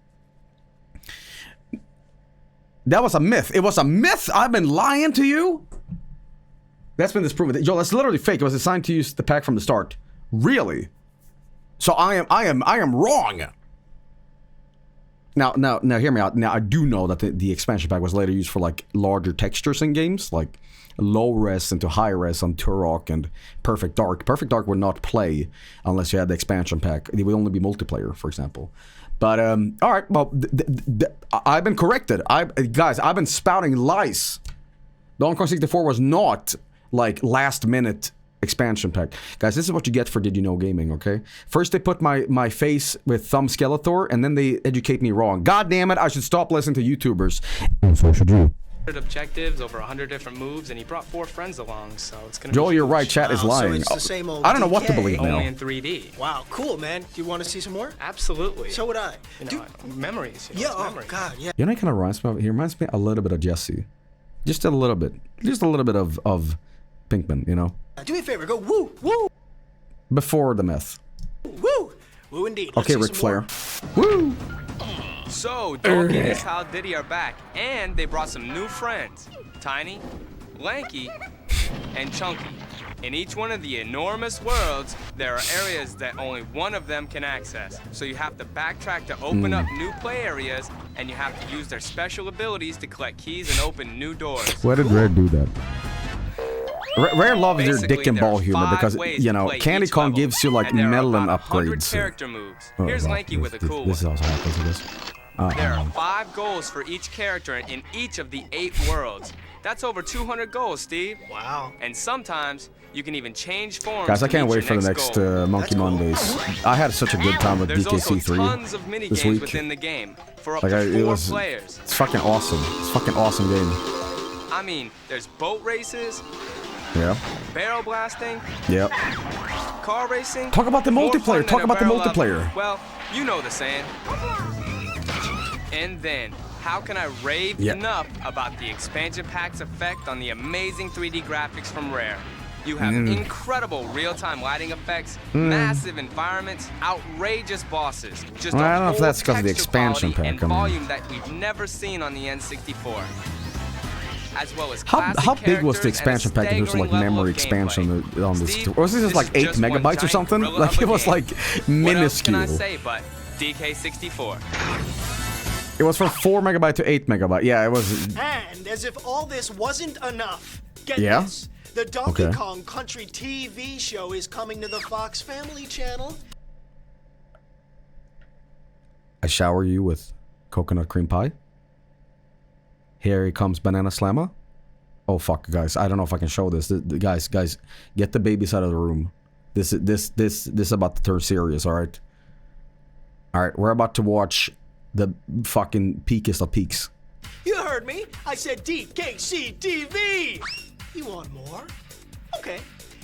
Speaker 1: That was a myth. It was a myth. I've been lying to you. That's been disproven. Yo, that's literally fake. It was assigned to use the pack from the start. Really? So I am wrong. Now hear me out. Now I do know that the expansion pack was later used for like larger textures in games, like low res into high res on Turok and Perfect Dark. Perfect Dark would not play unless you had the expansion pack. It would only be multiplayer, for example. But all right, well, I've been corrected. Guys, I've been spouting lies. Donkey Kong 64 was not like last minute expansion pack. Guys, this is what you get for Did You Know Gaming, okay? First they put my face with Vargskelethor, and then they educate me wrong. God damn it, I should stop listening to YouTubers. And so should you.
Speaker 5: Objectives, over 100 different moves, and he brought 4 friends along, so it's gonna
Speaker 1: Joel,
Speaker 5: be
Speaker 1: you're right, chat is lying.
Speaker 19: So it's the same old
Speaker 1: I don't know what to
Speaker 19: DK.
Speaker 1: believe now.
Speaker 5: Only in 3D.
Speaker 19: Wow, cool, man. Do you want to see some more?
Speaker 5: Absolutely.
Speaker 19: So would I.
Speaker 5: You know, memories. You know,
Speaker 19: Yeah,
Speaker 5: it's
Speaker 19: oh
Speaker 5: memories.
Speaker 19: God, yeah.
Speaker 1: You know, he kind of reminds me a little bit of Jesse. Just a little bit. Just a little bit of Pinkman, you know?
Speaker 19: Do me a favor, go woo, woo,
Speaker 1: Before the myth.
Speaker 19: woo, woo indeed. Let's
Speaker 1: Okay,
Speaker 19: see
Speaker 1: Ric
Speaker 19: some
Speaker 1: Flair.
Speaker 19: more.
Speaker 1: Woo!
Speaker 5: So, Donkey and his pal Diddy are back, and they brought some new friends. Tiny, Lanky, and Chunky. In each one of the enormous worlds, there are areas that only one of them can access. So you have to backtrack to open up new play areas, and you have to use their special abilities to collect keys and open new doors.
Speaker 1: Why did Rare do that? Rare loves their dick and ball humor because, you know, Candy Kong gives you like melon upgrades.
Speaker 5: Character moves. Here's Lanky with a cool one.
Speaker 1: This also happens to this.
Speaker 5: There are 5 goals for each character in each of the 8 worlds. That's over 200 goals, Steve.
Speaker 19: Wow.
Speaker 5: And sometimes you can even change forms.
Speaker 1: Guys, I can't wait for the next Monkey Mondays. I had such a good time with DKC3
Speaker 5: tons of mini
Speaker 1: this
Speaker 5: games
Speaker 1: week.
Speaker 5: within the game for up
Speaker 1: Like,
Speaker 5: to 4 players.
Speaker 1: It's fucking awesome. It's a fucking awesome game.
Speaker 5: I mean, there's boat races,
Speaker 1: Yeah.
Speaker 5: barrel blasting,
Speaker 1: Yep.
Speaker 5: car racing.
Speaker 1: Talk about the
Speaker 5: more
Speaker 1: multiplayer.
Speaker 5: fun
Speaker 1: Talk
Speaker 5: than a
Speaker 1: about the
Speaker 5: barrel up.
Speaker 1: multiplayer.
Speaker 5: Well, you know the saying. And then, how can I rave enough about the expansion pack's effect on the amazing 3D graphics from Rare? You have incredible real-time lighting effects, massive environments, outrageous bosses. Just
Speaker 1: Well, I
Speaker 5: a
Speaker 1: don't know if
Speaker 5: whole
Speaker 1: that's because of the
Speaker 5: texture
Speaker 1: expansion
Speaker 5: quality
Speaker 1: pack.
Speaker 5: and
Speaker 1: I mean,
Speaker 5: volume that we've never seen on the N64. As well as
Speaker 1: how big was the
Speaker 5: classic
Speaker 1: expansion pack in terms of like memory expansion on this? Was this just like 8 megabytes or something? Like it was like minuscule.
Speaker 5: What else can I say but DK64?
Speaker 1: It was from 4 megabyte to 8 megabyte. Yeah, it was.
Speaker 19: And as if all this wasn't enough, get
Speaker 1: Yeah?
Speaker 19: this. The Donkey Kong Country TV show is coming to the Fox Family Channel.
Speaker 1: I shower you with coconut cream pie. Here comes Banana Slammer. Oh fuck, guys! I don't know if I can show this. Guys, get the babies out of the room. This is about to turn serious. All right. All right, we're about to watch the fucking peakest of peaks.
Speaker 19: You heard me. I said DKC TV. You want more? Okay.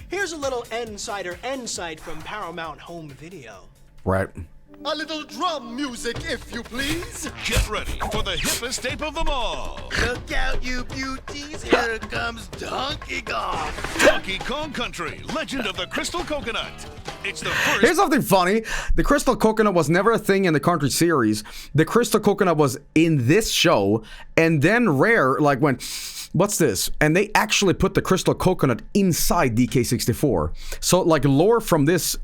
Speaker 19: Here's a little Insider Insight from Paramount Home Video.
Speaker 1: Right.
Speaker 9: A little drum music, if you please.
Speaker 3: Get ready for the hippest ape of them all.
Speaker 19: Look out, you beauties. Here comes Donkey Kong.
Speaker 3: Donkey Kong Country, Legend of the Crystal Coconut. It's the first.
Speaker 1: Here's something funny. The Crystal Coconut was never a thing in the Country series. The Crystal Coconut was in this show, and then Rare like went, what's this? And they actually put the Crystal Coconut inside DK64. So like lore from this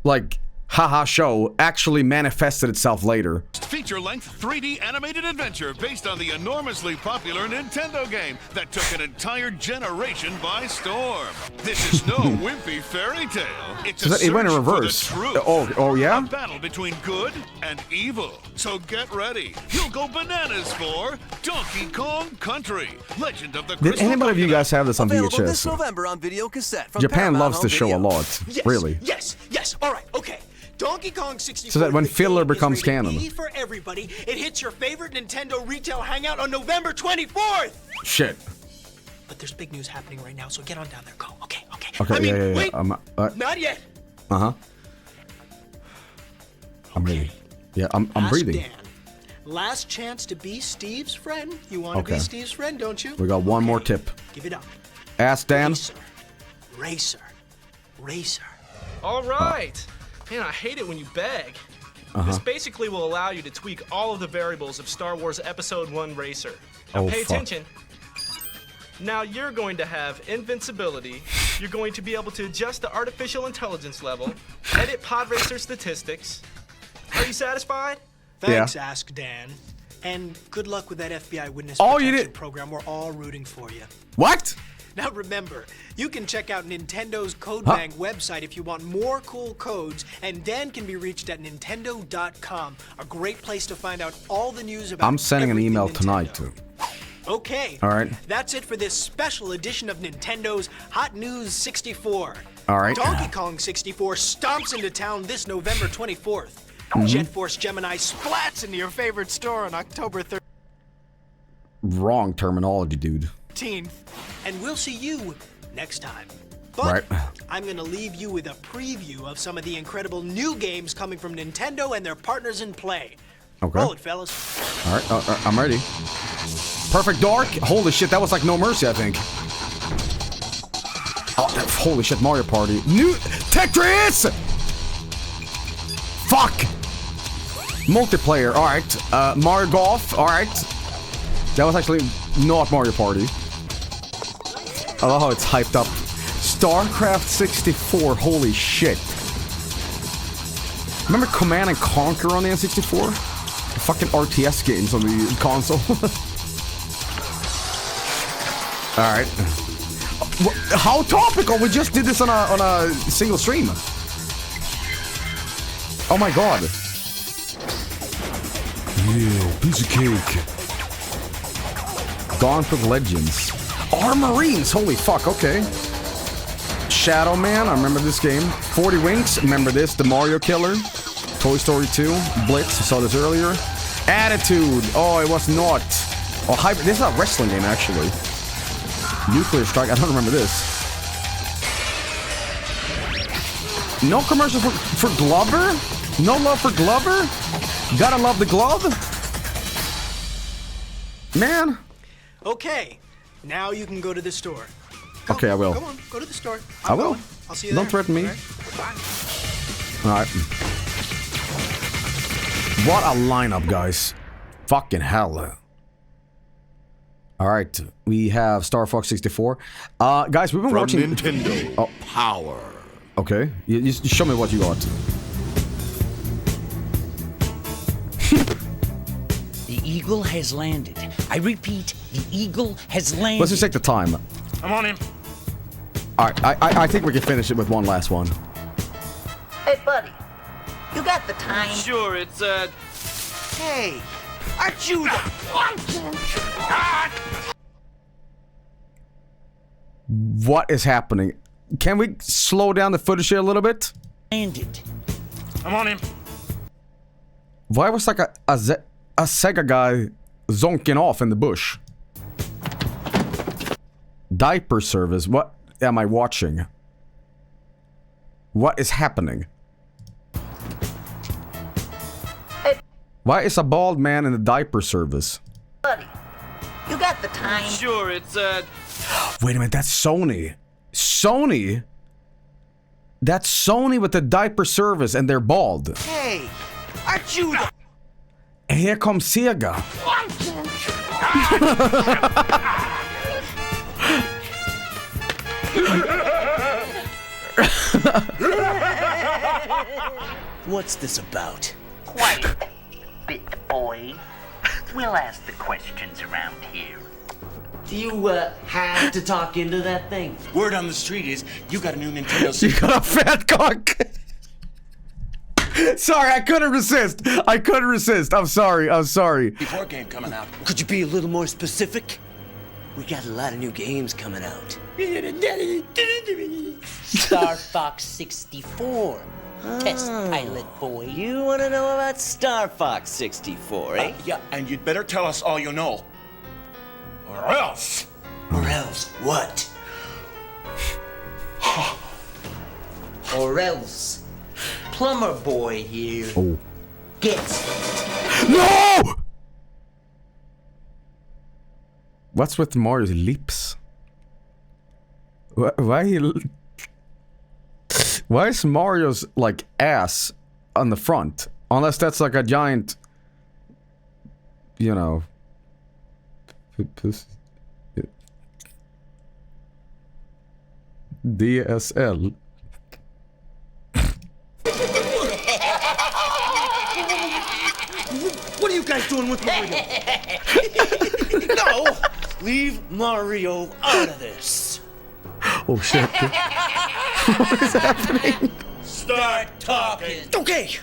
Speaker 1: like haha show actually manifested itself later.
Speaker 3: Feature-length 3D animated adventure based on the enormously popular Nintendo game that took an entire generation by storm. This is no wimpy fairy tale. It's a
Speaker 1: it went in
Speaker 3: search for the
Speaker 1: reverse.
Speaker 3: truth.
Speaker 1: Oh yeah?
Speaker 3: A battle between good and evil. So get ready. You'll go bananas for Donkey Kong Country, Legend of the Crystal
Speaker 1: Did anybody of you guys have this on
Speaker 22: Available this
Speaker 1: VHS?
Speaker 22: November on video cassette from
Speaker 1: Japan
Speaker 22: Paramount
Speaker 1: loves
Speaker 22: Home
Speaker 1: this show a
Speaker 22: Video.
Speaker 1: lot.
Speaker 19: Yes,
Speaker 1: Really.
Speaker 19: Yes. All right. Okay. Donkey Kong 64.
Speaker 1: So that when filler becomes
Speaker 19: is
Speaker 1: canon.
Speaker 19: rated E for everybody. It hits your favorite Nintendo retail hangout on November 24th.
Speaker 1: Shit.
Speaker 19: But there's big news happening right now, so get on down there. Go. Okay.
Speaker 1: Okay, yeah.
Speaker 19: Wait.
Speaker 1: Not
Speaker 19: yet.
Speaker 1: Uh-huh. I'm ready. Yeah, I'm breathing.
Speaker 19: Dan. Last chance to be Steve's friend. You want to be Steve's friend, don't you?
Speaker 1: We got one more tip.
Speaker 19: Give it up.
Speaker 1: Ask Dan.
Speaker 19: Racer.
Speaker 21: All right. Man, I hate it when you beg. This basically will allow you to tweak all of the variables of Star Wars Episode 1 Racer. Now pay attention. Now you're going to have invincibility. You're going to be able to adjust the artificial intelligence level, edit pod racer statistics. Are you satisfied?
Speaker 19: Thanks, Ask Dan. And good luck with that FBI witness protection program. We're all rooting for you.
Speaker 1: What?
Speaker 19: Now remember, you can check out Nintendo's CodeBank website if you want more cool codes, and Dan can be reached at Nintendo.com, a great place to find out all the news about
Speaker 1: I'm sending an email
Speaker 19: Nintendo.
Speaker 1: tonight too.
Speaker 19: Okay.
Speaker 1: All right.
Speaker 19: That's it for this special edition of Nintendo's HotNewz 64.
Speaker 1: All right.
Speaker 19: Donkey Kong 64 stomps into town this November 24th. Jet Force Gemini splats into your favorite store on October 13th.
Speaker 1: Wrong terminology, dude.
Speaker 19: And we'll see you next time. But
Speaker 1: Right.
Speaker 19: I'm going to leave you with a preview of some of the incredible new games coming from Nintendo and their partners in play.
Speaker 1: Okay.
Speaker 19: Roll it, fellas.
Speaker 1: All right, I'm ready. Perfect Dark. Holy shit, that was like No Mercy, I think. Oh, holy shit, Mario Party. New Tetris. Fuck. Multiplayer. All right. Mario Golf. All right. That was actually not Mario Party. I love how it's hyped up. StarCraft 64, holy shit. Remember Command and Conquer on the N64? The fucking RTS games on the console. Alright. How topical! We just did this on a single stream. Oh my god. Yeah, piece of cake. Gauntlet Legends. Marines, holy fuck, okay. Shadow Man, I remember this game. 40 Winks, remember this, the Mario Killer. Toy Story 2, Blitz, I saw this earlier. Attitude, oh, it was not. Oh, this is a wrestling game, actually. Nuclear Strike, I don't remember this. No commercial for Glover? No love for Glover? Gotta love the glove? Man.
Speaker 19: Okay, now you can go to the store. Go,
Speaker 1: okay, I will.
Speaker 19: Go on, go to the store.
Speaker 1: I will.
Speaker 19: I'll see you
Speaker 1: Don't
Speaker 19: there.
Speaker 1: threaten me.
Speaker 19: All right.
Speaker 1: What a lineup, guys. Fucking hell. Alright, we have Star Fox 64. Guys, we've been watching...
Speaker 9: Nintendo. Power.
Speaker 1: Okay, you show me what you got.
Speaker 4: The Eagle has landed. I repeat, the Eagle has landed.
Speaker 1: Let's just take the time.
Speaker 10: I'm on him.
Speaker 1: Alright, I think we can finish it with one last one.
Speaker 4: Hey, buddy. You got the time?
Speaker 5: Sure, it's,
Speaker 4: Hey, aren't you the...
Speaker 1: What is happening? Can we slow down the footage here a little bit?
Speaker 4: Landed.
Speaker 10: I'm on him.
Speaker 1: Why was like a Sega guy zonking off in the bush? Diaper service. What am I watching? What is happening? Why is a bald man in the diaper service?
Speaker 4: Buddy, you got the time?
Speaker 5: Sure, it's,
Speaker 1: Wait a minute, that's Sony. Sony? That's Sony with the diaper service and they're bald.
Speaker 4: Hey, aren't you the...
Speaker 1: And here comes Sega.
Speaker 4: What's this about?
Speaker 22: Quiet, bit boy. We'll ask the questions around here.
Speaker 4: Do you, have to talk into that thing? Word on the street is you got a new Nintendo...
Speaker 1: You got a fat cock. Sorry, I couldn't resist. I'm sorry.
Speaker 4: Before game coming out. Could you be a little more specific? We got a lot of new games coming out.
Speaker 22: Star Fox 64. Test pilot boy.
Speaker 4: You want to know about Star Fox 64, eh?
Speaker 22: Yeah, and you'd better tell us all you know. Or else.
Speaker 4: Or else what? Or else. Plumber boy here.
Speaker 1: Oh.
Speaker 4: Gets it.
Speaker 1: No! What's with Mario's lips? Why is Mario's like ass on the front? Unless that's like a giant, you know, DSL.
Speaker 4: What are you guys doing with Mario? No! Leave Mario out of this.
Speaker 1: Oh shit. What is happening?
Speaker 4: Start talking. Okay.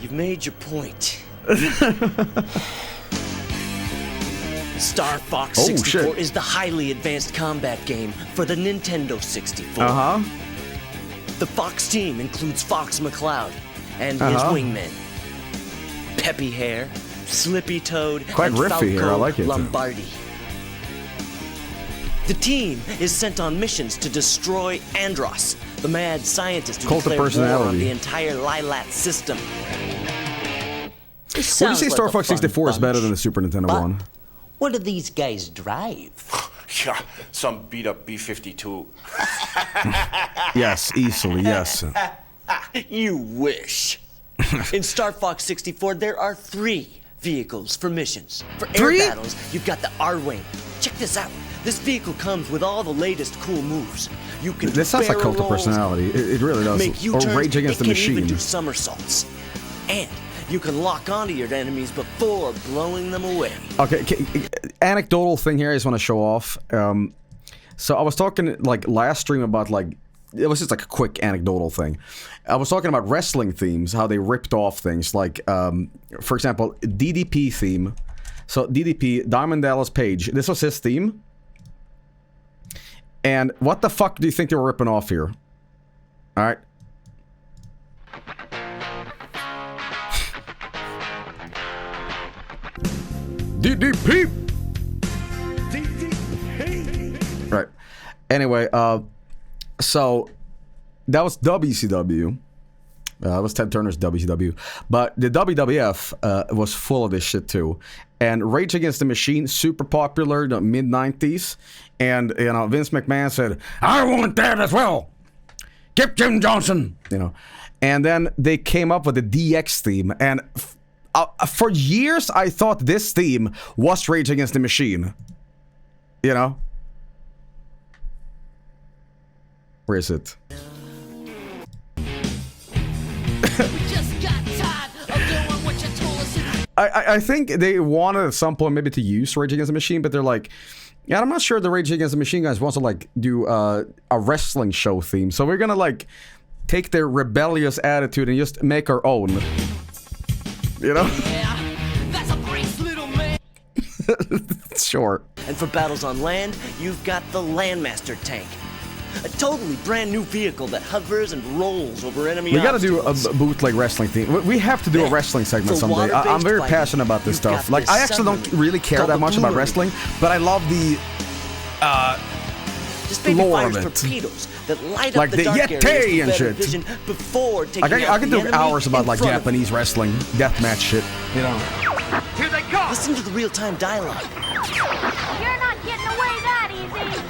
Speaker 4: You've made your point. Star Fox 64 is the highly advanced combat game for the Nintendo 64. The Fox team includes Fox McCloud and his wingmen. Peppy Hair, Slippy Toad,
Speaker 1: Quite
Speaker 4: and
Speaker 1: riffy
Speaker 4: Falco
Speaker 1: here, I like it.
Speaker 4: Lombardi. The team is sent on missions to destroy Andros, the mad scientist who
Speaker 1: Cult of
Speaker 4: declared war on
Speaker 1: personality.
Speaker 4: the entire Lilat system.
Speaker 1: Would you say Star Fox 64 is better than the Super Nintendo one?
Speaker 4: What do these guys drive?
Speaker 22: Yeah, some beat-up B-52.
Speaker 1: Yes, easily, yes.
Speaker 4: You wish. In Star Fox 64, there are 3 vehicles for missions. For air battles, you've got the R-Wing. Check this out. This vehicle comes with all the latest cool moves. You can
Speaker 1: This sounds like Cult of
Speaker 4: rolls,
Speaker 1: Personality. It really does.
Speaker 4: make
Speaker 1: Or
Speaker 4: U-turns,
Speaker 1: Rage Against the
Speaker 4: it can even
Speaker 1: Machine.
Speaker 4: do somersaults. And you can lock onto your enemies before blowing them away.
Speaker 1: Okay, anecdotal thing here I just want to show off. So I was talking like last stream about like, it was just like a quick anecdotal thing. I was talking about wrestling themes, how they ripped off things. Like, for example, DDP theme. So DDP, Diamond Dallas Page, this was his theme. And what the fuck do you think they were ripping off here? Alright. DDP! Right. Anyway, so that was WCW. That was Ted Turner's WCW. But the WWF was full of this shit too. And Rage Against the Machine, super popular in the mid-90s. And, you know, Vince McMahon said, I want that as well! Get Jim Johnson! You know. And then they came up with the DX theme. And for years, I thought this theme was Rage Against the Machine. You know? Where is it? I think they wanted at some point maybe to use Rage Against the Machine, but they're like, yeah, I'm not sure the Rage Against the Machine guys want to like do a wrestling show theme. So we're gonna like take their rebellious attitude and just make our own. You know?
Speaker 4: Yeah, that's a brace, little man.
Speaker 1: Sure.
Speaker 4: And for battles on land, you've got the Landmaster tank. A totally brand new vehicle that hovers and rolls over enemy
Speaker 1: We gotta do
Speaker 4: obstacles.
Speaker 1: a bootleg wrestling theme. We have to do a wrestling segment
Speaker 4: For
Speaker 1: someday. I'm very
Speaker 4: water-based
Speaker 1: passionate about this
Speaker 4: you've
Speaker 1: stuff.
Speaker 4: got
Speaker 1: Like,
Speaker 4: this
Speaker 1: I actually don't
Speaker 4: submarine
Speaker 1: really care
Speaker 4: called
Speaker 1: that
Speaker 4: the
Speaker 1: much about
Speaker 4: Blue
Speaker 1: wrestling, but I love the
Speaker 4: This baby
Speaker 1: lore of
Speaker 4: fires
Speaker 1: it.
Speaker 4: torpedoes that light
Speaker 1: Like
Speaker 4: up the
Speaker 1: the
Speaker 4: dark
Speaker 1: Yeti
Speaker 4: areas for
Speaker 1: and
Speaker 4: better
Speaker 1: shit.
Speaker 4: vision before taking
Speaker 1: I can
Speaker 4: out the
Speaker 1: do
Speaker 4: enemy
Speaker 1: hours about
Speaker 4: in
Speaker 1: like
Speaker 4: front of
Speaker 1: Japanese wrestling, deathmatch shit, you know.
Speaker 4: Here they go! Listen to the real-time dialogue.
Speaker 2: You're not getting away that easy.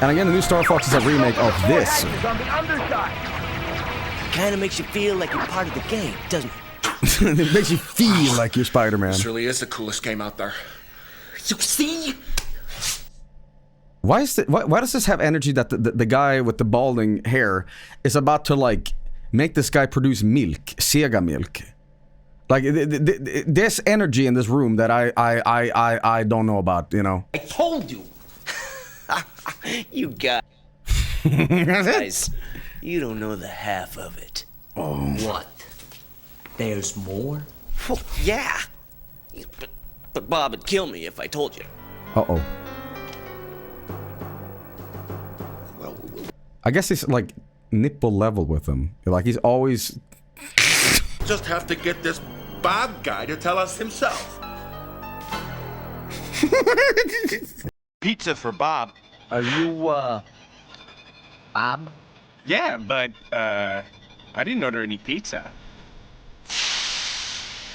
Speaker 1: And again, the new Star Fox is a remake of this.
Speaker 4: Kind of makes you feel like you're part of the game, doesn't it?
Speaker 1: It makes you feel like you're Spider-Man.
Speaker 7: This really is the coolest game out there.
Speaker 4: You see?
Speaker 1: Why does this have energy that the guy with the balding hair is about to like make this guy produce milk, Sega milk? Like there's energy in this room that I don't know about, you know.
Speaker 4: I told you. You guys, you don't know the half of it.
Speaker 1: Oh.
Speaker 4: What? There's more? Well, yeah. But Bob would kill me if I told you.
Speaker 1: Uh-oh. I guess he's like nipple level with him. Like he's always...
Speaker 7: Just have to get this Bob guy to tell us himself.
Speaker 23: Pizza for Bob.
Speaker 24: Are you, Bob?
Speaker 23: Yeah, but, I didn't order any pizza.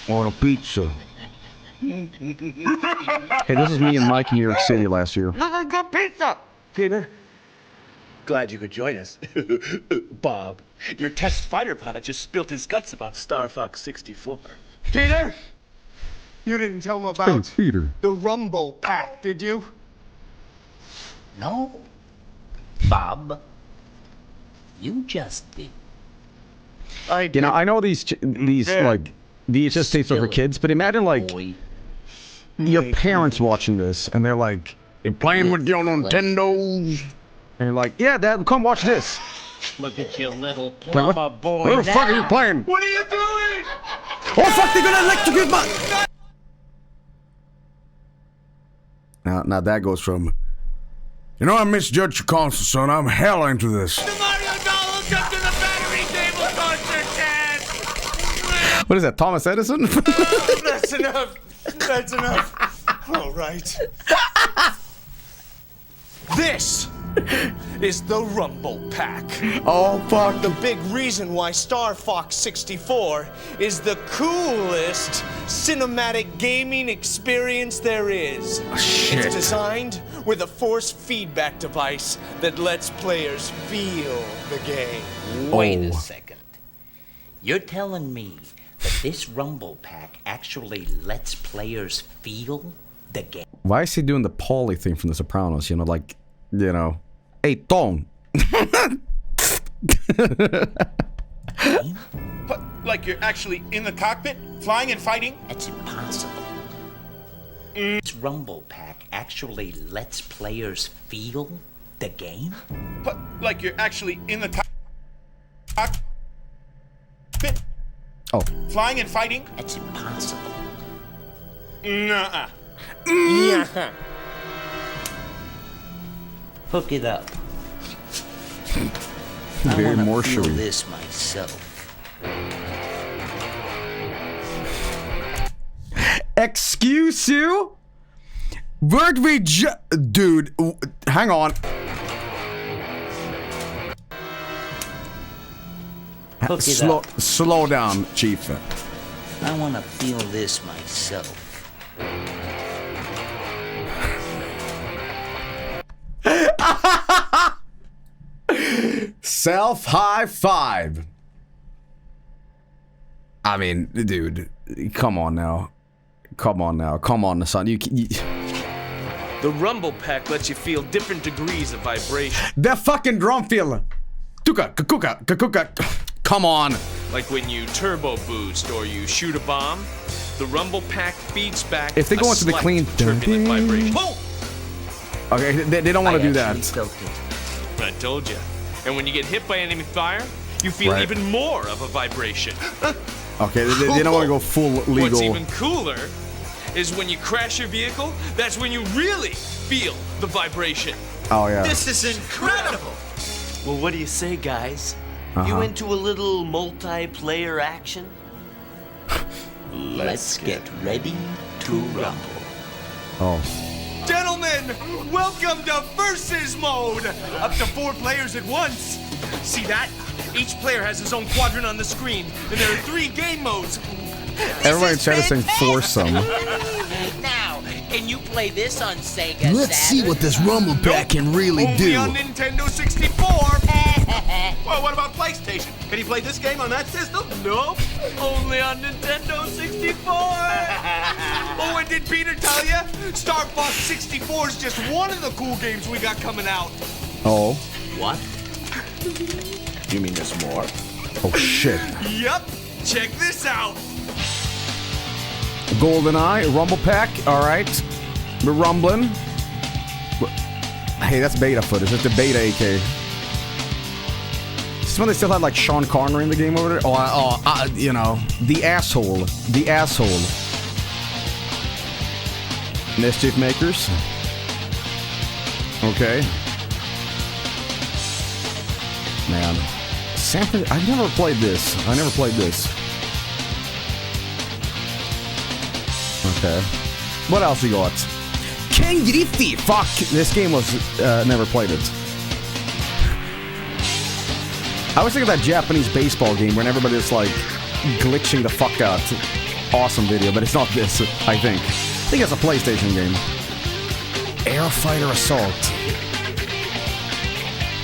Speaker 1: Order pizza. Hey, this is me and Mike in New York City last year.
Speaker 23: I got pizza!
Speaker 19: Peter, glad you could join us. Bob, your test fighter pilot just spilled his guts about Star Fox 64.
Speaker 23: Peter! You didn't tell him about
Speaker 1: Peter.
Speaker 23: the Rumble Pack, did you?
Speaker 22: No, Bob. You just did.
Speaker 1: You know, I know these like VHS tapes are for kids, but imagine like your parents watching this and they're like, "You're playing with your Nintendos," and you're like, "Yeah, Dad, come watch this."
Speaker 22: Look at your little
Speaker 1: Like,
Speaker 22: plumber boy.
Speaker 1: Where the fuck are you playing?
Speaker 23: What are you doing?
Speaker 1: Oh fuck! They're gonna electrocute my. Now that goes from, you know, I misjudged your console, son. I'm hell into this.
Speaker 23: The Mario doll hooked up to the battery cable torture, Dad!
Speaker 1: What is that, Thomas Edison?
Speaker 19: That's enough. That's enough. All right. This is the Rumble Pack.
Speaker 1: Oh, fuck.
Speaker 19: The big reason why Star Fox 64 is the coolest cinematic gaming experience there is.
Speaker 1: Shit.
Speaker 19: It's designed with a force feedback device that lets players feel the game.
Speaker 22: Wait a second. You're telling me that this Rumble Pack actually lets players feel the game?
Speaker 1: Why is he doing the Paulie thing from The Sopranos? You know, like, you know, hey, Tong.
Speaker 7: Like you're actually in the cockpit, flying and fighting?
Speaker 22: That's impossible. This Rumble Pack actually lets players feel the game?
Speaker 7: Like you're actually in the cockpit?
Speaker 1: Oh.
Speaker 7: Flying and fighting?
Speaker 22: That's impossible.
Speaker 7: Nuh-uh.
Speaker 22: Yeah. Hook it up. I
Speaker 1: Very
Speaker 22: wanna
Speaker 1: more
Speaker 22: feel
Speaker 1: showy.
Speaker 22: this myself.
Speaker 1: Excuse you? Word we dude, hang on.
Speaker 22: Hook it up.
Speaker 1: Slow down, Chief.
Speaker 22: I want to feel this myself.
Speaker 1: Self high five. I mean, dude, come on now. Come on, son. You
Speaker 8: The Rumble Pack lets you feel different degrees of vibration.
Speaker 1: The fucking drum feel. Come on.
Speaker 8: Like when you turbo boost or you shoot a bomb, the Rumble Pack feeds back.
Speaker 1: If they go into the clean
Speaker 8: turbulent vibration.
Speaker 1: Okay, they don't want to do that.
Speaker 8: I told you. And when you get hit by enemy fire, you feel even more of a vibration.
Speaker 1: Okay, they don't want to go full legal.
Speaker 8: What's even cooler is when you crash your vehicle, that's when you really feel the vibration.
Speaker 1: Oh, yeah.
Speaker 8: This is incredible.
Speaker 4: Well, what do you say, guys? You into a little multiplayer action?
Speaker 22: Let's get ready to rumble.
Speaker 1: Oh.
Speaker 8: Gentlemen, welcome to Versus Mode! Up to 4 players at once. See that? Each player has his own quadrant on the screen, and there are 3 game modes.
Speaker 1: Everybody try to sing foursome.
Speaker 22: Now, can you play this on Sega
Speaker 13: Let's see what this Rumble Pack can really
Speaker 8: Only
Speaker 13: do.
Speaker 8: on Nintendo 64.
Speaker 7: Well, what about PlayStation? Can you play this game on that system?
Speaker 8: Nope. Only on Nintendo 64. Oh, and did Peter tell you? Star Fox 64 is just one of the cool games we got coming out.
Speaker 1: Oh.
Speaker 22: What?
Speaker 7: You mean there's more?
Speaker 1: Oh, shit.
Speaker 8: Yup. Check this out.
Speaker 1: GoldenEye, Rumble Pack. All right. We're rumbling. Hey, that's beta footage. That's the beta AK. This is when they still had like Sean Connery in the game over there. You know, the asshole. The asshole. Mischief Makers. Okay. Man. I never played this. Okay. What else you got? King Griffey! Fuck! This game was... never played it. I always think of that Japanese baseball game where everybody's like glitching the fuck out. Awesome video, but it's not this, I think. I think it's a PlayStation game. Airfighter Assault.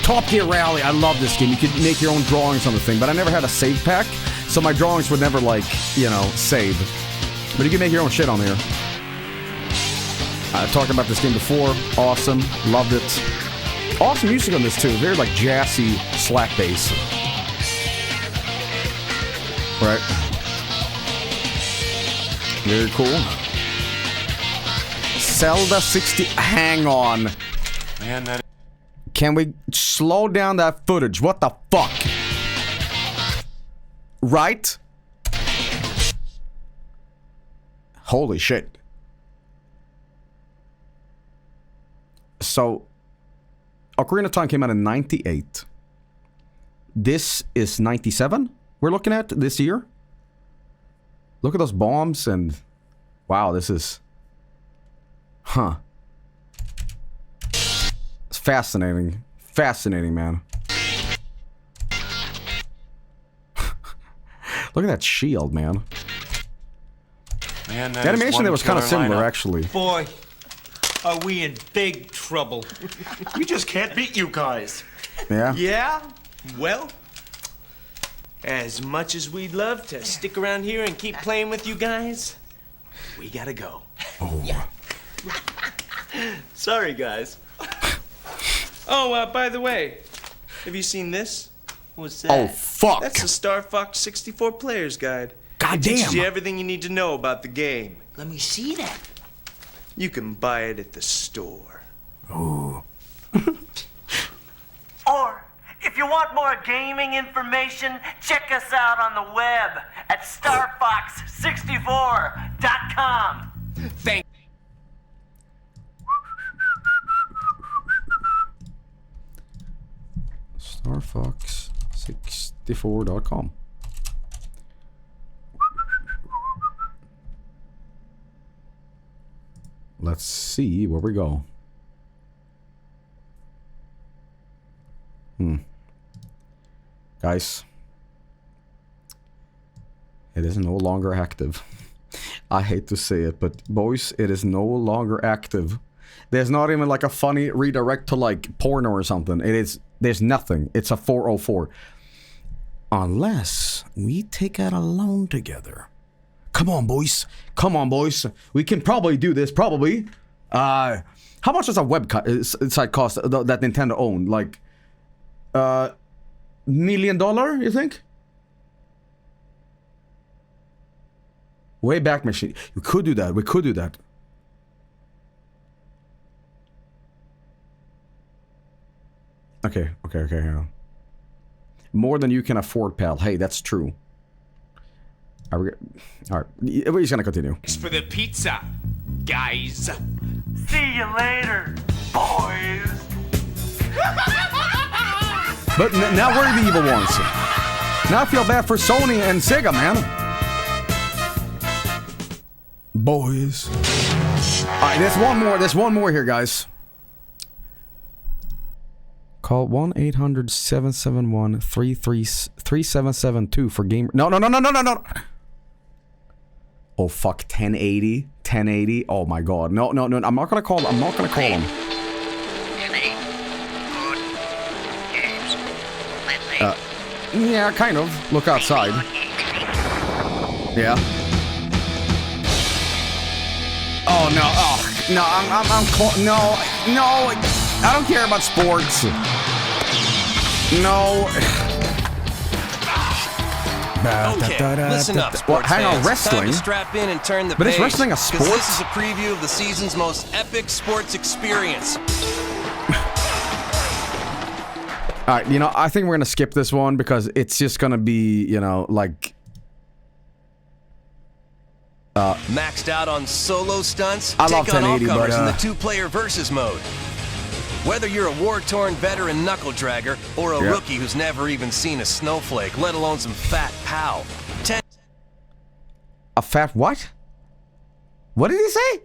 Speaker 1: Top Gear Rally. I love this game. You could make your own drawings on the thing, but I never had a save pack, so my drawings would never, like, you know, save. But you can make your own shit on here. I talked about this game before. Awesome. Loved it. Awesome music on this, too. Very, like, jazzy slap bass. Right. Very cool. Zelda 60... Hang on.
Speaker 7: Man, that...
Speaker 1: Can we slow down that footage? What the fuck? Right? Holy shit. So, Ocarina of Time came out in 98. This is 97 we're looking at this year. Look at those bombs and... Wow, this is... Huh. It's fascinating. Fascinating, man. Look at that shield, man.
Speaker 7: Man,
Speaker 1: the animation there was kind of similar, actually.
Speaker 14: Boy, are we in big trouble.
Speaker 7: We just can't beat you guys.
Speaker 1: Yeah?
Speaker 8: Yeah? Well, as much as we'd love to stick around here and keep playing with you guys, we gotta go.
Speaker 1: Oh.
Speaker 22: Yeah.
Speaker 21: Sorry, guys. Oh, by the way, have you seen this? What's that?
Speaker 1: Oh, fuck.
Speaker 21: That's the Star Fox 64 Player's Guide.
Speaker 1: God
Speaker 21: It
Speaker 1: damn.
Speaker 21: teaches you everything you need to know about the game.
Speaker 22: Let me see that.
Speaker 21: You can buy it at the store.
Speaker 1: Ooh.
Speaker 11: Or, if you want more gaming information, check us out on the web at starfox64.com.
Speaker 5: Thank
Speaker 1: starfox64.com. Let's see where we go. Guys, it is no longer active. I hate to say it, but boys, it is no longer active. There's not even like a funny redirect to like porno or something. There's nothing. It's a 404. Unless we take out a loan together. Come on, boys. Come on, boys. We can probably do this, probably. How much does a website cost that Nintendo owned? Like, $1 million, you think? Wayback Machine. We could do that. We could do that. Okay. Hang on. More than you can afford, pal. Hey, that's true. Alright. We're just gonna continue.
Speaker 8: Thanks for the pizza, guys.
Speaker 11: See you later, boys.
Speaker 1: But now we're the evil ones. Now I feel bad for Sony and Sega, man. Boys. Alright, there's one more here, guys. Call 1-800-771-3772 for game. No. Oh fuck, 1080. Oh my god. No. I'm not gonna call him. Yeah, kind of. Look outside. Yeah. Oh no. No. No. I don't care about sports. No.
Speaker 12: Okay, listen up, sports
Speaker 1: hang on,
Speaker 12: fans.
Speaker 1: wrestling?
Speaker 12: Time to strap in and turn the
Speaker 1: But
Speaker 12: page.
Speaker 1: is wrestling a
Speaker 12: 'cause
Speaker 1: sport?
Speaker 12: This is a preview of the season's most epic sports experience.
Speaker 1: Alright, I think we're gonna skip this one because it's just gonna be, like...
Speaker 12: Maxed out on solo stunts,
Speaker 1: I love
Speaker 12: take on all
Speaker 1: 1080,
Speaker 12: comers
Speaker 1: but,
Speaker 12: in the two-player versus mode. Whether you're a war-torn veteran knuckle-dragger or a
Speaker 1: Yeah.
Speaker 12: rookie who's never even seen a snowflake, let alone some fat pow.
Speaker 1: A fat what? What did he say?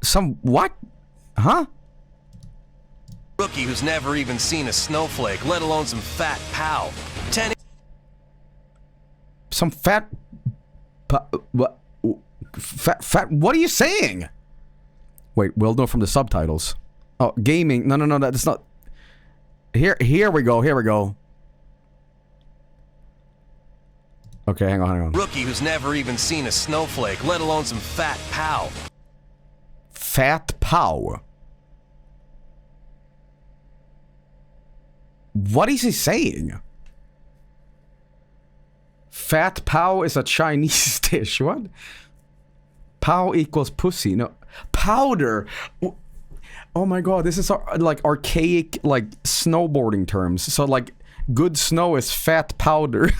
Speaker 1: Some what? Huh?
Speaker 12: Rookie who's never even seen a snowflake, let alone some fat pow.
Speaker 1: Some fat... What? Fat... What are you saying? Wait, we'll know from the subtitles. Oh, gaming. No, that's not... Here we go. Okay, hang on.
Speaker 12: Rookie who's never even seen a snowflake, let alone some fat pow.
Speaker 1: Fat pow. What is he saying? Fat pow is a Chinese dish. What? Pow equals pussy. No. Powder. Oh my god, this is like archaic like snowboarding terms. So like good snow is fat powder.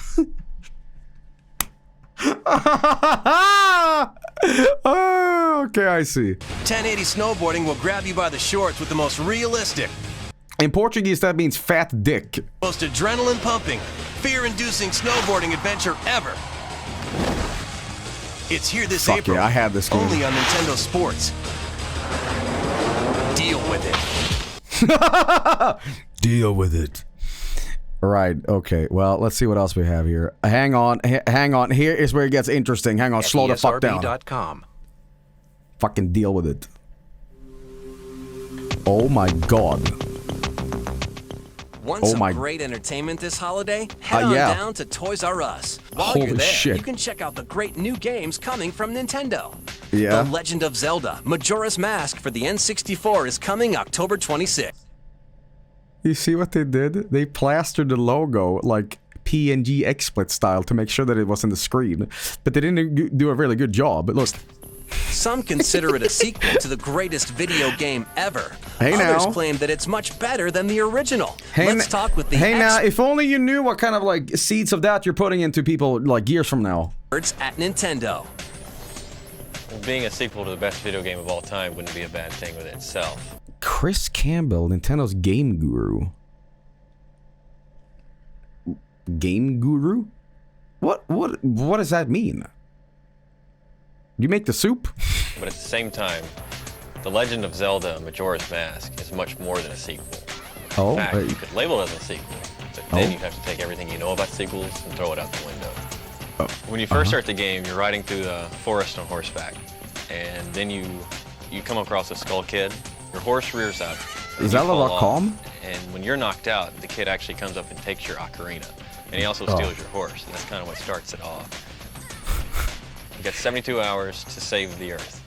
Speaker 1: Oh, okay, I see.
Speaker 12: 1080 snowboarding will grab you by the shorts with the most realistic.
Speaker 1: In Portuguese, that means fat dick.
Speaker 12: Most adrenaline-pumping, fear-inducing snowboarding adventure ever. It's here this
Speaker 1: Fuck
Speaker 12: April.
Speaker 1: yeah, I had this game.
Speaker 12: Only on Nintendo Sports. Deal with it.
Speaker 1: Deal with it. Right, okay. Well, let's see what else we have here. Hang on. Here is where it gets interesting. Hang on, slow the fuck down.
Speaker 18: ESRB.com.
Speaker 1: Fucking deal with it. Oh my god.
Speaker 12: Want some great entertainment this holiday? Head on down to Toys R Us. While you're there, you can check out the great new games coming from Nintendo.
Speaker 1: Yeah.
Speaker 12: The Legend of Zelda Majora's Mask for the N64 is coming October 26th.
Speaker 1: You see what they did? They plastered the logo like PNG XSplit style to make sure that it was in the screen. But they didn't do a really good job. But look.
Speaker 12: Some consider it a sequel to the greatest video game ever.
Speaker 1: Hey
Speaker 12: Others
Speaker 1: now.
Speaker 12: claim that it's much better than the original.
Speaker 1: Hey,
Speaker 12: Let's talk with the
Speaker 1: now, if only you knew what kind of like seeds of that you're putting into people like years from now.
Speaker 12: experts at Nintendo.
Speaker 6: Being a sequel to the best video game of all time wouldn't be a bad thing within itself.
Speaker 1: Chris Campbell, Nintendo's game guru. Game guru? What does that mean? You make the soup?
Speaker 6: But at the same time, The Legend of Zelda Majora's Mask is much more than a sequel.
Speaker 1: Oh,
Speaker 6: In fact, you could label it as a sequel, but then you have to take everything you know about sequels and throw it out the window. When you first start the game, you're riding through the forest on horseback, and then you come across a skull kid. Your horse rears up.
Speaker 1: Is that calm?
Speaker 6: And when you're knocked out, the kid actually comes up and takes your ocarina, and he also steals your horse, and that's kind of what starts it off. You got 72 hours to save the Earth.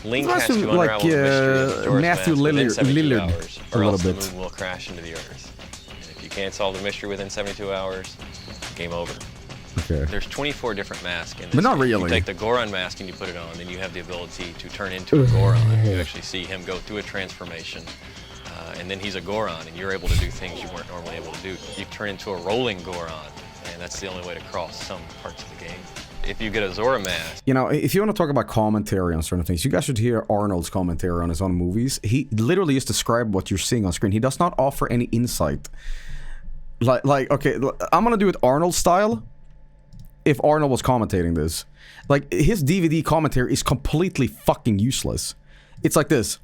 Speaker 6: Link has to unravel the mystery of Majora's
Speaker 1: Matthew
Speaker 6: Mask within 72
Speaker 1: Lillard
Speaker 6: hours,
Speaker 1: a
Speaker 6: or
Speaker 1: little
Speaker 6: else
Speaker 1: bit.
Speaker 6: the moon will crash into the Earth. And if you can't solve the mystery within 72 hours, game over.
Speaker 1: Okay.
Speaker 6: There's 24 different masks in this
Speaker 1: But not
Speaker 6: game.
Speaker 1: really.
Speaker 6: You take the Goron mask and you put it on, then you have the ability to turn into a Goron. You actually see him go through a transformation, and then he's a Goron, and you're able to do things you weren't normally able to do. You turn into a rolling Goron, and that's the only way to cross some parts of the game. If you get a Zora mask...
Speaker 1: You know, if you want to talk about commentary on certain things, you guys should hear Arnold's commentary on his own movies. He literally just describes what you're seeing on screen. He does not offer any insight. Like okay, I'm gonna do it Arnold style. If Arnold was commentating this, like his DVD commentary is completely fucking useless. It's like this.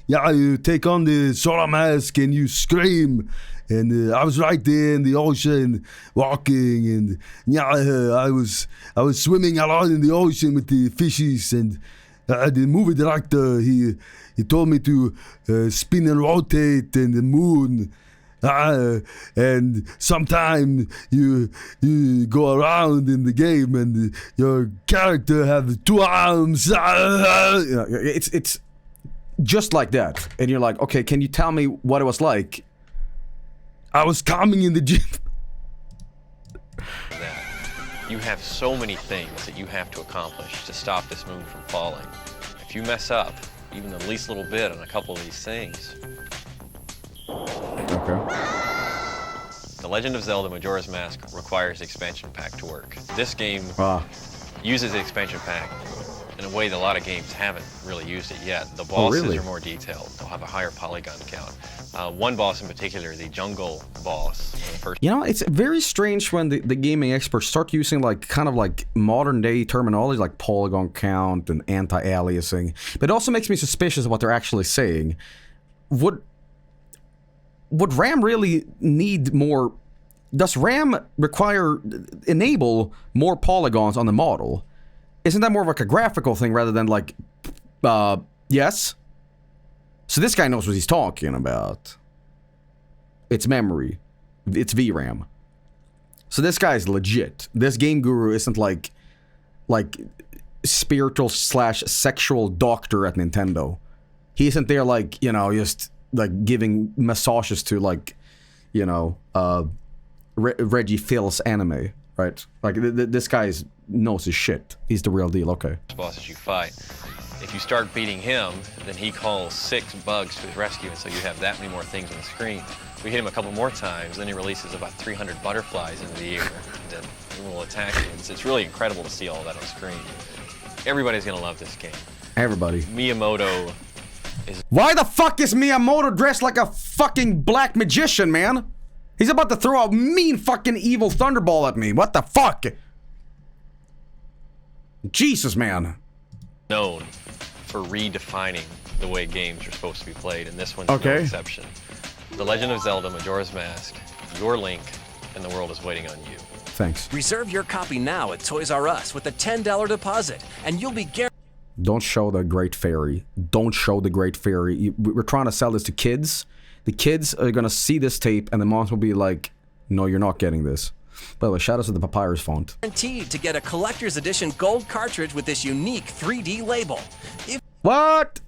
Speaker 15: Yeah, you take on the Zora mask and you scream. And I was right there in the ocean walking, and yeah, I was swimming a lot in the ocean with the fishes, and the movie director he told me to spin and rotate in the moon. And sometime you go around in the game and your character have 2 arms.
Speaker 1: It's just like that, and you're like, okay, can you tell me what it was like?
Speaker 15: I was coming in the gym.
Speaker 6: You have so many things that you have to accomplish to stop this moon from falling. If you mess up even the least little bit on a couple of these things...
Speaker 1: Okay.
Speaker 6: The Legend of Zelda Majora's Mask requires the expansion pack to work. This game uses the expansion pack in a way that a lot of games haven't really used it yet. The bosses are more detailed. They'll have a higher polygon count. One boss in particular, the jungle boss.
Speaker 1: You know, it's very strange when the gaming experts start using like kind of like modern day terminology like polygon count and anti-aliasing. But it also makes me suspicious of what they're actually saying. Would RAM really need more? Does RAM enable more polygons on the model? Isn't that more of like a graphical thing rather than like, yes? So this guy knows what he's talking about. It's memory. It's VRAM. So this guy's legit. This game guru isn't like spiritual / sexual doctor at Nintendo. He isn't there like, you know, just like giving massages to like, you know, Reggie Phil's anime, right? Like this guy knows his shit. He's the real deal, okay.
Speaker 6: Bosses you fight. If you start beating him, then he calls 6 bugs to his rescue, and so you have that many more things on the screen. We hit him a couple more times, then he releases about 300 butterflies into the air, and then he will attack you. It's really incredible to see all that on screen. Everybody's gonna love this game.
Speaker 1: Everybody.
Speaker 6: Miyamoto is...
Speaker 1: Why the fuck is Miyamoto dressed like a fucking black magician, man? He's about to throw a mean fucking evil thunderball at me. What the fuck? Jesus, man.
Speaker 6: known for redefining the way games are supposed to be played, and this one's no exception. The Legend of Zelda Majora's Mask, your Link, and the world is waiting on you.
Speaker 1: Thanks.
Speaker 12: Reserve your copy now at Toys R Us with a $10 deposit, and you'll be guaranteed.
Speaker 1: Don't show the Great Fairy. Don't show the Great Fairy. We're trying to sell this to kids. The kids are gonna see this tape, and the moms will be like, "No, you're not getting this." By the way, shout out to the Papyrus font.
Speaker 12: Guaranteed to get a collector's edition gold cartridge with this unique 3D label.
Speaker 1: What?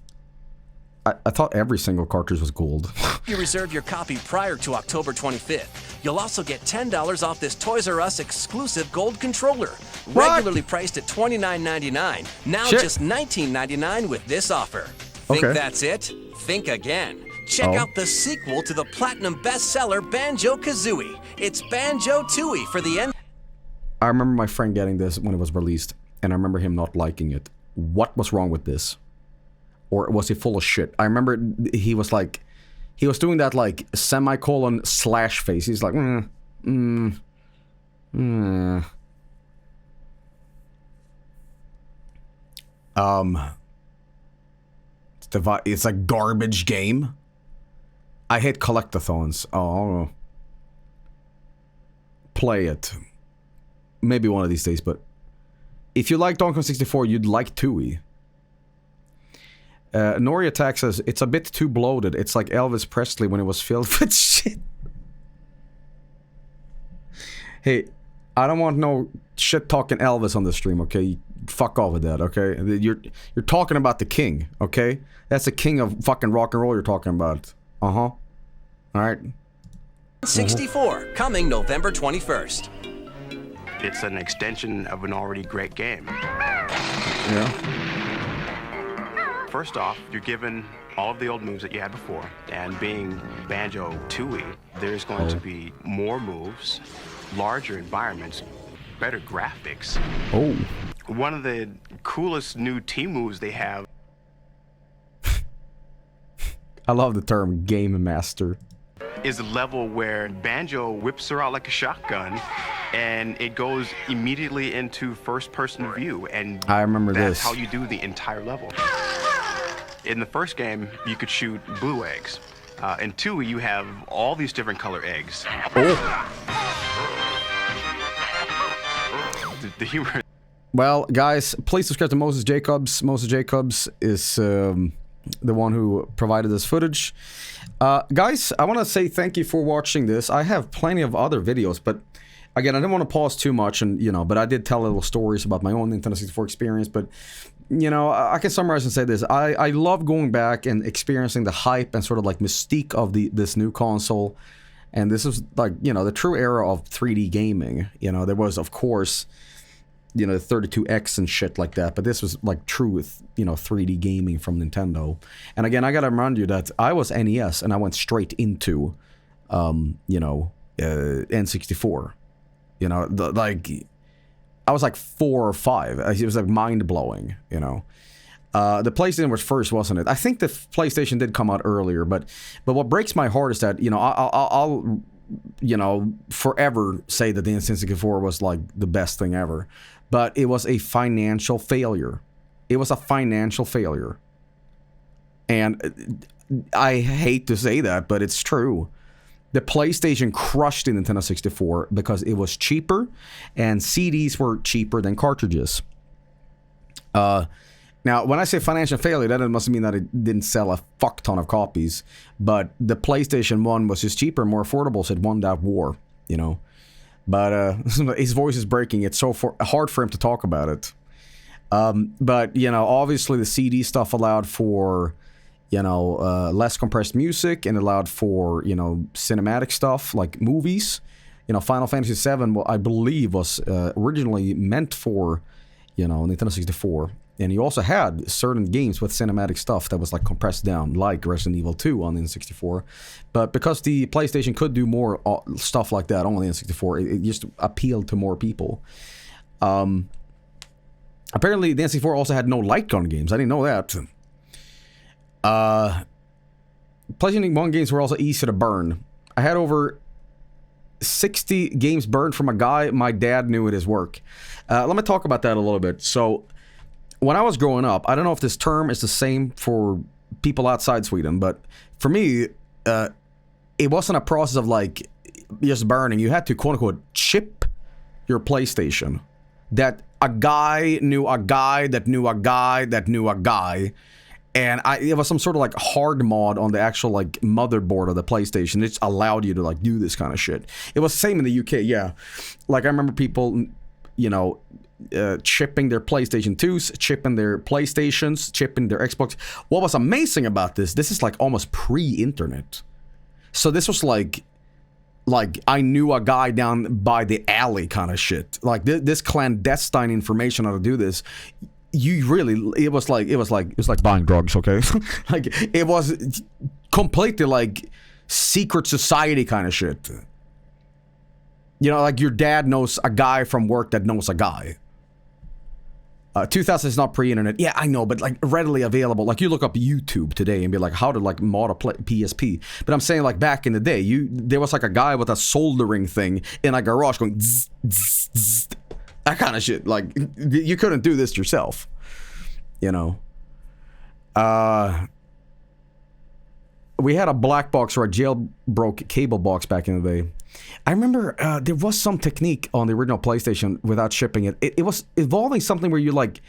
Speaker 1: I thought every single cartridge was gold.
Speaker 12: If you reserve your copy prior to October 25th, you'll also get $10 off this Toys R Us exclusive gold controller. Regularly priced at $29.99, now just $19.99 with this offer. Think that's it? Think again. Check out the sequel to the platinum bestseller Banjo-Kazooie. It's Banjo-Tooie for the end.
Speaker 1: I remember my friend getting this when it was released, and I remember him not liking it. What was wrong with this? Or was he full of shit? I remember he was like, he was doing that like semicolon slash face. He's like, It's a garbage game. I hate collectathons. Oh, play it. Maybe one of these days, but if you like Donkey Kong 64, you'd like Tooie. Nori Attack says, it's a bit too bloated. It's like Elvis Presley when it was filled with shit. Hey, I don't want no shit talking Elvis on the stream, okay? Fuck off with that, okay? You're talking about the king, okay? That's the king of fucking rock and roll you're talking about. Uh-huh. Alright.
Speaker 12: 64, coming November 21st.
Speaker 16: It's an extension of an already great game.
Speaker 1: Yeah.
Speaker 16: First off, you're given all of the old moves that you had before, and being Banjo-Tooie, there's going to be more moves, larger environments, better graphics.
Speaker 1: Oh.
Speaker 16: One of the coolest new team moves they have.
Speaker 1: I love the term Game Master.
Speaker 16: Is a level where Banjo whips her out like a shotgun, and it goes immediately into first-person view, and
Speaker 1: I remember
Speaker 16: that's
Speaker 1: this.
Speaker 16: how you do the entire level. In the first game, you could shoot blue eggs. In 2, you have all these different color eggs.
Speaker 1: Oh.
Speaker 16: The humor.
Speaker 1: Well, guys, please subscribe to Moses Jacobs. Moses Jacobs is the one who provided this footage. Guys, I want to say thank you for watching this. I have plenty of other videos, but again, I didn't want to pause too much, and but I did tell little stories about my own Nintendo 64 experience. But I can summarize and say this: I love going back and experiencing the hype and sort of like mystique of this new console. And this is like the true era of 3D gaming. There was, of course, the 32X and shit like that, but this was like true with 3D gaming from Nintendo. And again, I gotta remind you that I was NES and I went straight into N64. I was like 4 or 5. It was like mind-blowing. The PlayStation was first, wasn't it? I think the PlayStation did come out earlier, but what breaks my heart is that I'll forever say that the N64 was like the best thing ever, but it was a financial failure. It was a financial failure, and I hate to say that, but it's true. The PlayStation crushed the Nintendo 64 because it was cheaper, and CDs were cheaper than cartridges. Now, when I say financial failure, that must mean that it didn't sell a fuck ton of copies, but the PlayStation 1 was just cheaper and more affordable, so it won that war, But his voice is breaking. It's so hard for him to talk about it. But, obviously the CD stuff allowed for, less compressed music and allowed for, cinematic stuff like movies. Final Fantasy VII, I believe, was originally meant for, Nintendo 64. And you also had certain games with cinematic stuff that was like compressed down, like Resident Evil 2 on the N64. But because the PlayStation could do more stuff like that on the N64, it just appealed to more people. Apparently, the N64 also had no light gun games. I didn't know that. PlayStation 1 games were also easy to burn. I had over 60 games burned from a guy my dad knew at his work. Let me talk about that a little bit. So, when I was growing up, I don't know if this term is the same for people outside Sweden, but for me, it wasn't a process of like just burning. You had to quote unquote chip your PlayStation. That a guy knew a guy that knew a guy that knew a guy, And it was some sort of like hard mod on the actual like motherboard of the PlayStation. It allowed you to like do this kind of shit. It was the same in the UK, yeah. Like I remember people, you know, chipping their PlayStation 2s, chipping their PlayStations, chipping their Xbox. What was amazing about this is like almost pre-internet. So this was like I knew a guy down by the alley kind of shit. Like this clandestine information how to do this. It was like buying drugs, okay? Like it was completely like secret society kind of shit. You know, like your dad knows a guy from work that knows a guy. 2000 is not pre-internet. Yeah, I know, but like readily available. Like you look up YouTube today and be like, how to like mod a PSP. But I'm saying like back in the day, there was like a guy with a soldering thing in a garage going zzz, zzz, zzz, that kind of shit. Like you couldn't do this yourself, you know. We had a black box or a jailbroke cable box back in the day. I remember there was some technique on the original PlayStation without shipping it. It was involving something where you like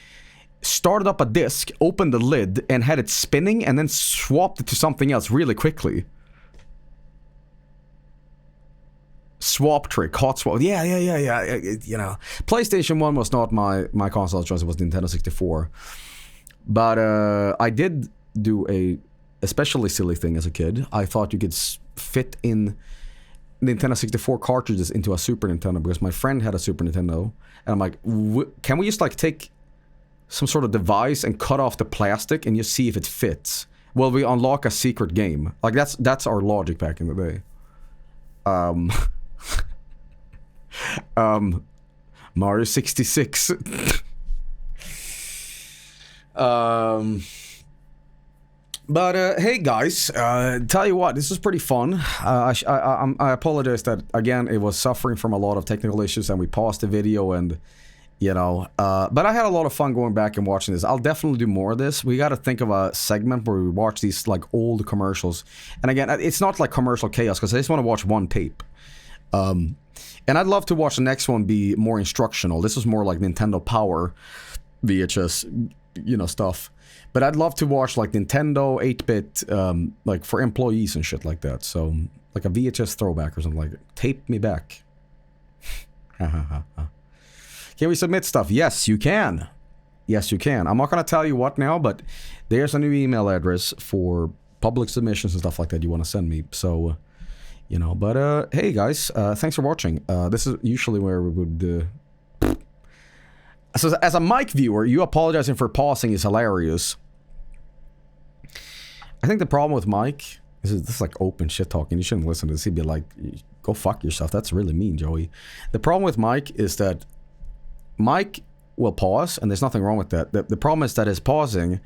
Speaker 1: started up a disc, opened the lid, and had it spinning, and then swapped it to something else really quickly. Swap trick, hot swap. Yeah. You know, PlayStation 1 was not my console of choice. It was Nintendo 64. But I did do a especially silly thing as a kid. I thought you could fit in Nintendo 64 cartridges into a Super Nintendo because my friend had a Super Nintendo, and I'm like, can we just like take some sort of device and cut off the plastic and just see if it fits? Well, we unlock a secret game. Like that's our logic back in the day. Mario 66. But hey guys, tell you what, this was pretty fun. I apologize that again it was suffering from a lot of technical issues and we paused the video and you know, but I had a lot of fun going back and watching this. I'll definitely do more of this. We got to think of a segment where we watch these like old commercials. And again, it's not like commercial chaos because I just want to watch one tape. And I'd love to watch the next one be more instructional. This was more like Nintendo Power VHS, you know, stuff. But I'd love to watch like Nintendo 8-bit, like for employees and shit like that. So like a VHS throwback or something like that. Tape me back. Can we submit stuff? Yes, you can. Yes, you can. I'm not going to tell you what now, but there's a new email address for public submissions and stuff like that you want to send me. So, you know, but hey guys, thanks for watching. This is usually where we would... So as a mic viewer, you apologizing for pausing is hilarious. I think the problem with Mike is this like open shit talking. You shouldn't listen to this. He'd be like, go fuck yourself. That's really mean, Joey. The problem with Mike is that Mike will pause, and there's nothing wrong with that. The problem is that his pausing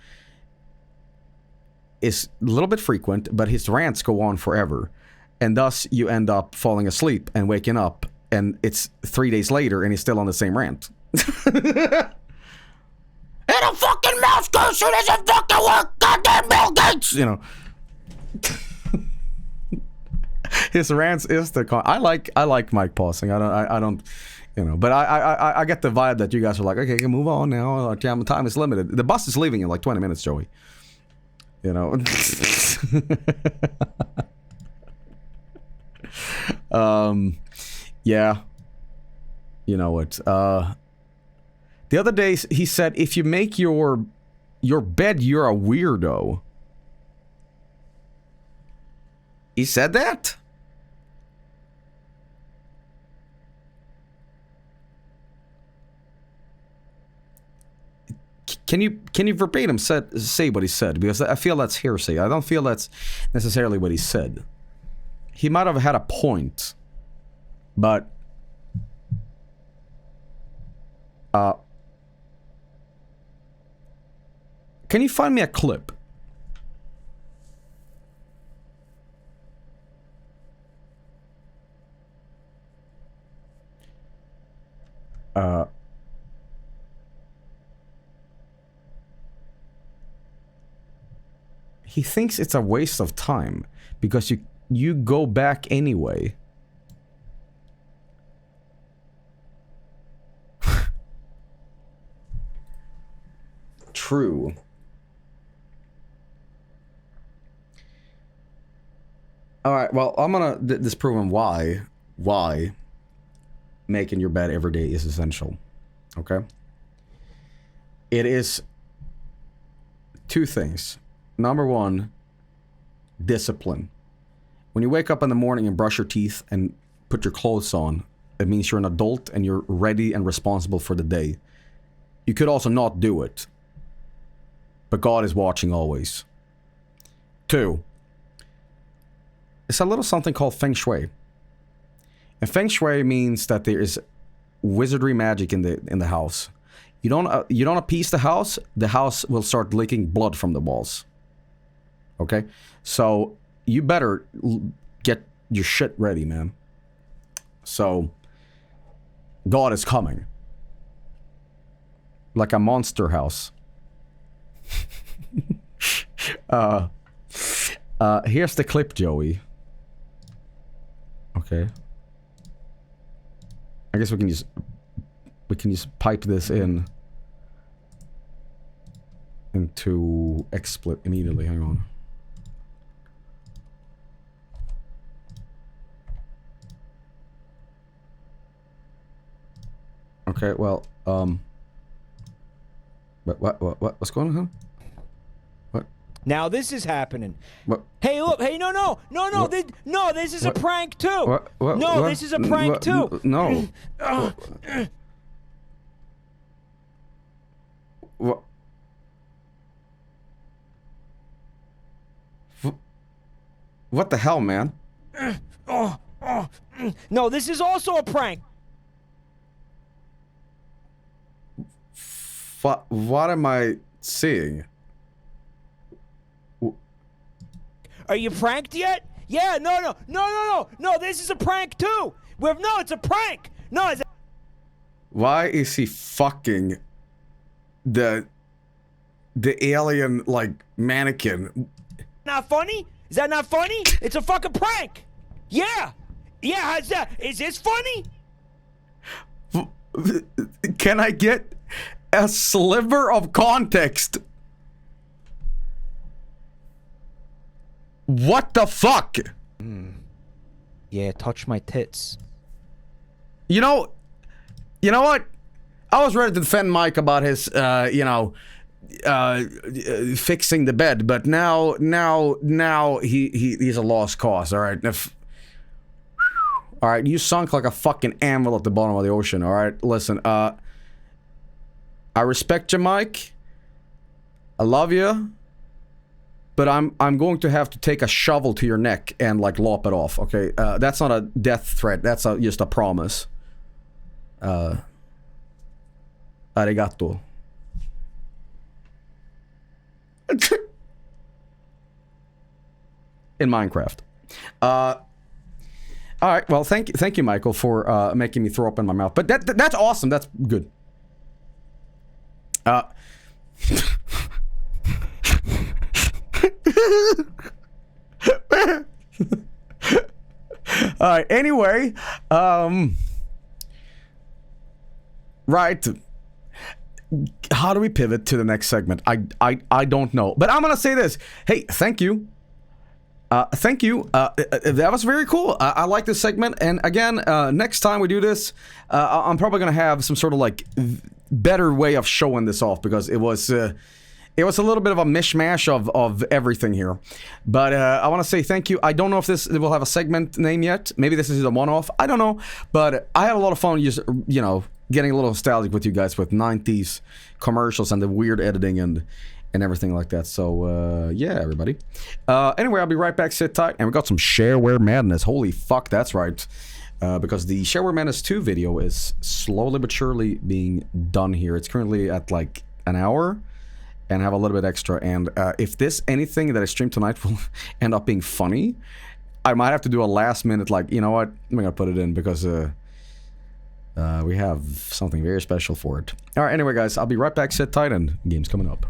Speaker 1: is a little bit frequent, but his rants go on forever. And thus, you end up falling asleep and waking up, and it's 3 days later, and he's still on the same rant. And a fucking mouse cursor doesn't fucking work, goddamn Bill Gates! You know. His rants is the I like Mike pausing. I don't you know, but I get the vibe that you guys are like, okay, move on now. Time is limited. The bus is leaving in like 20 minutes, Joey. You know. Yeah. You know what? The other day he said, if you make your bed, you're a weirdo. He said that? Can you verbatim say what he said? Because I feel that's hearsay. I don't feel that's necessarily what he said. He might have had a point, but can you find me a clip? He thinks it's a waste of time because you go back anyway. True. right, well, I'm gonna disprove him why making your bed every day is essential. Okay? It is 2 things. Number 1, discipline. When you wake up in the morning and brush your teeth and put your clothes on, it means you're an adult and you're ready and responsible for the day. You could also not do it, but God is watching always. 2, it's a little something called Feng Shui. And Feng Shui means that there is wizardry magic in the house. You don't appease the house will start leaking blood from the walls. Okay? So, you better get your shit ready, man. So, God is coming. Like a monster house. Here's the clip, Joey. Okay. I guess we can just pipe this in into XSplit immediately. Hang on. Okay, well, what's going on? What?
Speaker 3: Now this is happening.
Speaker 1: What?
Speaker 3: Hey, look! Hey, no! This is a prank too.
Speaker 1: What?
Speaker 3: This is a prank too.
Speaker 1: No. What? What the hell, man?
Speaker 3: No, this is also a prank.
Speaker 1: What am I seeing?
Speaker 3: Are you pranked yet? Yeah, no, this is a prank too. No, it's a prank. No, it's
Speaker 1: Why is he fucking the alien, like, mannequin?
Speaker 3: not funny? Is that not funny? It's a fucking prank. Yeah, how's that? Is this funny?
Speaker 1: Can I get a sliver of context? What the fuck?
Speaker 3: Yeah, touch my tits.
Speaker 1: You know what? I was ready to defend Mike about his, fixing the bed, but now he's a lost cause. All right, all right, you sunk like a fucking anvil at the bottom of the ocean. All right, listen. I respect you, Mike. I love you. But I'm going to have to take a shovel to your neck and, like, lop it off, okay? That's not a death threat. That's just a promise. Arigato. In Minecraft. All right, well, thank you, Michael, for making me throw up in my mouth. But that's awesome. That's good. Alright, anyway, right. How do we pivot to the next segment? I don't know. But I'm gonna say this. Hey, thank you. Thank you. That was very cool. I like this segment. And again, next time we do this, I'm probably gonna have some sort of, like, better way of showing this off, because it was a little bit of a mishmash of everything here. But I want to say thank you. I don't know if this will have a segment name yet. Maybe this is a one-off. I don't know. But I had a lot of fun just, getting a little nostalgic with you guys with 90s commercials and the weird editing and everything like that. So, yeah, everybody. Anyway, I'll be right back. Sit tight. And we got some Shareware Madness. Holy fuck, that's right. Because the Shareware Madness 2 video is slowly but surely being done here. It's currently at, like, an hour. And have a little bit extra, and if anything that I stream tonight will end up being funny, I might have to do a last minute, like, you know what, I'm gonna put it in because we have something very special for it. Alright, anyway guys, I'll be right back, sit tight, and game's coming up.